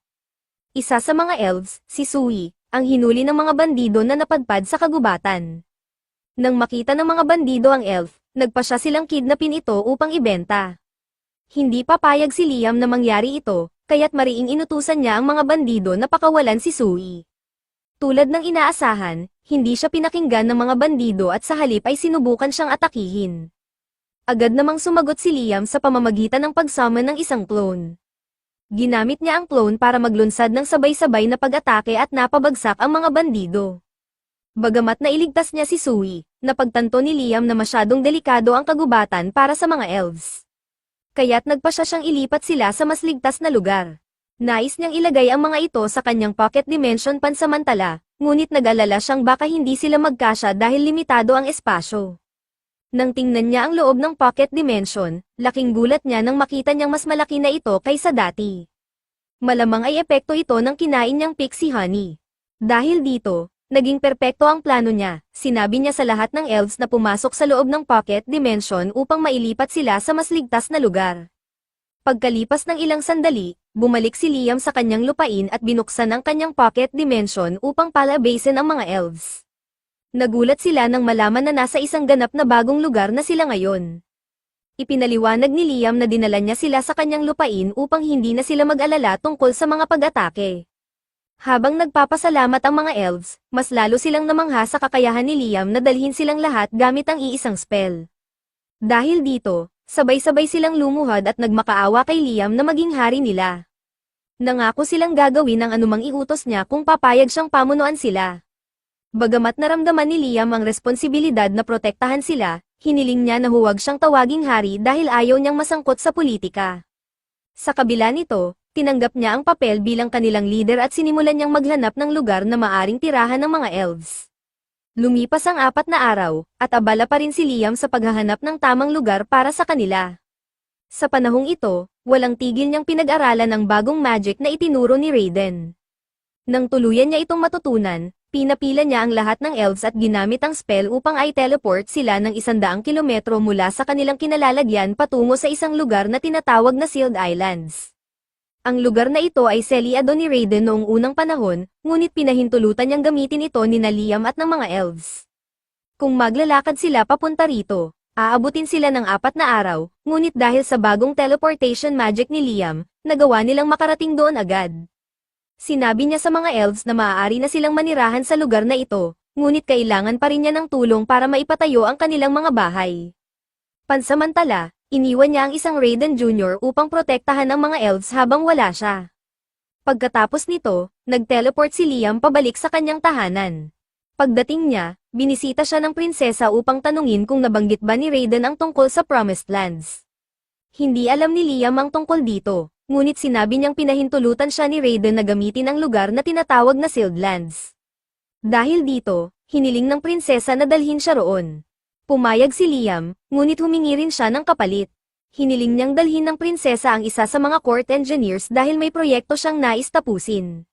Isa sa mga elves, si Sui, ang hinuli ng mga bandido na napadpad sa kagubatan. Nang makita ng mga bandido ang elf, nagpasya silang kidnapin ito upang ibenta. Hindi papayag si Liam na mangyari ito, kaya't mariing inutusan niya ang mga bandido na pakawalan si Sui. Tulad ng inaasahan, hindi siya pinakinggan ng mga bandido at sa halip ay sinubukan siyang atakihin. Agad namang sumagot si Liam sa pamamagitan ng pag-summon ng isang clone. Ginamit niya ang clone para maglunsad ng sabay-sabay na pag-atake at napabagsak ang mga bandido. Bagamat nailigtas niya si Sui, napagtanto ni Liam na masyadong delikado ang kagubatan para sa mga elves. Kaya't nagpasya siyang ilipat sila sa mas ligtas na lugar. Nais niyang ilagay ang mga ito sa kanyang pocket dimension pansamantala, ngunit nag-alala siyang baka hindi sila magkasya dahil limitado ang espasyo. Nang tingnan niya ang loob ng pocket dimension, laking gulat niya nang makita niyang mas malaki na ito kaysa dati. Malamang ay epekto ito ng kinain niyang pixie honey. Dahil dito, naging perpekto ang plano niya. Sinabi niya sa lahat ng elves na pumasok sa loob ng pocket dimension upang mailipat sila sa mas ligtas na lugar. Pagkalipas ng ilang sandali, bumalik si Liam sa kanyang lupain at binuksan ang kanyang pocket dimension upang palabasin ang mga elves. Nagulat sila nang malaman na nasa isang ganap na bagong lugar na sila ngayon. Ipinaliwanag ni Liam na dinala niya sila sa kanyang lupain upang hindi na sila mag-alala tungkol sa mga pag-atake. Habang nagpapasalamat ang mga elves, mas lalo silang namangha sa kakayahan ni Liam na dalhin silang lahat gamit ang iisang spell. Dahil dito, sabay-sabay silang lumuhod at nagmakaawa kay Liam na maging hari nila. Nangako silang gagawin ang anumang iutos niya kung papayag siyang pamunuan sila. Bagamat naramdaman ni Liam ang responsibilidad na protektahan sila, hiniling niya na huwag siyang tawaging hari dahil ayaw niyang masangkot sa politika. Sa kabila nito, tinanggap niya ang papel bilang kanilang leader at sinimulan niyang maghanap ng lugar na maaring tirahan ng mga elves. Lumipas ang 4 na araw, at abala pa rin si Liam sa paghahanap ng tamang lugar para sa kanila. Sa panahong ito, walang tigil niyang pinag-aralan ang bagong magic na itinuro ni Raiden. Nang tuluyan niya itong matutunan, pinapila niya ang lahat ng elves at ginamit ang spell upang i-teleport sila ng 100 kilometro mula sa kanilang kinalalagyan patungo sa isang lugar na tinatawag na Sealed Islands. Ang lugar na ito ay seliado ni Raiden noong unang panahon, ngunit pinahintulutan niyang gamitin ito ni Liam at ng mga elves. Kung maglalakad sila papunta rito, aabutin sila ng 4 na araw, ngunit dahil sa bagong teleportation magic ni Liam, nagawa nilang makarating doon agad. Sinabi niya sa mga elves na maaari na silang manirahan sa lugar na ito, ngunit kailangan pa rin niya ng tulong para maipatayo ang kanilang mga bahay. Pansamantala, iniwan niya ang isang Raiden Jr. upang protektahan ang mga elves habang wala siya. Pagkatapos nito, nag-teleport si Liam pabalik sa kanyang tahanan. Pagdating niya, binisita siya ng prinsesa upang tanungin kung nabanggit ba ni Raiden ang tungkol sa Promised Lands. Hindi alam ni Liam ang tungkol dito, ngunit sinabi niyang pinahintulutan siya ni Raiden na gamitin ang lugar na tinatawag na Sealed Lands. Dahil dito, hiniling ng prinsesa na dalhin siya roon. Pumayag si Liam, ngunit humingi rin siya ng kapalit. Hiniling niyang dalhin ng prinsesa ang isa sa mga court engineers dahil may proyekto siyang nais tapusin.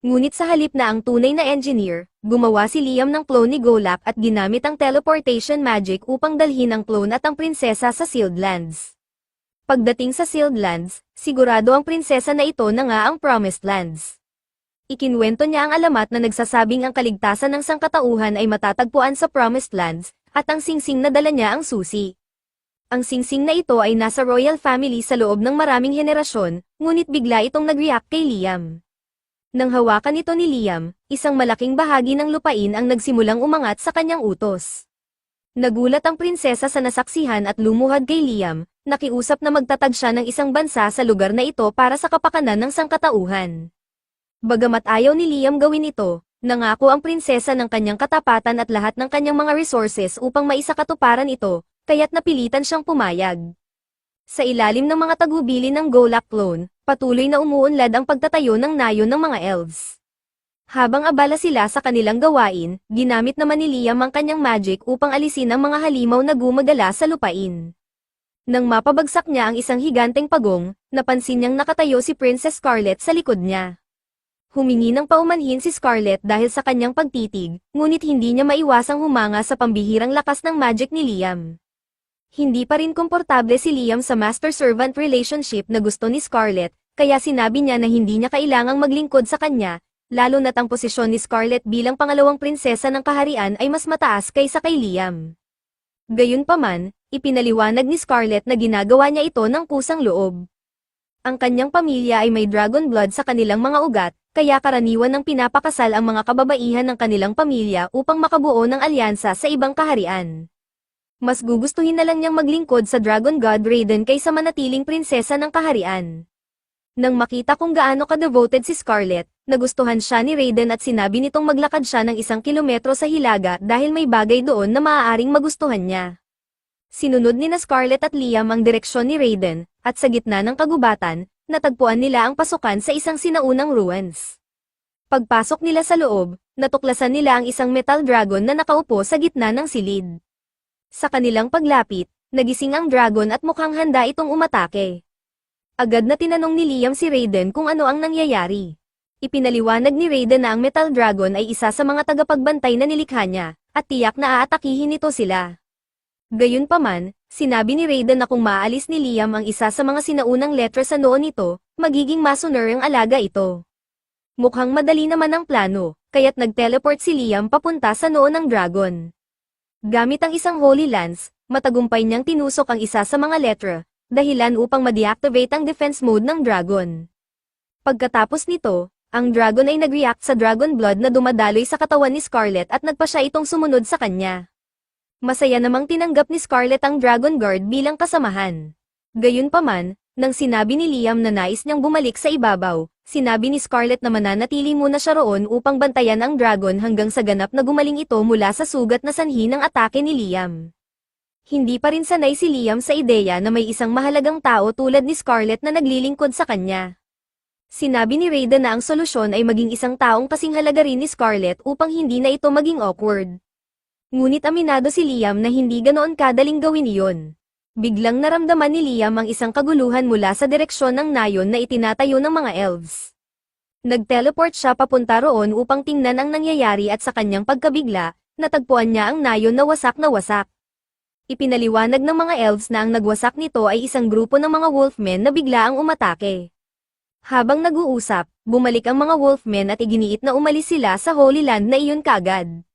Ngunit sa halip na ang tunay na engineer, gumawa si Liam ng clone ni Golak at ginamit ang teleportation magic upang dalhin ang clone at ang prinsesa sa Sealed Lands. Pagdating sa Sealed Lands, sigurado ang prinsesa na ito na nga ang Promised Lands. Ikinwento niya ang alamat na nagsasabing ang kaligtasan ng sangkatauhan ay matatagpuan sa Promised Lands, at ang singsing na dala niya ang susi. Ang singsing na ito ay nasa royal family sa loob ng maraming henerasyon, ngunit bigla itong nag-react kay Liam. Nang hawakan ito ni Liam, isang malaking bahagi ng lupain ang nagsimulang umangat sa kanyang utos. Nagulat ang prinsesa sa nasaksihan at lumuhad kay Liam, nakiusap na magtatag siya ng isang bansa sa lugar na ito para sa kapakanan ng sangkatauhan. Bagamat ayaw ni Liam gawin ito, nangako ang prinsesa ng kanyang katapatan at lahat ng kanyang mga resources upang maisakatuparan ito, kaya't napilitan siyang pumayag. Sa ilalim ng mga tagubilin ng Golak clone, patuloy na umuunlad ang pagtatayo ng nayon ng mga elves. Habang abala sila sa kanilang gawain, ginamit naman ni Liam ang kanyang magic upang alisin ang mga halimaw na gumagala sa lupain. Nang mapabagsak niya ang isang higanteng pagong, napansin niyang nakatayo si Princess Scarlet sa likod niya. Humingi ng paumanhin si Scarlet dahil sa kanyang pagtitig, ngunit hindi niya maiwasang humanga sa pambihirang lakas ng magic ni Liam. Hindi pa rin komportable si Liam sa master-servant relationship na gusto ni Scarlet, kaya sinabi niya na hindi niya kailangang maglingkod sa kanya, lalo na't ang posisyon ni Scarlet bilang pangalawang prinsesa ng kaharian ay mas mataas kaysa kay Liam. Gayunpaman, ipinaliwanag ni Scarlet na ginagawa niya ito ng kusang loob. Ang kanyang pamilya ay may dragon blood sa kanilang mga ugat, kaya karaniwan ng pinapakasal ang mga kababaihan ng kanilang pamilya upang makabuo ng alyansa sa ibang kaharian. Mas gugustuhin na lang niyang maglingkod sa Dragon God Raiden kaysa manatiling prinsesa ng kaharian. Nang makita kung gaano ka-devoted si Scarlet, nagustuhan siya ni Raiden at sinabi nitong maglakad siya ng 1 kilometro sa hilaga dahil may bagay doon na maaaring magustuhan niya. Sinunod ni na Scarlet at Liam ang direksyon ni Raiden, at sa gitna ng kagubatan, natagpuan nila ang pasukan sa isang sinaunang ruins. Pagpasok nila sa loob, natuklasan nila ang isang metal dragon na nakaupo sa gitna ng silid. Sa kanilang paglapit, nagising ang dragon at mukhang handa itong umatake. Agad na tinanong ni Liam si Raiden kung ano ang nangyayari. Ipinaliwanag ni Raiden na ang metal dragon ay isa sa mga tagapagbantay na nilikha niya, at tiyak na aatakihin nito sila. Gayunpaman, sinabi ni Raiden na kung maaalis ni Liam ang isa sa mga sinaunang letra sa noo nito, magiging masoner ang alaga ito. Mukhang madali naman ang plano, kaya't nag-teleport si Liam papunta sa noo ng dragon. Gamit ang isang Holy Lance, matagumpay niyang tinusok ang isa sa mga letra, dahilan upang ma-deactivate ang defense mode ng dragon. Pagkatapos nito, ang dragon ay nag-react sa dragon blood na dumadaloy sa katawan ni Scarlet at nagpa siya itong sumunod sa kanya. Masaya namang tinanggap ni Scarlet ang Dragon Guard bilang kasamahan. Gayunpaman, nang sinabi ni Liam na nais niyang bumalik sa ibabaw, Sinabi ni Scarlet na mananatili muna siya roon upang bantayan ang dragon hanggang sa ganap na gumaling ito mula sa sugat na sanhi ng atake ni Liam. Hindi pa rin sanay si Liam sa ideya na may isang mahalagang tao tulad ni Scarlet na naglilingkod sa kanya. Sinabi ni Raiden na ang solusyon ay maging isang taong kasing halaga rin ni Scarlet upang hindi na ito maging awkward. Ngunit aminado si Liam na hindi ganoon kadaling gawin iyon. Biglang naramdaman ni Liam ang isang kaguluhan mula sa direksyon ng nayon na itinatayo ng mga elves. Nag-teleport siya papunta roon upang tingnan ang nangyayari at sa kanyang pagkabigla, natagpuan niya ang nayon na wasak na wasak. Ipinaliwanag ng mga elves na ang nagwasak nito ay isang grupo ng mga wolfmen na bigla ang umatake. Habang nag-uusap, bumalik ang mga wolfmen at iginiit na umalis sila sa Holy Land na iyon kaagad.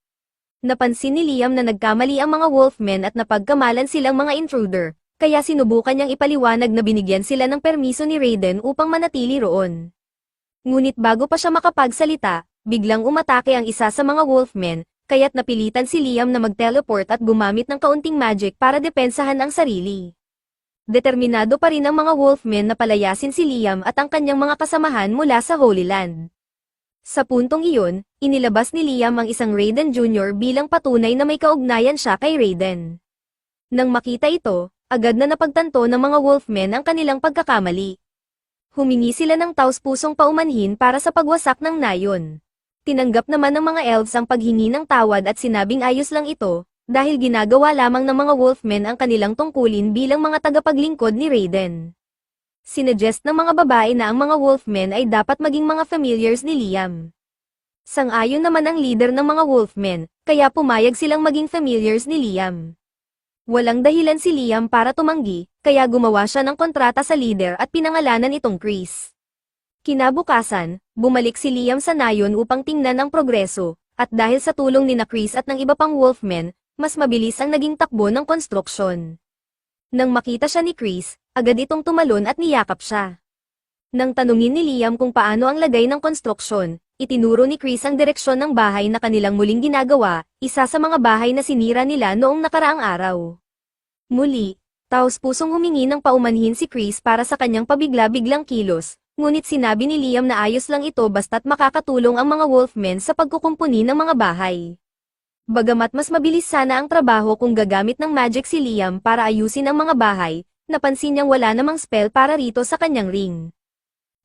Napansin ni Liam na nagkamali ang mga wolfmen at napagkamalan silang mga intruder, kaya sinubukan niyang ipaliwanag na binigyan sila ng permiso ni Raiden upang manatili roon. Ngunit bago pa siya makapagsalita, biglang umatake ang isa sa mga wolfmen, kaya't napilitan si Liam na mag-teleport at gumamit ng kaunting magic para depensahan ang sarili. Determinado pa rin ang mga wolfmen na palayasin si Liam at ang kanyang mga kasamahan mula sa Holy Land. Sa puntong iyon, inilabas ni Liam ang isang Raiden Jr. bilang patunay na may kaugnayan siya kay Raiden. Nang makita ito, agad na napagtanto ng mga wolfmen ang kanilang pagkakamali. Humingi sila ng taos-pusong paumanhin para sa pagwasak ng nayon. Tinanggap naman ng mga elves ang paghingi ng tawad at sinabing ayos lang ito, dahil ginagawa lamang ng mga wolfmen ang kanilang tungkulin bilang mga tagapaglingkod ni Raiden. Sinuggest ng mga babae na ang mga wolfmen ay dapat maging mga familiars ni Liam. Sang-ayon naman ang leader ng mga wolfmen, kaya pumayag silang maging familiars ni Liam. Walang dahilan si Liam para tumanggi, kaya gumawa siya ng kontrata sa leader at pinangalanan itong Chris. Kinabukasan, bumalik si Liam sa nayon upang tingnan ang progreso, at dahil sa tulong ni Chris at ng iba pang wolfmen, mas mabilis ang naging takbo ng konstruksyon. Nang makita siya ni Chris, agad itong tumalon at niyakap siya. Nang tanungin ni Liam kung paano ang lagay ng konstruksyon, itinuro ni Chris ang direksyon ng bahay na kanilang muling ginagawa, isa sa mga bahay na sinira nila noong nakaraang araw. Muli, taos-pusong humingi ng paumanhin si Chris para sa kanyang pabigla-biglang kilos, ngunit sinabi ni Liam na ayos lang ito basta't makakatulong ang mga wolfmen sa pagkukumpuni ng mga bahay. Bagamat mas mabilis sana ang trabaho kung gagamit ng magic si Liam para ayusin ang mga bahay, napansin niyang wala namang spell para rito sa kanyang ring.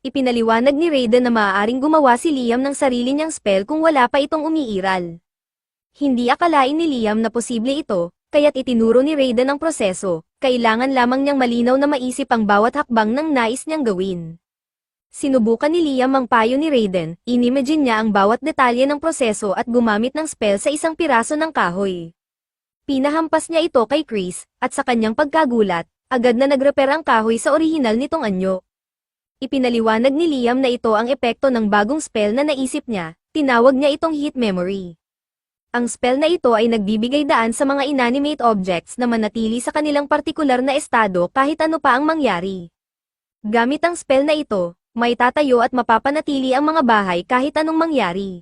Ipinaliwanag ni Raiden na maaaring gumawa si Liam ng sarili niyang spell kung wala pa itong umiiral. Hindi akalain ni Liam na posible ito, kaya't itinuro ni Raiden ang proseso, kailangan lamang niyang malinaw na maisip ang bawat hakbang ng nais niyang gawin. Sinubukan ni Liam ang payo ni Raiden, inimagine niya ang bawat detalye ng proseso at gumamit ng spell sa isang piraso ng kahoy. Pinahampas niya ito kay Chris, at sa kanyang pagkagulat, agad na nag-repair ang kahoy sa orihinal nitong anyo. Ipinaliwanag ni Liam na ito ang epekto ng bagong spell na naisip niya, tinawag niya itong Heat Memory. Ang spell na ito ay nagbibigay daan sa mga inanimate objects na manatili sa kanilang partikular na estado kahit ano pa ang mangyari. Gamit ang spell na ito, may tatayo at mapapanatili ang mga bahay kahit anong mangyari.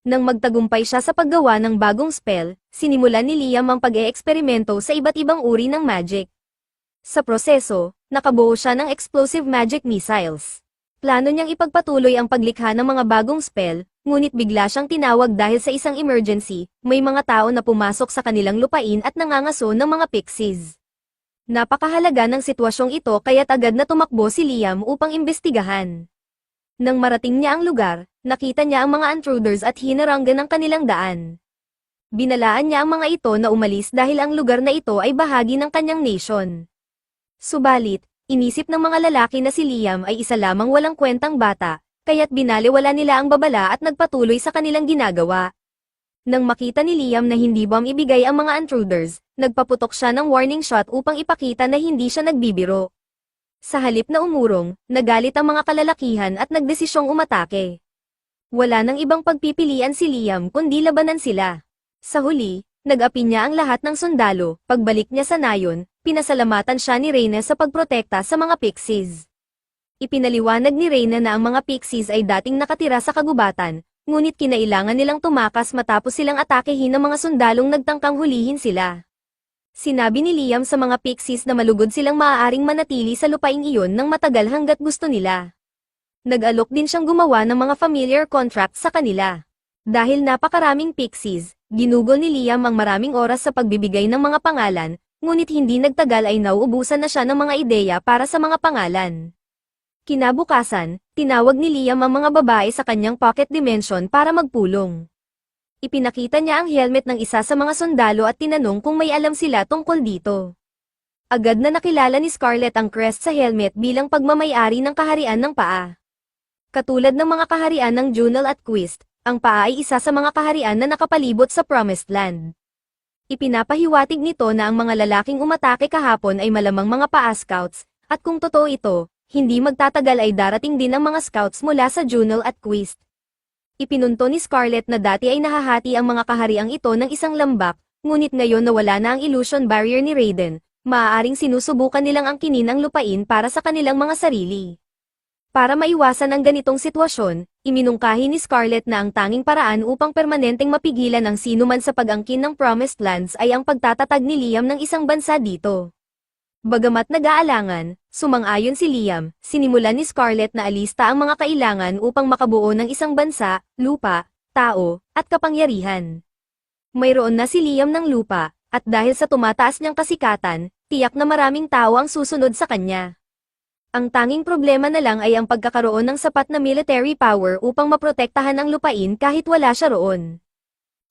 Nang magtagumpay siya sa paggawa ng bagong spell, sinimulan ni Liam ang pag-eeksperimento sa iba't ibang uri ng magic. Sa proseso, nakabuo siya ng explosive magic missiles. Plano niyang ipagpatuloy ang paglikha ng mga bagong spell, ngunit bigla siyang tinawag dahil sa isang emergency, may mga tao na pumasok sa kanilang lupain at nangangaso ng mga pixies. Napakahalaga ng sitwasyong ito kaya't agad na tumakbo si Liam upang imbestigahan. Nang marating niya ang lugar, nakita niya ang mga intruders at hinaranggan ang kanilang daan. Binalaan niya ang mga ito na umalis dahil ang lugar na ito ay bahagi ng kanyang nation. Subalit, inisip ng mga lalaki na si Liam ay isa lamang walang kwentang bata, kaya't binaliwala nila ang babala at nagpatuloy sa kanilang ginagawa. Nang makita ni Liam na hindi bomb ibigay ang mga intruders, nagpaputok siya ng warning shot upang ipakita na hindi siya nagbibiro. Sa halip na umurong, nagalit ang mga kalalakihan at nagdesisyong umatake. Wala nang ibang pagpipilian si Liam kundi labanan sila. Sa huli, nag-api niya ang lahat ng sundalo, pagbalik niya sa nayon, pinasalamatan siya ni Reyna sa pagprotekta sa mga pixies. Ipinaliwanag ni Reyna na ang mga pixies ay dating nakatira sa kagubatan, ngunit kinailangan nilang tumakas matapos silang atakehin ng mga sundalong nagtangkang hulihin sila. Sinabi ni Liam sa mga pixies na malugod silang maaaring manatili sa lupaing iyon ng matagal hanggat gusto nila. Nag-alok din siyang gumawa ng mga familiar contract sa kanila. Dahil napakaraming pixies, ginugol ni Liam ang maraming oras sa pagbibigay ng mga pangalan, ngunit hindi nagtagal ay nauubusan na siya ng mga ideya para sa mga pangalan. Kinabukasan, tinawag ni Liam ang mga babae sa kanyang pocket dimension para magpulong. Ipinakita niya ang helmet ng isa sa mga sundalo at tinanong kung may alam sila tungkol dito. Agad na nakilala ni Scarlett ang crest sa helmet bilang pagmamayari ng kaharian ng paa. Katulad ng mga kaharian ng Junel at Quist, ang paa ay isa sa mga kaharian na nakapalibot sa Promised Land. Ipinapahiwatig nito na ang mga lalaking umatake kahapon ay malamang mga paa scouts, at kung totoo ito, hindi magtatagal ay darating din ang mga scouts mula sa Junel at Quist. Ipinunto ni Scarlett na dati ay nahahati ang mga kahariang ito ng isang lambak, ngunit ngayon nawala na ang illusion barrier ni Raiden, maaaring sinusubukan nilang angkinin ang lupain para sa kanilang mga sarili. Para maiwasan ang ganitong sitwasyon, iminungkahi ni Scarlett na ang tanging paraan upang permanenteng mapigilan ang sinuman sa pag-angkin ng Promised Lands ay ang pagtatatag ni Liam ng isang bansa dito. Bagamat nag-aalangan, sumang-ayon si Liam, sinimulan ni Scarlett na alista ang mga kailangan upang makabuo ng isang bansa, lupa, tao, at kapangyarihan. Mayroon na si Liam ng lupa, at dahil sa tumataas niyang kasikatan, tiyak na maraming tao ang susunod sa kanya. Ang tanging problema na lang ay ang pagkakaroon ng sapat na military power upang maprotektahan ang lupain kahit wala siya roon.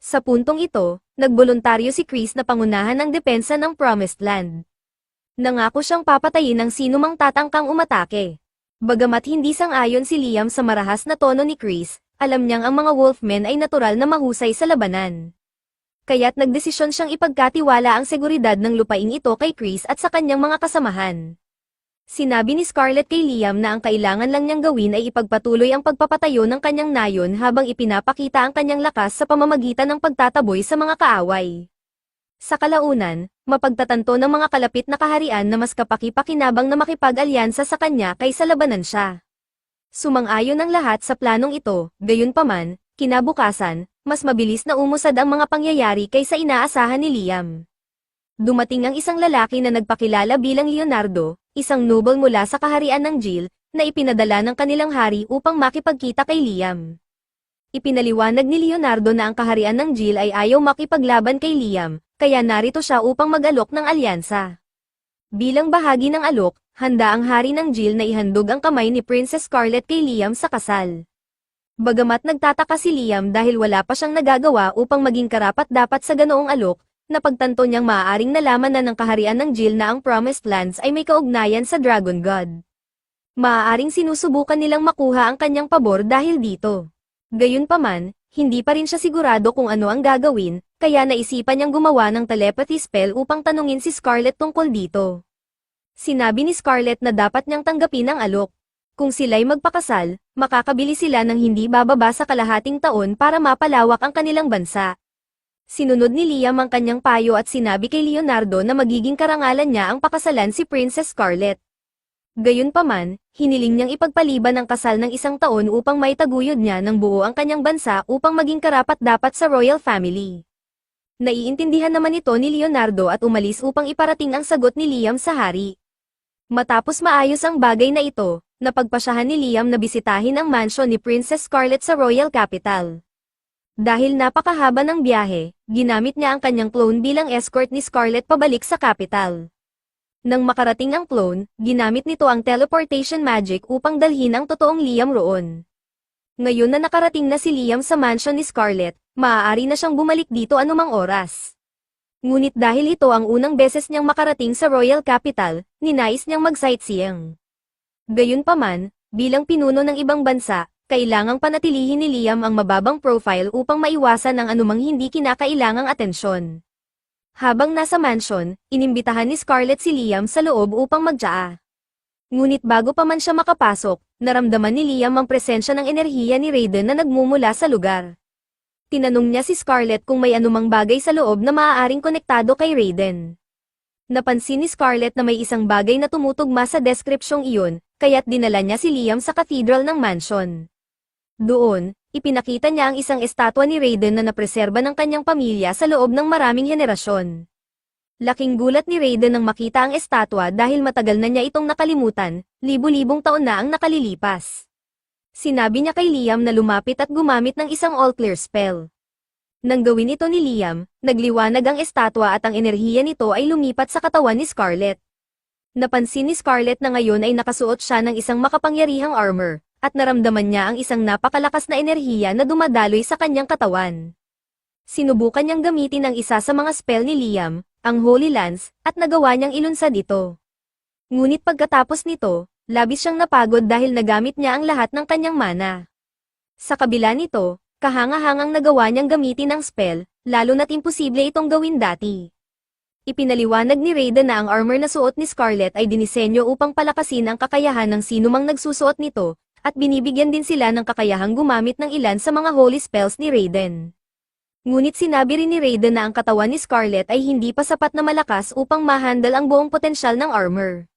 Sa puntong ito, nagboluntaryo si Chris na pangunahan ang depensa ng Promised Land. Nangako siyang papatayin ang sinumang tatangkang umatake. Bagamat hindi sang-ayon si Liam sa marahas na tono ni Chris, alam niyang ang mga Wolfmen ay natural na mahusay sa labanan. Kaya't nagdesisyon siyang ipagkatiwala ang seguridad ng lupain ito kay Chris at sa kanyang mga kasamahan. Sinabi ni Scarlett kay Liam na ang kailangan lang niyang gawin ay ipagpatuloy ang pagpapatayo ng kanyang nayon habang ipinapakita ang kanyang lakas sa pamamagitan ng pagtataboy sa mga kaaway. Sa kalaunan, mapagtatanto ng mga kalapit na kaharian na mas kapaki-pakinabang na makipag-alyansa sa kanya kaysa labanan siya. Sumang-ayon ang lahat sa planong ito, gayunpaman, kinabukasan, mas mabilis na umusad ang mga pangyayari kaysa inaasahan ni Liam. Dumating ang isang lalaki na nagpakilala bilang Leonardo, isang noble mula sa kaharian ng Jil, na ipinadala ng kanilang hari upang makipagkita kay Liam. Ipinaliwanag ni Leonardo na ang kaharian ng Jil ay ayaw makipaglaban kay Liam, kaya narito siya upang mag-alok ng alyansa. Bilang bahagi ng alok, handa ang hari ng Jil na ihandog ang kamay ni Princess Scarlett kay Liam sa kasal. Bagamat nagtataka si Liam dahil wala pa siyang nagagawa upang maging karapat-dapat sa ganoong alok, napagtanto niyang maaaring nalaman na ng kaharian ng Jil na ang Promised Lands ay may kaugnayan sa Dragon God. Maaaring sinusubukan nilang makuha ang kanyang pabor dahil dito. Gayunpaman, hindi pa rin siya sigurado kung ano ang gagawin, kaya naisipan niyang gumawa ng telepathy spell upang tanungin si Scarlett tungkol dito. Sinabi ni Scarlett na dapat niyang tanggapin ang alok. Kung sila'y magpakasal, makakabili sila ng hindi bababa sa kalahating taon para mapalawak ang kanilang bansa. Sinunod ni Liam ang kanyang payo at sinabi kay Leonardo na magiging karangalan niya ang pakasalan si Princess Scarlett. Gayunpaman, hiniling niyang ipagpaliban ang kasal ng isang taon upang maitaguyod niya ng buo ang kanyang bansa upang maging karapat-dapat sa royal family. Naiintindihan naman ito ni Leonardo at umalis upang iparating ang sagot ni Liam sa hari. Matapos maayos ang bagay na ito, napagpasyahan ni Liam na bisitahin ang mansyon ni Princess Scarlett sa royal capital. Dahil napakahaba ng biyahe, ginamit niya ang kanyang clone bilang escort ni Scarlett pabalik sa capital. Nang makarating ang clone, ginamit nito ang teleportation magic upang dalhin ang totoong Liam roon. Ngayon na nakarating na si Liam sa mansion ni Scarlett, maaari na siyang bumalik dito anumang oras. Ngunit dahil ito ang unang beses niyang makarating sa royal capital, ninais niyang mag-sightseeing. Gayunpaman, bilang pinuno ng ibang bansa, kailangang panatilihin ni Liam ang mababang profile upang maiwasan ang anumang hindi kinakailangang atensyon. Habang nasa mansion, inimbitahan ni Scarlett si Liam sa loob upang magtsaa. Ngunit bago pa man siya makapasok, naramdaman ni Liam ang presensya ng enerhiya ni Raiden na nagmumula sa lugar. Tinanong niya si Scarlett kung may anumang bagay sa loob na maaaring konektado kay Raiden. Napansin ni Scarlett na may isang bagay na tumutugma sa deskripsyong iyon, kaya't dinala niya si Liam sa cathedral ng mansion. Doon, ipinakita niya ang isang estatwa ni Raiden na napreserba ng kanyang pamilya sa loob ng maraming henerasyon. Laking gulat ni Raiden nang makita ang estatwa dahil matagal na niya itong nakalimutan, libu-libong taon na ang nakalilipas. Sinabi niya kay Liam na lumapit at gumamit ng isang all-clear spell. Nang gawin ito ni Liam, nagliwanag ang estatwa at ang enerhiya nito ay lumipat sa katawan ni Scarlet. Napansin ni Scarlet na ngayon ay nakasuot siya ng isang makapangyarihang armor, at naramdaman niya ang isang napakalakas na enerhiya na dumadaloy sa kanyang katawan. Sinubukan niyang gamitin ang isa sa mga spell ni Liam, ang Holy Lance, at nagawa niyang ilunsad ito. Ngunit pagkatapos nito, labis siyang napagod dahil nagamit niya ang lahat ng kanyang mana. Sa kabila nito, kahanga-hangang nagawa niyang gamitin ang spell, lalo na't imposible itong gawin dati. Ipinaliwanag ni Raiden na ang armor na suot ni Scarlet ay dinisenyo upang palakasin ang kakayahan ng sinumang nagsusuot nito, at binibigyan din sila ng kakayahang gumamit ng ilan sa mga holy spells ni Raiden. Ngunit sinabi rin ni Raiden na ang katawan ni Scarlet ay hindi pa sapat na malakas upang ma-handle ang buong potensyal ng armor.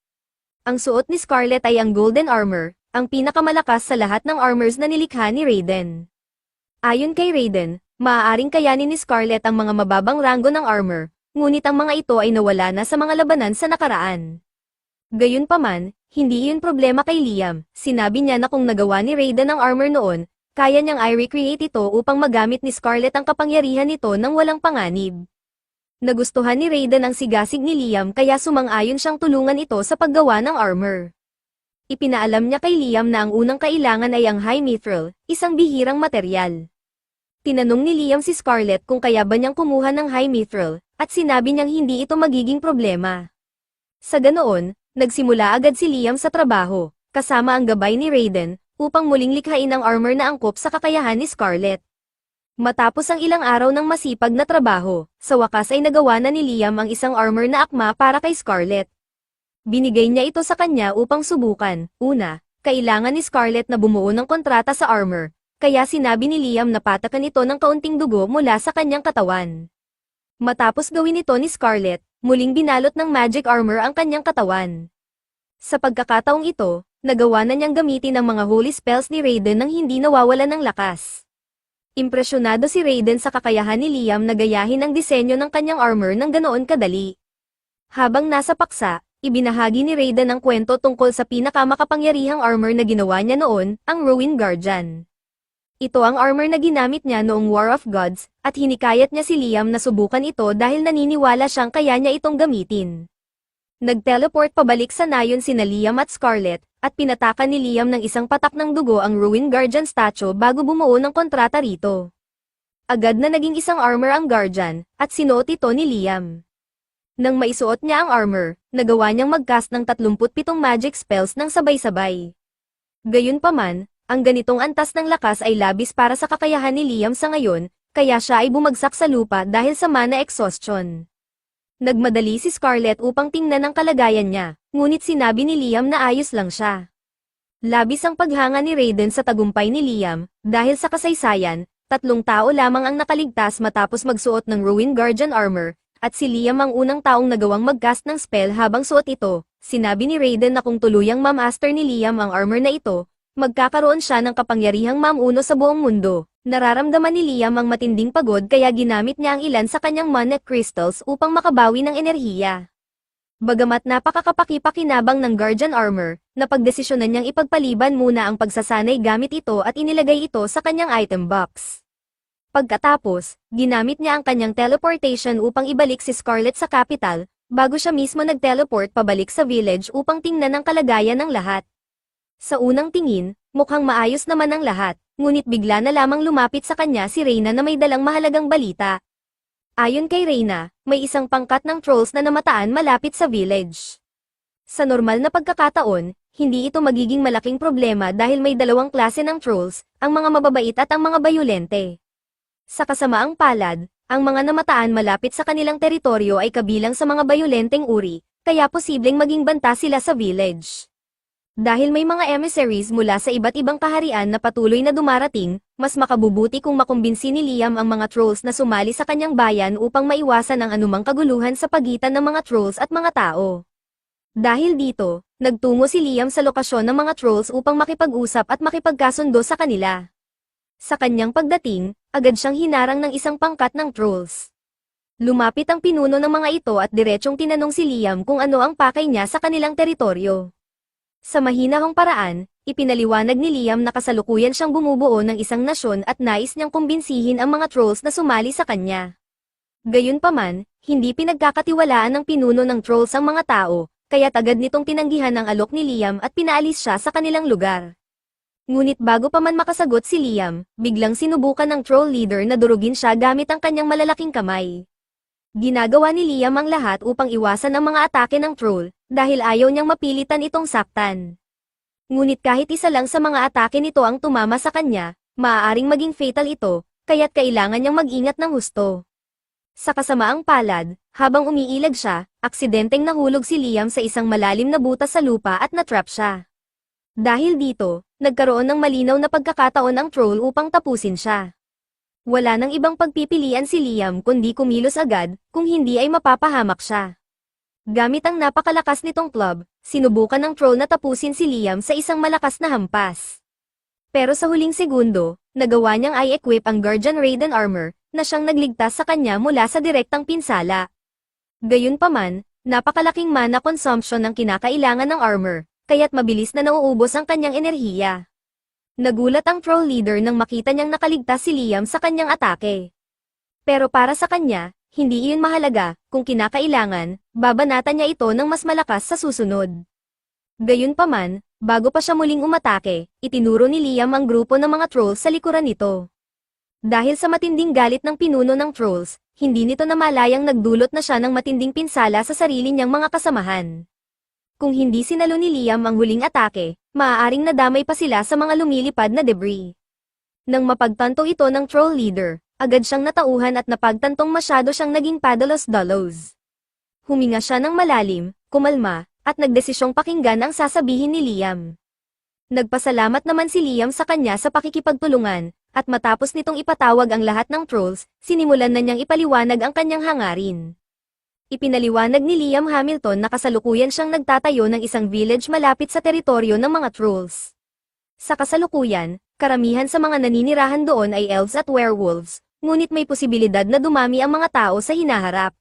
Ang suot ni Scarlet ay ang Golden Armor, ang pinakamalakas sa lahat ng armors na nilikha ni Raiden. Ayon kay Raiden, maaaring kayanin ni Scarlet ang mga mababang ranggo ng armor, ngunit ang mga ito ay nawala na sa mga labanan sa nakaraan. Gayunpaman, hindi iyon problema kay Liam. Sinabi niya na kung nagawa ni Raiden ang armor noon, kaya niyang i-recreate ito upang magamit ni Scarlet ang kapangyarihan nito nang walang panganib. Nagustuhan ni Raiden ang sigasig ni Liam kaya sumang-ayon siyang tulungan ito sa paggawa ng armor. Ipinaalam niya kay Liam na ang unang kailangan ay ang High Mithril, isang bihirang materyal. Tinanong ni Liam si Scarlet kung kaya ba niyang kumuha ng High Mithril, at sinabi niyang hindi ito magiging problema. Sa ganoon, nagsimula agad si Liam sa trabaho, kasama ang gabay ni Raiden, upang muling likhain ang armor na angkop sa kakayahan ni Scarlet. Matapos ang ilang araw ng masipag na trabaho, sa wakas ay nagawa na ni Liam ang isang armor na akma para kay Scarlet. Binigay niya ito sa kanya upang subukan. Una, kailangan ni Scarlet na bumuo ng kontrata sa armor, kaya sinabi ni Liam na patakan ito ng kaunting dugo mula sa kanyang katawan. Matapos gawin ito ni Scarlet, muling binalot ng magic armor ang kanyang katawan. Sa pagkakataong ito, nagawa na niyang gamitin ang mga holy spells ni Raiden nang hindi nawawalan ng lakas. Impresyonado si Raiden sa kakayahan ni Liam na gayahin ang disenyo ng kanyang armor ng ganoon kadali. Habang nasa paksa, ibinahagi ni Raiden ang kwento tungkol sa pinakamakapangyarihang armor na ginawa niya noon, ang Ruin Guardian. Ito ang armor na ginamit niya noong War of Gods, at hinikayat niya si Liam na subukan ito dahil naniniwala siyang kaya niya itong gamitin. Nag-teleport pabalik sa nayon sina Liam at Scarlet, at pinatakan ni Liam ng isang patak ng dugo ang Ruin Guardian statue bago bumuo ng kontrata rito. Agad na naging isang armor ang Guardian, at sinuot ito ni Liam. Nang maisuot niya ang armor, nagawa niyang mag-cast ng 37 magic spells ng sabay-sabay. Gayunpaman, ang ganitong antas ng lakas ay labis para sa kakayahan ni Liam sa ngayon, kaya siya ay bumagsak sa lupa dahil sa mana exhaustion. Nagmadali si Scarlet upang tingnan ang kalagayan niya, ngunit sinabi ni Liam na ayos lang siya. Labis ang paghanga ni Raiden sa tagumpay ni Liam, dahil sa kasaysayan, 3 tao lamang ang nakaligtas matapos magsuot ng Ruin Guardian armor, at si Liam ang unang taong nagawang mag-cast ng spell habang suot ito. Sinabi ni Raiden na kung tuluyang ma-master ni Liam ang armor na ito, magkakaroon siya ng kapangyarihang mamuno sa buong mundo. Nararamdaman ni Liam ang matinding pagod kaya ginamit niya ang ilan sa kanyang mana crystals upang makabawi ng enerhiya. Bagamat napakakapaki-pakinabang ng Guardian Armor, napagdesisyonan niyang ipagpaliban muna ang pagsasanay gamit ito at inilagay ito sa kanyang item box. Pagkatapos, ginamit niya ang kanyang teleportation upang ibalik si Scarlet sa capital, bago siya mismo nag-teleport pabalik sa village upang tingnan ang kalagayan ng lahat. Sa unang tingin, mukhang maayos naman ang lahat, ngunit bigla na lamang lumapit sa kanya si Reyna na may dalang mahalagang balita. Ayon kay Reyna, may isang pangkat ng trolls na namataan malapit sa village. Sa normal na pagkakataon, hindi ito magiging malaking problema dahil may 2 klase ng trolls, ang mga mababait at ang mga bayolente. Sa kasamaang palad, ang mga namataan malapit sa kanilang teritoryo ay kabilang sa mga bayolenteng uri, kaya posibleng maging banta sila sa village. Dahil may mga emissaries mula sa iba't ibang kaharian na patuloy na dumarating, mas makabubuti kung makumbinsi ni Liam ang mga trolls na sumali sa kanyang bayan upang maiwasan ang anumang kaguluhan sa pagitan ng mga trolls at mga tao. Dahil dito, nagtungo si Liam sa lokasyon ng mga trolls upang makipag-usap at makipagkasundo sa kanila. Sa kanyang pagdating, agad siyang hinarang ng isang pangkat ng trolls. Lumapit ang pinuno ng mga ito at diretsong tinanong si Liam kung ano ang pakay niya sa kanilang teritoryo. Sa mahinahong paraan, Ipinaliwanag ni Liam na kasalukuyan siyang bumubuo ng isang nasyon at nais niyang kumbinsihin ang mga trolls na sumali sa kanya. Gayunpaman, hindi pinagkakatiwalaan ng pinuno ng trolls ang mga tao, kaya agad nitong tinanggihan ang alok ni Liam at pinaalis siya sa kanilang lugar. Ngunit bago pa man makasagot si Liam, biglang sinubukan ng troll leader na durugin siya gamit ang kanyang malalaking kamay. Ginagawa ni Liam ang lahat upang iwasan ang mga atake ng troll, dahil ayaw niyang mapilitan itong saktan. Ngunit kahit isa lang sa mga atake nito ang tumama sa kanya, maaaring maging fatal ito, kaya't kailangan niyang mag-ingat ng husto. Sa kasamaang palad, habang umiilag siya, aksidenteng nahulog si Liam sa isang malalim na butas sa lupa at natrap siya. Dahil dito, nagkaroon ng malinaw na pagkakataon ang troll upang tapusin siya. Wala nang ibang pagpipilian si Liam kundi kumilos agad, kung hindi ay mapapahamak siya. Gamit ang napakalakas nitong club, sinubukan ng troll na tapusin si Liam sa isang malakas na hampas. Pero sa huling segundo, nagawa niyang i-equip ang Guardian Raiden Armor, na siyang nagligtas sa kanya mula sa direktang pinsala. Gayunpaman, napakalaking mana consumption ang kinakailangan ng armor, kaya't mabilis na nauubos ang kanyang enerhiya. Nagulat ang troll leader nang makita niyang nakaligtas si Liam sa kanyang atake. Pero para sa kanya, hindi iyon mahalaga, kung kinakailangan, babanatan niya ito ng mas malakas sa susunod. Gayunpaman, bago pa siya muling umatake, itinuro ni Liam ang grupo ng mga trolls sa likuran nito. Dahil sa matinding galit ng pinuno ng trolls, hindi nito namalayang nagdulot na siya ng matinding pinsala sa sarili niyang mga kasamahan. Kung hindi sinalo ni Liam ang huling atake, maaaring nadamay pa sila sa mga lumilipad na debris. Nang mapagtanto ito ng troll leader, agad siyang natauhan at napagtantong masyado siyang naging padalos-dalos. Huminga siya ng malalim, kumalma, at nagdesisyong pakinggan ang sasabihin ni Liam. Nagpasalamat naman si Liam sa kanya sa pakikipagtulungan, at matapos nitong ipatawag ang lahat ng trolls, sinimulan na niyang ipaliwanag ang kanyang hangarin. Ipinaliwanag ni Liam Hamilton na kasalukuyan siyang nagtatayo ng isang village malapit sa teritoryo ng mga trolls. Sa kasalukuyan, karamihan sa mga naninirahan doon ay elves at werewolves, ngunit may posibilidad na dumami ang mga tao sa hinaharap.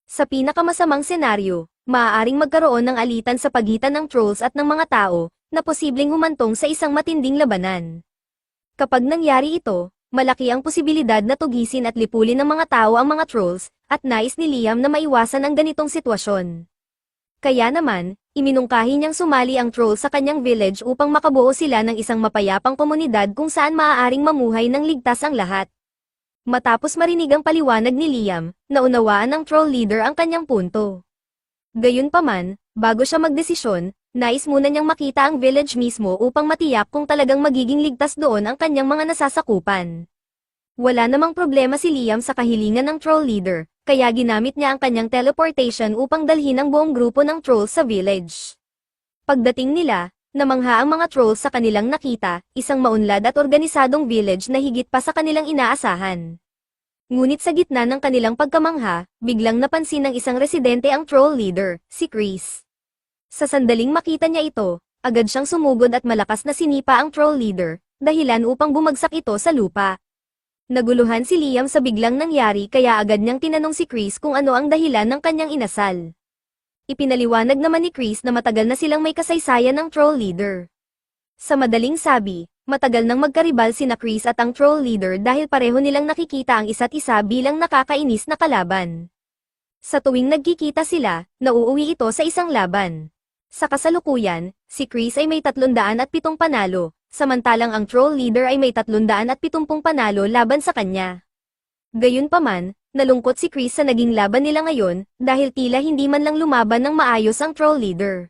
Sa pinakamasamang senaryo, maaaring magkaroon ng alitan sa pagitan ng trolls at ng mga tao, na posibleng humantong sa isang matinding labanan. Kapag nangyari ito, malaki ang posibilidad na tugisin at lipulin ng mga tao ang mga trolls, at nais ni Liam na maiwasan ang ganitong sitwasyon. Kaya naman, iminungkahi niyang sumali ang trolls sa kanyang village upang makabuo sila ng isang mapayapang komunidad kung saan maaaring mamuhay ng ligtas ang lahat. Matapos marinig ang paliwanag ni Liam, naunawaan ng troll leader ang kanyang punto. Gayunpaman, bago siya magdesisyon, nais muna niyang makita ang village mismo upang matiyak kung talagang magiging ligtas doon ang kanyang mga nasasakupan. Wala namang problema si Liam sa kahilingan ng troll leader, kaya ginamit niya ang kanyang teleportation upang dalhin ang buong grupo ng trolls sa village. Pagdating nila, namangha ang mga trolls sa kanilang nakita, isang maunlad at organisadong village na higit pa sa kanilang inaasahan. Ngunit sa gitna ng kanilang pagkamangha, biglang napansin ng isang residente ang troll leader, si Chris. Sa sandaling makita niya ito, agad siyang sumugod at malakas na sinipa ang troll leader, dahilan upang bumagsak ito sa lupa. Naguluhan si Liam sa biglang nangyari kaya agad niyang tinanong si Chris kung ano ang dahilan ng kanyang inasal. Ipinaliwanag naman ni Chris na matagal na silang may kasaysayan ng troll leader. Sa madaling sabi, matagal nang magkaribal sina Chris at ang troll leader dahil pareho nilang nakikita ang isa't isa bilang nakakainis na kalaban. Sa tuwing nagkikita sila, nauuwi ito sa isang laban. Sa kasalukuyan, si Chris ay may 307 panalo, samantalang ang troll leader ay may 370 panalo laban sa kanya. Gayunpaman, nalungkot si Chris sa naging laban nila ngayon, dahil tila hindi man lang lumaban ng maayos ang troll leader.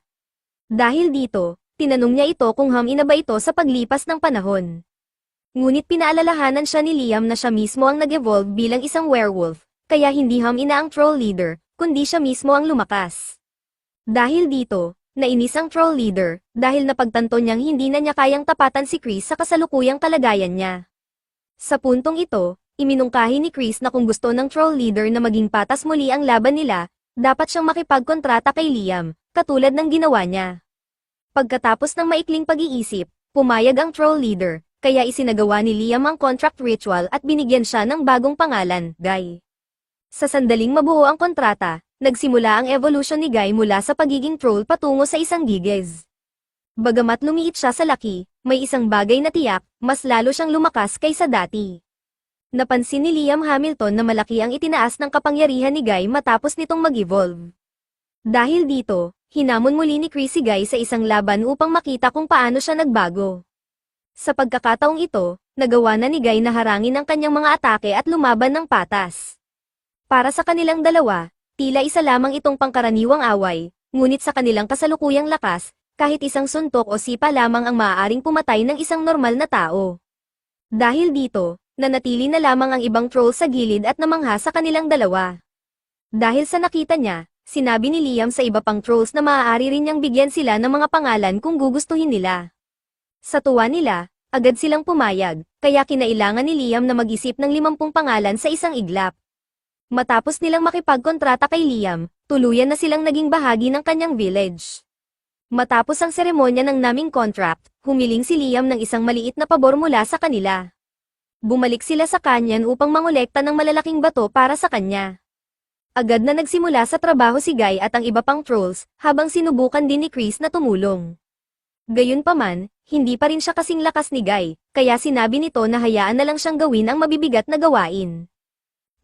Dahil dito, tinanong niya ito kung hamin na ba ito sa paglipas ng panahon. Ngunit pinaalalahanan siya ni Liam na siya mismo ang nag-evolve bilang isang werewolf, kaya hindi hamin na ang troll leader, kundi siya mismo ang lumakas. Dahil dito, nainis ang troll leader, dahil napagtanto niyang hindi na niya kayang tapatan si Chris sa kasalukuyang kalagayan niya. Sa puntong ito, iminungkahi ni Chris na kung gusto ng troll leader na maging patas muli ang laban nila, dapat siyang makipagkontrata kay Liam, katulad ng ginawa niya. Pagkatapos ng maikling pag-iisip, pumayag ang troll leader, kaya isinagawa ni Liam ang contract ritual at binigyan siya ng bagong pangalan, Guy. Sa sandaling mabuo ang kontrata, nagsimula ang evolution ni Guy mula sa pagiging troll patungo sa isang giges. Bagamat lumiit siya sa laki, may isang bagay na tiyak, mas lalo siyang lumakas kaysa dati. Napansin ni Liam Hamilton na malaki ang itinaas ng kapangyarihan ni Guy matapos nitong mag-evolve. Dahil dito, hinamon muli ni Chris si Guy sa isang laban upang makita kung paano siya nagbago. Sa pagkakataong ito, nagawa na ni Guy na harangin ang kanyang mga atake at lumaban ng patas. Para sa kanilang dalawa, tila isa lamang itong pangkaraniwang away, ngunit sa kanilang kasalukuyang lakas, kahit isang suntok o sipa lamang ang maaaring pumatay ng isang normal na tao. Dahil dito, nanatili na lamang ang ibang troll sa gilid at namangha sa kanilang dalawa. Dahil sa nakita niya, sinabi ni Liam sa iba pang trolls na maaari rin niyang bigyan sila ng mga pangalan kung gugustuhin nila. Sa tuwa nila, agad silang pumayag, kaya kinailangan ni Liam na mag-isip ng 50 pangalan sa isang iglap. Matapos nilang makipagkontrata kay Liam, tuluyan na silang naging bahagi ng kanyang village. Matapos ang seremonya ng naming contract, humiling si Liam ng isang maliit na pabor mula sa kanila. Bumalik sila sa kanyan upang mangolekta ng malalaking bato para sa kanya. Agad na nagsimula sa trabaho si Guy at ang iba pang trolls, habang sinubukan din ni Chris na tumulong. Gayunpaman, hindi pa rin siya kasing lakas ni Guy, kaya sinabi nito na hayaan na lang siyang gawin ang mabibigat na gawain.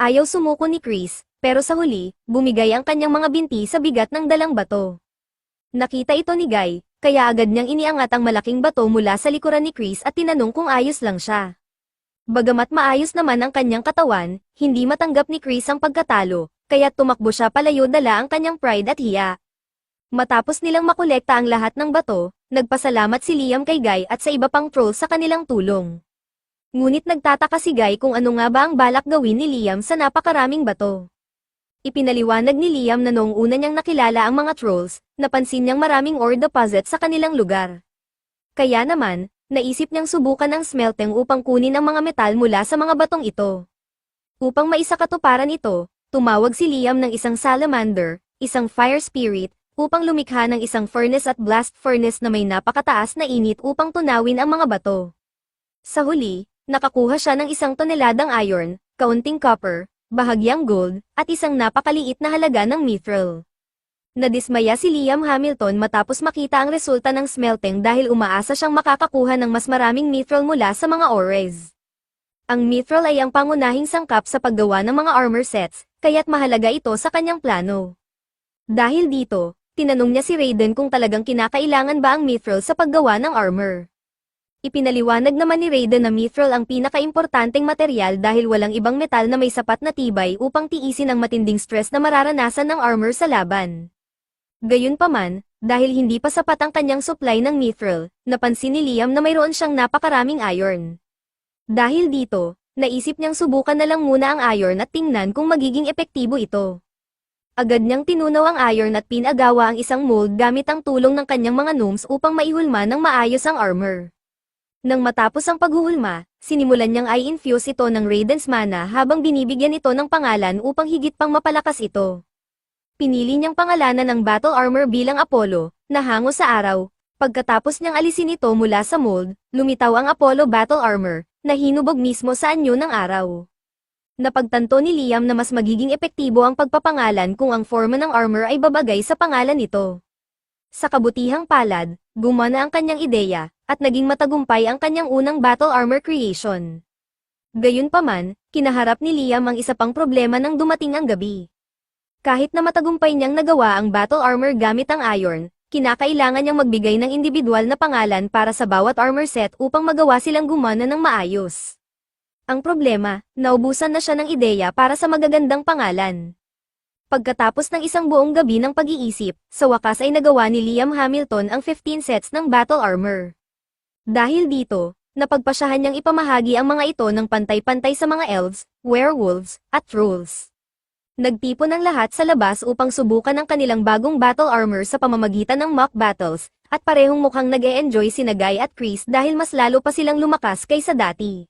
Ayaw sumuko ni Chris, pero sa huli, bumigay ang kanyang mga binti sa bigat ng dalang bato. Nakita ito ni Guy, kaya agad niyang iniangat ang malaking bato mula sa likuran ni Chris at tinanong kung ayos lang siya. Bagamat maayos naman ang kanyang katawan, hindi matanggap ni Chris ang pagkatalo, kaya tumakbo siya palayo dala ang kanyang pride at hiya. Matapos nilang makolekta ang lahat ng bato, nagpasalamat si Liam kay Guy at sa iba pang trolls sa kanilang tulong. Ngunit nagtataka si Guy kung ano nga ba ang balak gawin ni Liam sa napakaraming bato. Ipinaliwanag ni Liam na noong una niyang nakilala ang mga trolls, napansin niyang maraming ore deposit sa kanilang lugar. Kaya naman, naisip niyang subukan ang smelting upang kunin ang mga metal mula sa mga batong ito. Upang maisakatuparan ito, tumawag si Liam ng isang salamander, isang fire spirit, upang lumikha ng isang furnace at blast furnace na may napakataas na init upang tunawin ang mga bato. Sa huli, nakakuha siya ng 1 toneladang iron, kaunting copper, bahagyang gold, at isang napakaliit na halaga ng mithril. Nadismaya si Liam Hamilton matapos makita ang resulta ng smelting dahil umaasa siyang makakakuha ng mas maraming mithril mula sa mga ores. Ang mithril ay ang pangunahing sangkap sa paggawa ng mga armor sets, kaya't mahalaga ito sa kanyang plano. Dahil dito, tinanong niya si Raiden kung talagang kinakailangan ba ang mithril sa paggawa ng armor. Ipinaliwanag naman ni Raiden na mithril ang pinakaimportanteng material dahil walang ibang metal na may sapat na tibay upang tiisin ang matinding stress na mararanasan ng armor sa laban. Gayunpaman, dahil hindi pa sapat ang kanyang supply ng mithril, napansin ni Liam na mayroon siyang napakaraming iron. Dahil dito, naisip niyang subukan na lang muna ang iron at tingnan kung magiging epektibo ito. Agad niyang tinunaw ang iron at pinagawa ang isang mold gamit ang tulong ng kanyang mga gnomes upang maihulma ng maayos ang armor. Nang matapos ang paghuhulma, sinimulan niyang i-infuse ito ng Raiden's mana habang binibigyan ito ng pangalan upang higit pang mapalakas ito. Pinili niyang pangalanan ng battle armor bilang Apollo, na hango sa araw. Pagkatapos niyang alisin ito mula sa mold, lumitaw ang Apollo battle armor, na hinubog mismo sa anyo ng araw. Napagtanto ni Liam na mas magiging epektibo ang pagpapangalan kung ang forma ng armor ay babagay sa pangalan nito. Sa kabutihang palad, gumana ang kanyang ideya, at naging matagumpay ang kanyang unang battle armor creation. Gayunpaman, kinaharap ni Liam ang isa pang problema nang dumating ang gabi. Kahit na matagumpay niyang nagawa ang battle armor gamit ang iron, kinakailangan niyang magbigay ng individual na pangalan para sa bawat armor set upang magawa silang gumana ng maayos. Ang problema, naubusan na siya ng ideya para sa magagandang pangalan. Pagkatapos ng isang buong gabi ng pag-iisip, sa wakas ay nagawa ni Liam Hamilton ang 15 sets ng battle armor. Dahil dito, napagpasyahan niyang ipamahagi ang mga ito ng pantay-pantay sa mga elves, werewolves, at trolls. Nagtipon ang lahat sa labas upang subukan ang kanilang bagong battle armor sa pamamagitan ng mock battles, at parehong mukhang nag-e-enjoy sina Guy at Chris dahil mas lalo pa silang lumakas kaysa dati.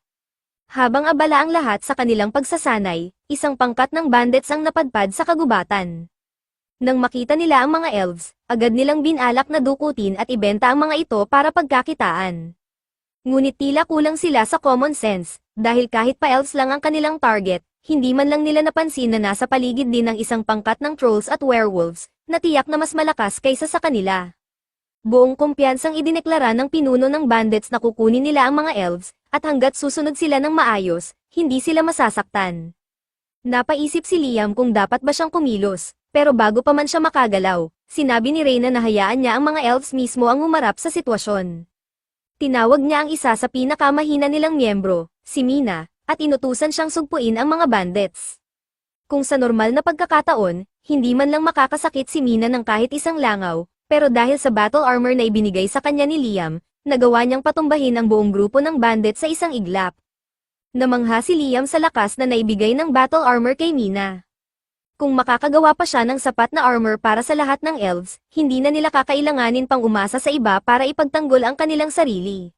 Habang abala ang lahat sa kanilang pagsasanay, isang pangkat ng bandits ang napadpad sa kagubatan. Nang makita nila ang mga elves, agad nilang binalak na dukutin at ibenta ang mga ito para pagkakitaan. Ngunit tila kulang sila sa common sense, dahil kahit pa elves lang ang kanilang target, hindi man lang nila napansin na nasa paligid din ng isang pangkat ng trolls at werewolves, na tiyak na mas malakas kaysa sa kanila. Buong kumpiyansang idineklara ng pinuno ng bandits na kukunin nila ang mga elves, at hanggat susunod sila ng maayos, hindi sila masasaktan. Napaisip si Liam kung dapat ba siyang kumilos, pero bago pa man siya makagalaw, sinabi ni Reyna na hayaan niya ang mga elves mismo ang humarap sa sitwasyon. Tinawag niya ang isa sa pinakamahina nilang miyembro, si Mina, at inutusan siyang sugpuin ang mga bandits. Kung sa normal na pagkakataon, hindi man lang makakasakit si Mina ng kahit isang langaw, pero dahil sa battle armor na ibinigay sa kanya ni Liam, nagawa niyang patumbahin ang buong grupo ng bandit sa isang iglap. Namangha si Liam sa lakas na naibigay ng battle armor kay Mina. Kung makakagawa pa siya ng sapat na armor para sa lahat ng elves, hindi na nila kakailanganin pang umasa sa iba para ipagtanggol ang kanilang sarili.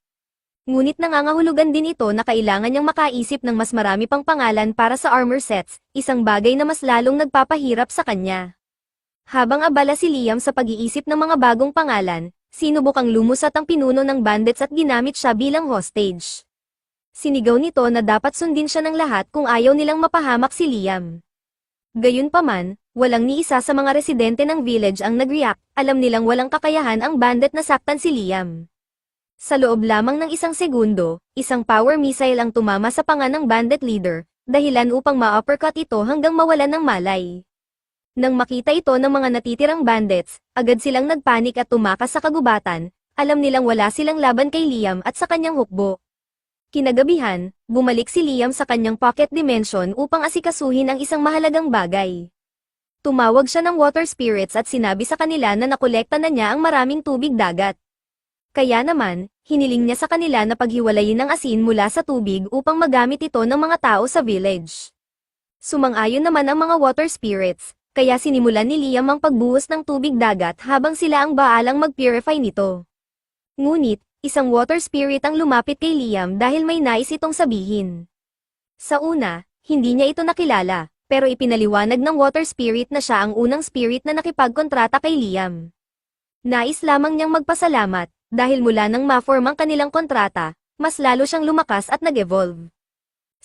Ngunit nangangahulugan din ito na kailangan niyang makaisip ng mas marami pang pangalan para sa armor sets, isang bagay na mas lalong nagpapahirap sa kanya. Habang abala si Liam sa pag-iisip ng mga bagong pangalan, sinubukang lumusat ang pinuno ng bandits at ginamit siya bilang hostage. Sinigaw nito na dapat sundin siya ng lahat kung ayaw nilang mapahamak si Liam. Gayunpaman, walang ni isa sa mga residente ng village ang nag-react, alam nilang walang kakayahan ang bandit na saktan si Liam. Sa loob lamang ng isang segundo, isang power missile ang tumama sa panga ng bandit leader, dahilan upang ma-uppercut ito hanggang mawalan ng malay. Nang makita ito ng mga natitirang bandits, agad silang nagpanik at tumakas sa kagubatan, alam nilang wala silang laban kay Liam at sa kanyang hukbo. Kinagabihan, bumalik si Liam sa kanyang pocket dimension upang asikasuhin ang isang mahalagang bagay. Tumawag siya ng water spirits at sinabi sa kanila na nakolekta na niya ang maraming tubig dagat. Kaya naman, hiniling niya sa kanila na paghiwalayin ang asin mula sa tubig upang magamit ito ng mga tao sa village. Sumang-ayon naman ang mga water spirits, kaya sinimulan ni Liam ang pagbuhos ng tubig dagat habang sila ang baalang mag-purify nito. Ngunit, isang water spirit ang lumapit kay Liam dahil may nais itong sabihin. Sa una, hindi niya ito nakilala, pero ipinaliwanag ng water spirit na siya ang unang spirit na nakipagkontrata kay Liam. Nais lamang niyang magpasalamat, dahil mula nang ma-form ang kanilang kontrata, mas lalo siyang lumakas at nag-evolve.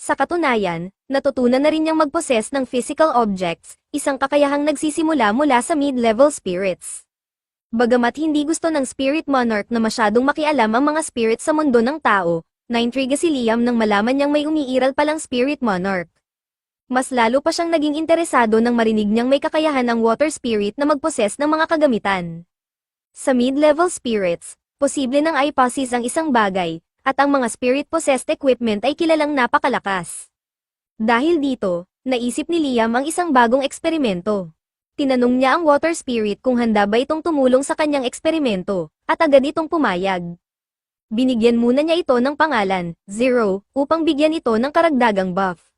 Sa katunayan, natutunan na rin niyang mag-possess ng physical objects, isang kakayahang nagsisimula mula sa mid-level spirits. Bagamat hindi gusto ng Spirit Monarch na masyadong makialam ang mga spirits sa mundo ng tao, naintriga si Liam nang malaman niyang may umiiral palang Spirit Monarch. Mas lalo pa siyang naging interesado nang marinig niyang may kakayahan ang water spirit na mag-possess ng mga kagamitan. Sa mid-level spirits, posible nang i-possess ang isang bagay, at ang mga spirit-possessed equipment ay kilalang napakalakas. Dahil dito, naisip ni Liam ang isang bagong eksperimento. Tinanong niya ang water spirit kung handa ba itong tumulong sa kanyang eksperimento, at agad itong pumayag. Binigyan muna niya ito ng pangalan, Zero, upang bigyan ito ng karagdagang buff.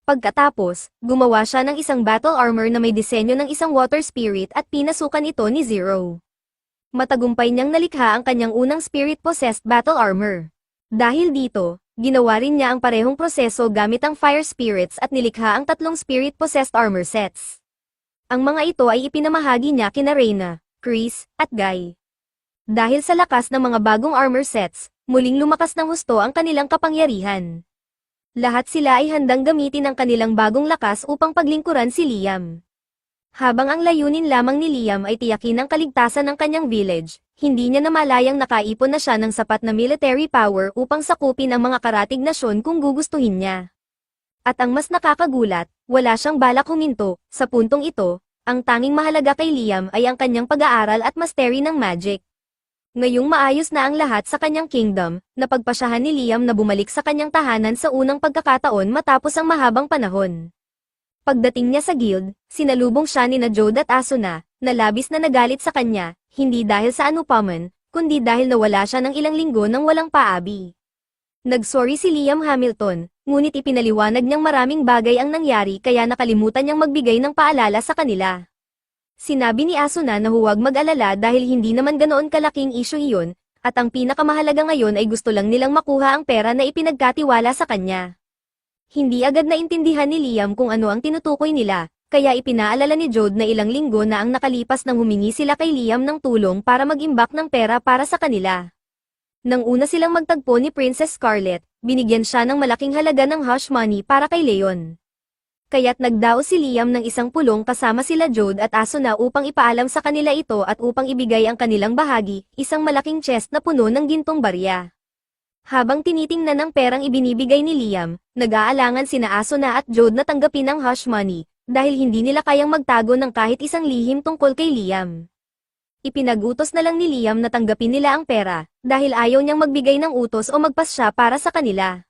Pagkatapos, gumawa siya ng isang battle armor na may disenyo ng isang water spirit at pinasukan ito ni Zero. Matagumpay niyang nalikha ang kanyang unang spirit-possessed battle armor. Dahil dito, ginawa rin niya ang parehong proseso gamit ang fire spirits at nilikha ang 3 spirit-possessed armor sets. Ang mga ito ay ipinamahagi niya kina Reyna, Chris, at Guy. Dahil sa lakas ng mga bagong armor sets, muling lumakas ng husto ang kanilang kapangyarihan. Lahat sila ay handang gamitin ang kanilang bagong lakas upang paglingkuran si Liam. Habang ang layunin lamang ni Liam ay tiyakin ang kaligtasan ng kanyang village, hindi niya namalayang nakaipon na siya ng sapat na military power upang sakupin ang mga karatig nasyon kung gugustuhin niya. At ang mas nakakagulat, wala siyang balak huminto. Sa puntong ito, ang tanging mahalaga kay Liam ay ang kanyang pag-aaral at mastery ng magic. Ngayong maayos na ang lahat sa kanyang kingdom, napagpasyahan ni Liam na bumalik sa kanyang tahanan sa unang pagkakataon matapos ang mahabang panahon. Pagdating niya sa guild, sinalubong siya ni Jode at Asuna, na labis na nagalit sa kanya, hindi dahil sa anupaman, kundi dahil nawala siya ng ilang linggo nang walang paabi. Nagsorry si Liam Hamilton, ngunit ipinaliwanag niyang maraming bagay ang nangyari kaya nakalimutan niyang magbigay ng paalala sa kanila. Sinabi ni Asuna na huwag mag-alala dahil hindi naman ganoon kalaking issue iyon, at ang pinakamahalaga ngayon ay gusto lang nilang makuha ang pera na ipinagkatiwala sa kanya. Hindi agad naintindihan ni Liam kung ano ang tinutukoy nila, kaya ipinaalala ni Jode na ilang linggo na ang nakalipas nang humingi sila kay Liam ng tulong para mag-imbak ng pera para sa kanila. Nang una silang magtagpo ni Princess Scarlet, binigyan siya ng malaking halaga ng hush money para kay Leon. Kaya't nagdaos si Liam ng isang pulong kasama sila Jode at Asuna upang ipaalam sa kanila ito at upang ibigay ang kanilang bahagi, isang malaking chest na puno ng gintong barya. Habang tinitingnan ang perang ibinibigay ni Liam, nag-aalangan sina Asuna at Jode na tanggapin ang hush money, dahil hindi nila kayang magtago ng kahit isang lihim tungkol kay Liam. Ipinag-utos na lang ni Liam na tanggapin nila ang pera, dahil ayaw niyang magbigay ng utos o magpasya para sa kanila.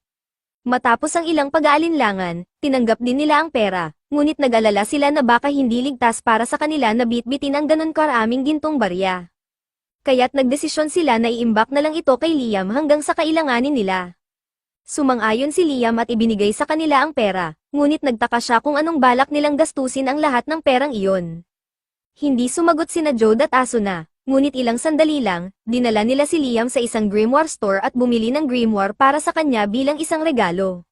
Matapos ang ilang pag-aalinlangan, tinanggap din nila ang pera, ngunit nag-alala sila na baka hindi ligtas para sa kanila na bitbitin ang ganon karaming gintong barya. Kaya't nagdesisyon sila na iimbak na lang ito kay Liam hanggang sa kailanganin nila. Sumang-ayon si Liam at ibinigay sa kanila ang pera, ngunit nagtaka siya kung anong balak nilang gastusin ang lahat ng perang iyon. Hindi sumagot sina Jode at Asuna. Ngunit ilang sandali lang, dinala nila si Liam sa isang grimoire store at bumili ng grimoire para sa kanya bilang isang regalo.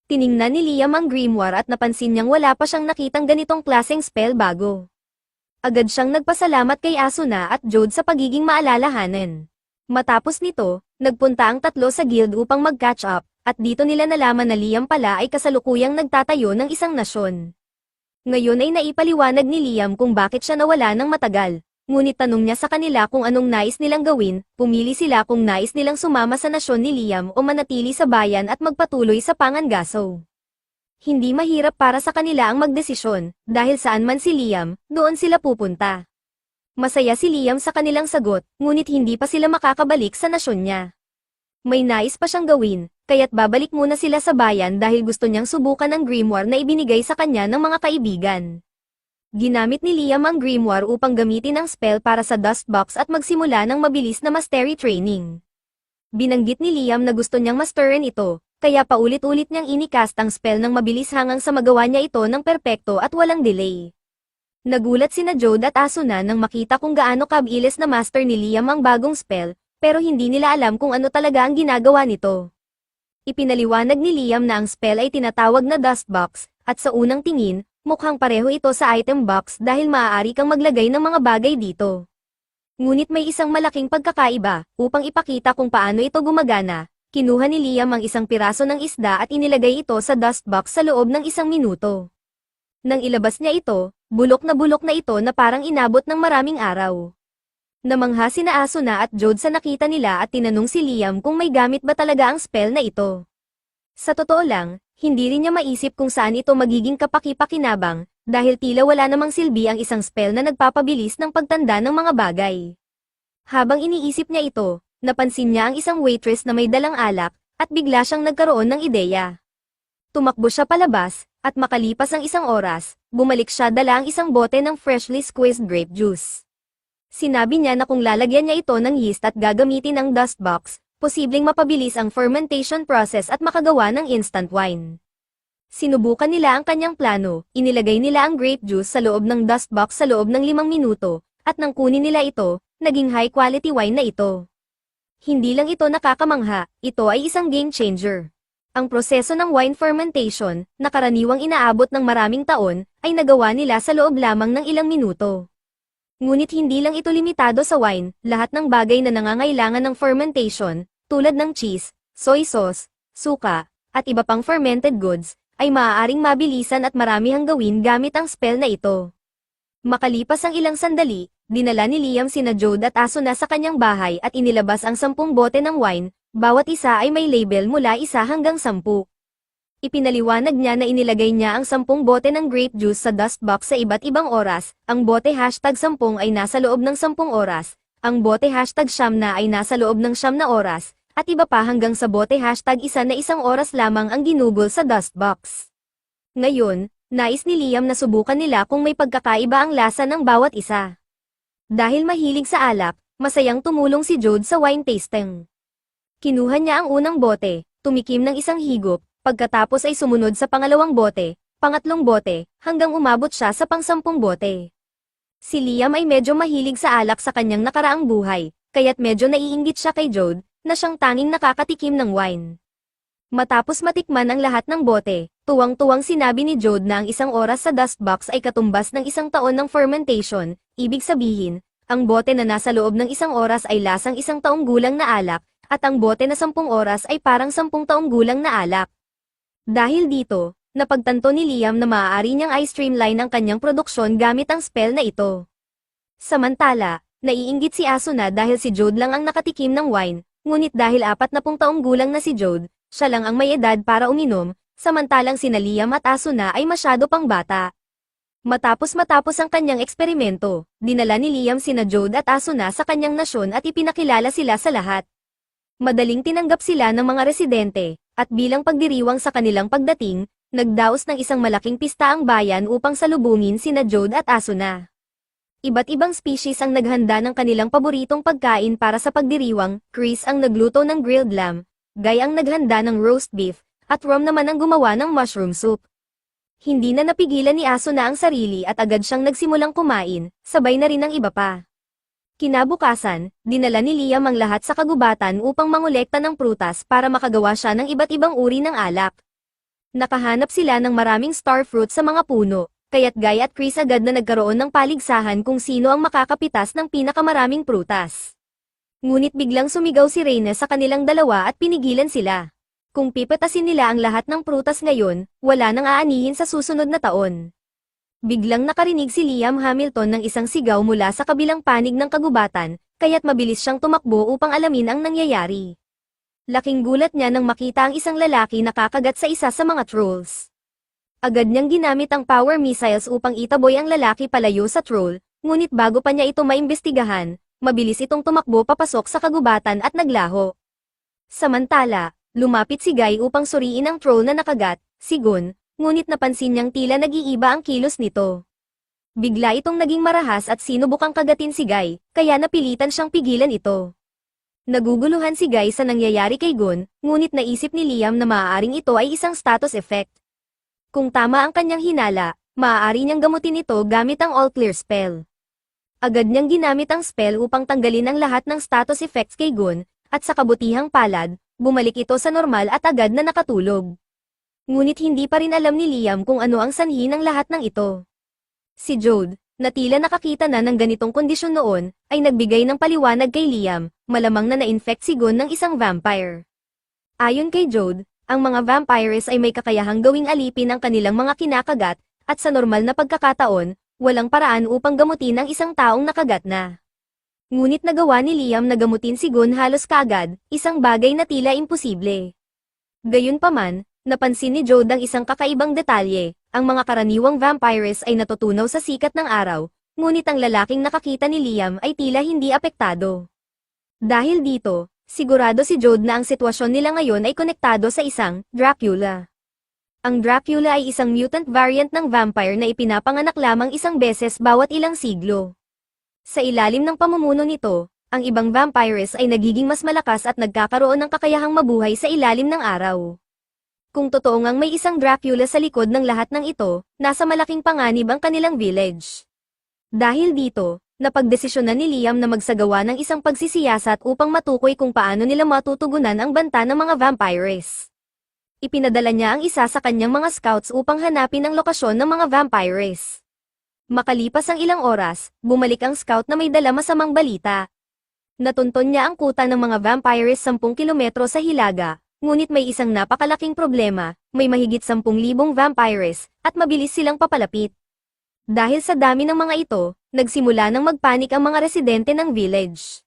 Tiningnan ni Liam ang grimoire at napansin niyang wala pa siyang nakitang ganitong klaseng spell bago. Agad siyang nagpasalamat kay Asuna at Jode sa pagiging maalalahanan. Matapos nito, nagpunta ang tatlo sa guild upang mag-catch up, at dito nila nalaman na Liam pala ay kasalukuyang nagtatayo ng isang nasyon. Ngayon ay naipaliwanag ni Liam kung bakit siya nawala ng matagal. Ngunit tanong niya sa kanila kung anong nais nilang gawin, pumili sila kung nais nilang sumama sa nasyon ni Liam o manatili sa bayan at magpatuloy sa pangangaso. Hindi mahirap para sa kanila ang magdesisyon, dahil saan man si Liam, doon sila pupunta. Masaya si Liam sa kanilang sagot, ngunit hindi pa sila makakabalik sa nasyon niya. May nais pa siyang gawin, kaya't babalik muna sila sa bayan dahil gusto niyang subukan ang grimoire na ibinigay sa kanya ng mga kaibigan. Ginamit ni Liam ang grimoire upang gamitin ang spell para sa dust box at magsimula ng mabilis na mastery training. Binanggit ni Liam na gusto niyang masterin ito, kaya paulit-ulit niyang inicast ang spell ng mabilis hanggang sa magawa niya ito ng perpekto at walang delay. Nagulat sina Jode at Asuna nang makita kung gaano kabilis na master ni Liam ang bagong spell, pero hindi nila alam kung ano talaga ang ginagawa nito. Ipinaliwanag ni Liam na ang spell ay tinatawag na dust box, at sa unang tingin, mukhang pareho ito sa item box dahil maaari kang maglagay ng mga bagay dito. Ngunit may isang malaking pagkakaiba, upang ipakita kung paano ito gumagana, kinuha ni Liam ang isang piraso ng isda at inilagay ito sa dust box sa loob ng 1 minuto. Nang ilabas niya ito, bulok na ito na parang inabot ng maraming araw. Namangha sina Asuna at Jode sa nakita nila at tinanong si Liam kung may gamit ba talaga ang spell na ito. Sa totoo lang, hindi rin niya maisip kung saan ito magiging kapaki-pakinabang, dahil tila wala namang silbi ang isang spell na nagpapabilis ng pagtanda ng mga bagay. Habang iniisip niya ito, napansin niya ang isang waitress na may dalang alak, at bigla siyang nagkaroon ng ideya. Tumakbo siya palabas, at makalipas ang 1 oras, bumalik siya dala ang isang bote ng freshly squeezed grape juice. Sinabi niya na kung lalagyan niya ito ng yeast at gagamitin ang dust box, posibleng mapabilis ang fermentation process at makagawa ng instant wine. Sinubukan nila ang kanyang plano, inilagay nila ang grape juice sa loob ng dust box sa loob ng 5 minuto, at nang kunin nila ito, naging high quality wine na ito. Hindi lang ito nakakamangha, ito ay isang game changer. Ang proseso ng wine fermentation, na karaniwang inaabot ng maraming taon, ay nagawa nila sa loob lamang ng ilang minuto. Ngunit hindi lang ito limitado sa wine, lahat ng bagay na nangangailangan ng fermentation, tulad ng cheese, soy sauce, suka, at iba pang fermented goods, ay maaaring mabilisan at maramihang gawin gamit ang spell na ito. Makalipas ang ilang sandali, dinala ni Liam sina Jode at Asuna sa kanyang bahay at inilabas ang 10 bote ng wine, bawat isa ay may label mula 1 hanggang 10. Ipinaliwanag niya na inilagay niya ang 10 bote ng grape juice sa dust box sa iba't ibang oras, ang bote #10 ay nasa loob ng 10 oras, ang bote #9 ay nasa loob ng 9 na oras, at iba pa hanggang sa bote #1 na 1 oras lamang ang ginugol sa dust box. Ngayon, nais ni Liam na subukan nila kung may pagkakaiba ang lasa ng bawat isa. Dahil mahilig sa alak, masayang tumulong si Jode sa wine tasting. Kinuha niya ang unang bote, tumikim ng 1 higop, pagkatapos ay sumunod sa pangalawang bote, pangatlong bote, hanggang umabot siya sa pang-10 bote. Si Liam ay medyo mahilig sa alak sa kanyang nakaraang buhay, kaya't medyo naiinggit siya kay Jode, na siyang tanging nakakatikim ng wine. Matapos matikman ang lahat ng bote, tuwang-tuwang sinabi ni Jode na ang 1 oras sa dust box ay katumbas ng 1 taon ng fermentation, ibig sabihin, ang bote na nasa loob ng 1 oras ay lasang 1 taong gulang na alak, at ang bote na 10 oras ay parang 10 taong gulang na alak. Dahil dito, Napagtanto ni Liam na maaari niyang i-streamline ang kanyang produksyon gamit ang spell na ito. Samantala, naiinggit si Asuna dahil si Jode lang ang nakatikim ng wine, ngunit dahil 40 taong gulang na si Jode, siya lang ang may edad para uminom, samantalang sina Liam at Asuna ay masyado pang bata. Matapos ang kanyang eksperimento, dinala ni Liam sina Jode at Asuna sa kanyang nasyon at ipinakilala sila sa lahat. Madaling tinanggap sila ng mga residente, at bilang pagdiriwang sa kanilang pagdating, nagdaos ng isang malaking pista ang bayan upang salubungin sina Jode at Asuna. Iba't ibang species ang naghanda ng kanilang paboritong pagkain para sa pagdiriwang. Chris ang nagluto ng grilled lamb, Guy ang naghanda ng roast beef, at Rom naman ang gumawa ng mushroom soup. Hindi na napigilan ni Asuna ang sarili at agad siyang nagsimulang kumain, sabay na rin ang iba pa. Kinabukasan, dinala ni Liam ang lahat sa kagubatan upang mangolekta ng prutas para makagawa siya ng iba't ibang uri ng alak. Nakahanap sila ng maraming starfruit sa mga puno, kaya't Guy at Chris agad na nagkaroon ng paligsahan kung sino ang makakapitas ng pinakamaraming prutas. Ngunit biglang sumigaw si Reyna sa kanilang dalawa at pinigilan sila. Kung pipitasin nila ang lahat ng prutas ngayon, wala nang aanihin sa susunod na taon. Biglang nakarinig si Liam Hamilton ng isang sigaw mula sa kabilang panig ng kagubatan, kaya't mabilis siyang tumakbo upang alamin ang nangyayari. Laking gulat niya nang makita ang isang lalaki nakakagat sa isa sa mga trolls. Agad niyang ginamit ang power missiles upang itaboy ang lalaki palayo sa troll, ngunit bago pa niya ito maimbestigahan, mabilis itong tumakbo papasok sa kagubatan at naglaho. Samantala, lumapit si Guy upang suriin ang troll na nakagat, si Gun, ngunit napansin niyang tila nag-iiba ang kilos nito. Bigla itong naging marahas at sinubukang kagatin si Guy, kaya napilitan siyang pigilan ito. Naguguluhan si Guy sa nangyayari kay Gun, ngunit naisip ni Liam na maaaring ito ay isang status effect. Kung tama ang kanyang hinala, maaari niyang gamutin ito gamit ang All Clear spell. Agad niyang ginamit ang spell upang tanggalin ang lahat ng status effects kay Gun, at sa kabutihang palad, bumalik ito sa normal at agad na nakatulog. Ngunit hindi pa rin alam ni Liam kung ano ang sanhi ng lahat ng ito. Si Jode, na tila nakakita na ng ganitong kondisyon noon, ay nagbigay ng paliwanag kay Liam, malamang na na-infect si Gun ng isang vampire. Ayon kay Jode, ang mga vampires ay may kakayahang gawing alipin ang kanilang mga kinakagat, at sa normal na pagkakataon, walang paraan upang gamutin ang isang taong nakagat na. Ngunit nagawa ni Liam na gamutin si Gun halos kaagad, isang bagay na tila imposible. Gayunpaman, napansin ni Jode ang isang kakaibang detalye, ang mga karaniwang vampires ay natutunaw sa sikat ng araw, ngunit ang lalaking nakakita ni Liam ay tila hindi apektado. Dahil dito, sigurado si Jode na ang sitwasyon nila ngayon ay konektado sa isang Dracula. Ang Dracula ay isang mutant variant ng vampire na ipinapanganak lamang isang beses bawat ilang siglo. Sa ilalim ng pamumuno nito, ang ibang vampires ay nagiging mas malakas at nagkakaroon ng kakayahang mabuhay sa ilalim ng araw. Kung totoo ngang may isang Dracula sa likod ng lahat ng ito, nasa malaking panganib ang kanilang village. Dahil dito, napagdesisyonan ni Liam na magsagawa ng isang pagsisiyasat upang matukoy kung paano nila matutugunan ang banta ng mga vampires. Ipinadala niya ang isa sa kanyang mga scouts upang hanapin ang lokasyon ng mga vampires. Makalipas ang ilang oras, bumalik ang scout na may dala masamang balita. Natunton niya ang kuta ng mga vampires 10 kilometro sa hilaga, ngunit may isang napakalaking problema, may mahigit 10,000 vampires, at mabilis silang papalapit. Dahil sa dami ng mga ito, nagsimula ng magpanik ang mga residente ng village.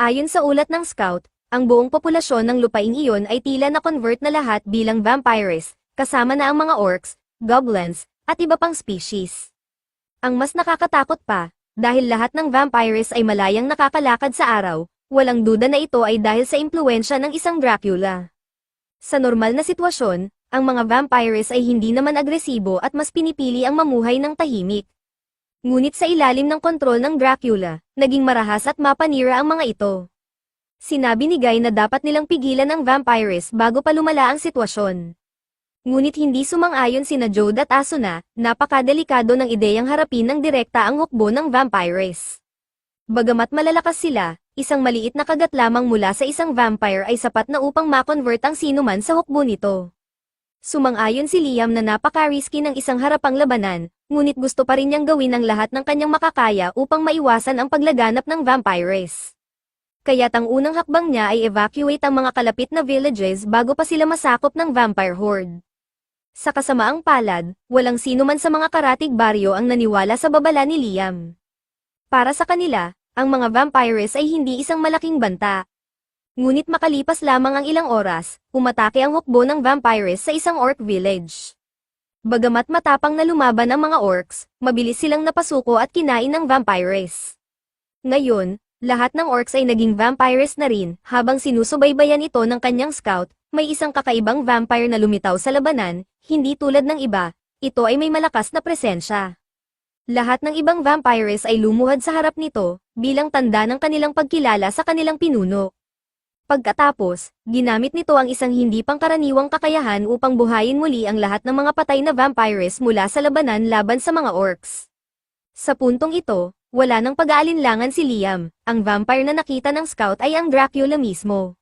Ayon sa ulat ng scout, ang buong populasyon ng lupaing iyon ay tila na-convert na lahat bilang vampires, kasama na ang mga orcs, goblins, at iba pang species. Ang mas nakakatakot pa, dahil lahat ng vampires ay malayang nakakalakad sa araw, walang duda na ito ay dahil sa impluwensya ng isang Dracula. Sa normal na sitwasyon, ang mga vampires ay hindi naman agresibo at mas pinipili ang mamuhay ng tahimik. Ngunit sa ilalim ng kontrol ng Dracula, naging marahas at mapanira ang mga ito. Sinabi ni Guy na dapat nilang pigilan ang vampires bago pa lumala ang sitwasyon. Ngunit hindi sumang-ayon sina Jode at Asuna, napakadelikado ng ideyang harapin ng direkta ang hukbo ng vampires. Bagamat malalakas sila, isang maliit na kagat lamang mula sa isang vampire ay sapat na upang ma-convert ang sinuman sa hukbo nito. Sumang-ayon si Liam na napaka-risky ng isang harapang labanan, ngunit gusto pa rin niyang gawin ang lahat ng kanyang makakaya upang maiwasan ang paglaganap ng vampires. Kaya't ang unang hakbang niya ay evacuate ang mga kalapit na villages bago pa sila masakop ng vampire horde. Sa kasamaang palad, walang sino man sa mga karatig baryo ang naniwala sa babala ni Liam. Para sa kanila, ang mga vampires ay hindi isang malaking banta. Ngunit makalipas lamang ang ilang oras, umatake ang hukbo ng vampires sa isang orc village. Bagamat matapang na lumaban ang mga orcs, mabilis silang napasuko at kinain ng vampires. Ngayon, lahat ng orcs ay naging vampires na rin, habang sinusubaybayan ito ng kanyang scout, may isang kakaibang vampire na lumitaw sa labanan, hindi tulad ng iba, ito ay may malakas na presensya. Lahat ng ibang vampires ay lumuhad sa harap nito, bilang tanda ng kanilang pagkilala sa kanilang pinuno. Pagkatapos, ginamit nito ang isang hindi pangkaraniwang kakayahan upang buhayin muli ang lahat ng mga patay na vampires mula sa labanan laban sa mga orcs. Sa puntong ito, wala nang pag-aalinlangan si Liam, ang vampire na nakita ng scout ay ang Dracula mismo.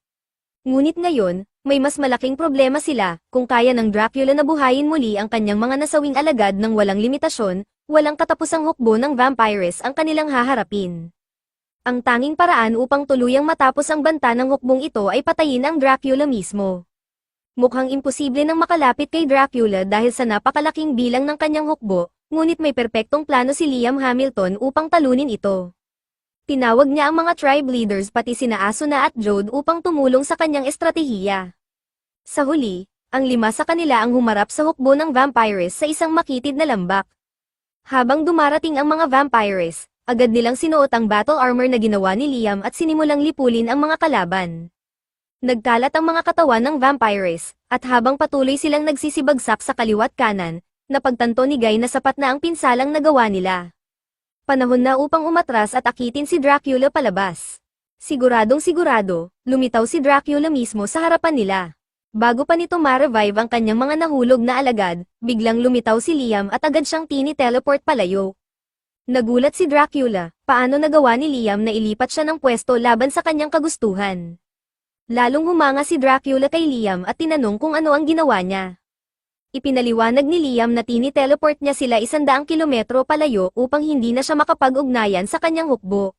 Ngunit ngayon, may mas malaking problema sila, kung kaya ng Dracula na buhayin muli ang kanyang mga nasawing alagad ng walang limitasyon, walang katapusang hukbo ng vampires ang kanilang haharapin. Ang tanging paraan upang tuluyang matapos ang banta ng hukbong ito ay patayin ang Dracula mismo. Mukhang imposible nang makalapit kay Dracula dahil sa napakalaking bilang ng kanyang hukbo, ngunit may perpektong plano si Liam Hamilton upang talunin ito. Tinawag niya ang mga tribe leaders pati sina Asuna at Jode upang tumulong sa kanyang estratehiya. Sa huli, ang 5 sa kanila ang humarap sa hukbo ng vampires sa isang makitid na lambak. Habang dumarating ang mga vampires, agad nilang sinuot ang battle armor na ginawa ni Liam at sinimulang lipulin ang mga kalaban. Nagkalat ang mga katawan ng vampires, at habang patuloy silang nagsisibagsak sa kaliwat kanan, napagtanto ni Guy na sapat na ang pinsalang nagawa nila. Panahon na upang umatras at akitin si Dracula palabas. Siguradong sigurado, lumitaw si Dracula mismo sa harapan nila. Bago pa nito ma-revive ang kanyang mga nahulog na alagad, biglang lumitaw si Liam at agad siyang tini-teleport palayo. Nagulat si Dracula, paano nagawa ni Liam na ilipat siya ng pwesto laban sa kanyang kagustuhan. Lalong humanga si Dracula kay Liam at tinanong kung ano ang ginawa niya. Ipinaliwanag ni Liam na tini-teleport niya sila 100 kilometro palayo upang hindi na siya makapag-ugnayan sa kanyang hukbo.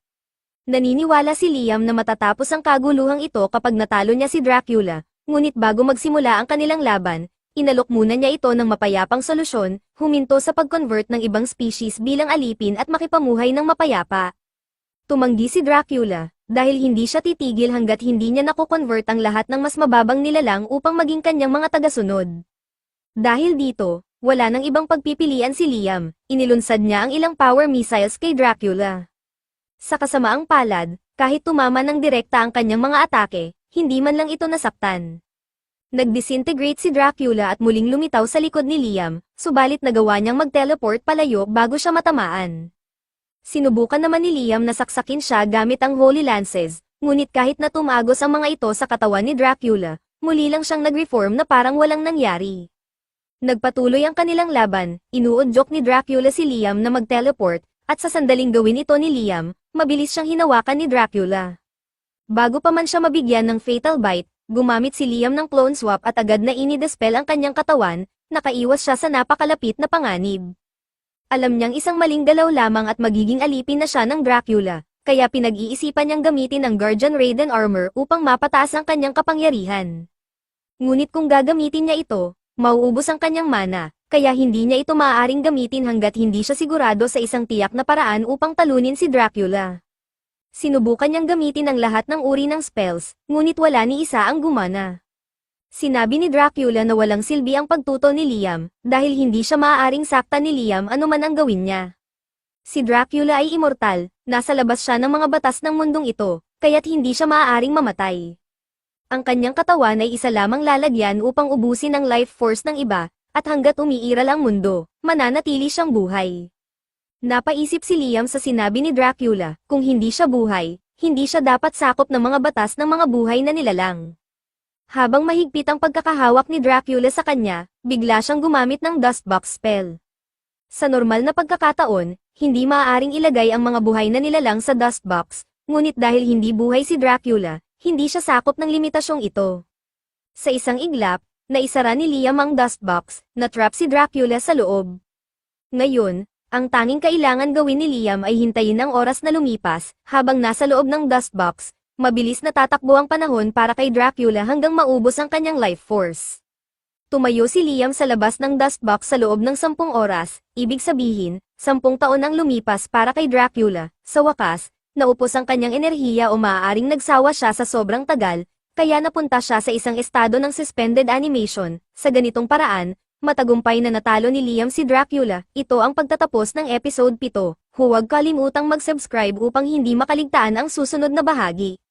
Naniniwala si Liam na matatapos ang kaguluhang ito kapag natalo niya si Dracula, ngunit bago magsimula ang kanilang laban, inalok muna niya ito ng mapayapang solusyon, huminto sa pag-convert ng ibang species bilang alipin at makipamuhay ng mapayapa. Tumanggi si Dracula, dahil hindi siya titigil hanggat hindi niya nakokonvert ang lahat ng mas mababang nilalang upang maging kanyang mga tagasunod. Dahil dito, wala nang ibang pagpipilian si Liam, inilunsad niya ang ilang power missiles kay Dracula. Sa kasamaang palad, kahit tumama ng direkta ang kanyang mga atake, hindi man lang ito nasaktan. Nag-disintegrate si Dracula at muling lumitaw sa likod ni Liam, subalit nagawa niyang mag-teleport palayo bago siya matamaan. Sinubukan naman ni Liam na saksakin siya gamit ang Holy Lances, ngunit kahit na tumagos ang mga ito sa katawan ni Dracula, muli lang siyang nag-reform na parang walang nangyari. Nagpatuloy ang kanilang laban, inuudyok ni Dracula si Liam na mag-teleport, at sa sandaling gawin ito ni Liam, mabilis siyang hinawakan ni Dracula. Bago pa man siya mabigyan ng fatal bite, gumamit si Liam ng clone swap at agad na inidispel ang kanyang katawan, nakaiwas siya sa napakalapit na panganib. Alam niyang isang maling galaw lamang at magiging alipin na siya ng Dracula, kaya pinag-iisipan niyang gamitin ang Guardian Raiden Armor upang mapataas ang kanyang kapangyarihan. Ngunit kung gagamitin niya ito, mauubos ang kanyang mana, kaya hindi niya ito maaaring gamitin hanggat hindi siya sigurado sa isang tiyak na paraan upang talunin si Dracula. Sinubukan niyang gamitin ang lahat ng uri ng spells, ngunit wala ni isa ang gumana. Sinabi ni Dracula na walang silbi ang pagtuto ni Liam, dahil hindi siya maaaring sakta ni Liam anuman ang gawin niya. Si Dracula ay immortal, nasa labas siya ng mga batas ng mundong ito, kaya't hindi siya maaaring mamatay. Ang kanyang katawan ay isa lamang lalagyan upang ubusin ang life force ng iba, at hanggat umiiral ang mundo, mananatili siyang buhay. Napaisip si Liam sa sinabi ni Dracula, kung hindi siya buhay, hindi siya dapat sakop ng mga batas ng mga buhay na nilalang. Habang mahigpit ang pagkakahawak ni Dracula sa kanya, bigla siyang gumamit ng Dustbox spell. Sa normal na pagkakataon, hindi maaaring ilagay ang mga buhay na nilalang sa Dustbox, ngunit dahil hindi buhay si Dracula, hindi siya sakop ng limitasyong ito. Sa isang iglap, naisara ni Liam ang Dustbox, na-trap si Dracula sa loob. Ngayon, ang tanging kailangan gawin ni Liam ay hintayin ang oras na lumipas, habang nasa loob ng Dustbox, mabilis na tatakbo ang panahon para kay Dracula hanggang maubos ang kanyang life force. Tumayo si Liam sa labas ng dustbox sa loob ng 10 oras, ibig sabihin, 10 taon ang lumipas para kay Dracula. Sa wakas, naupos ang kanyang enerhiya o maaaring nagsawa siya sa sobrang tagal, kaya napunta siya sa isang estado ng suspended animation. Sa ganitong paraan, matagumpay na natalo ni Liam si Dracula. Ito ang pagtatapos ng episode 7. Huwag kalimutang mag-subscribe upang hindi makaligtaan ang susunod na bahagi.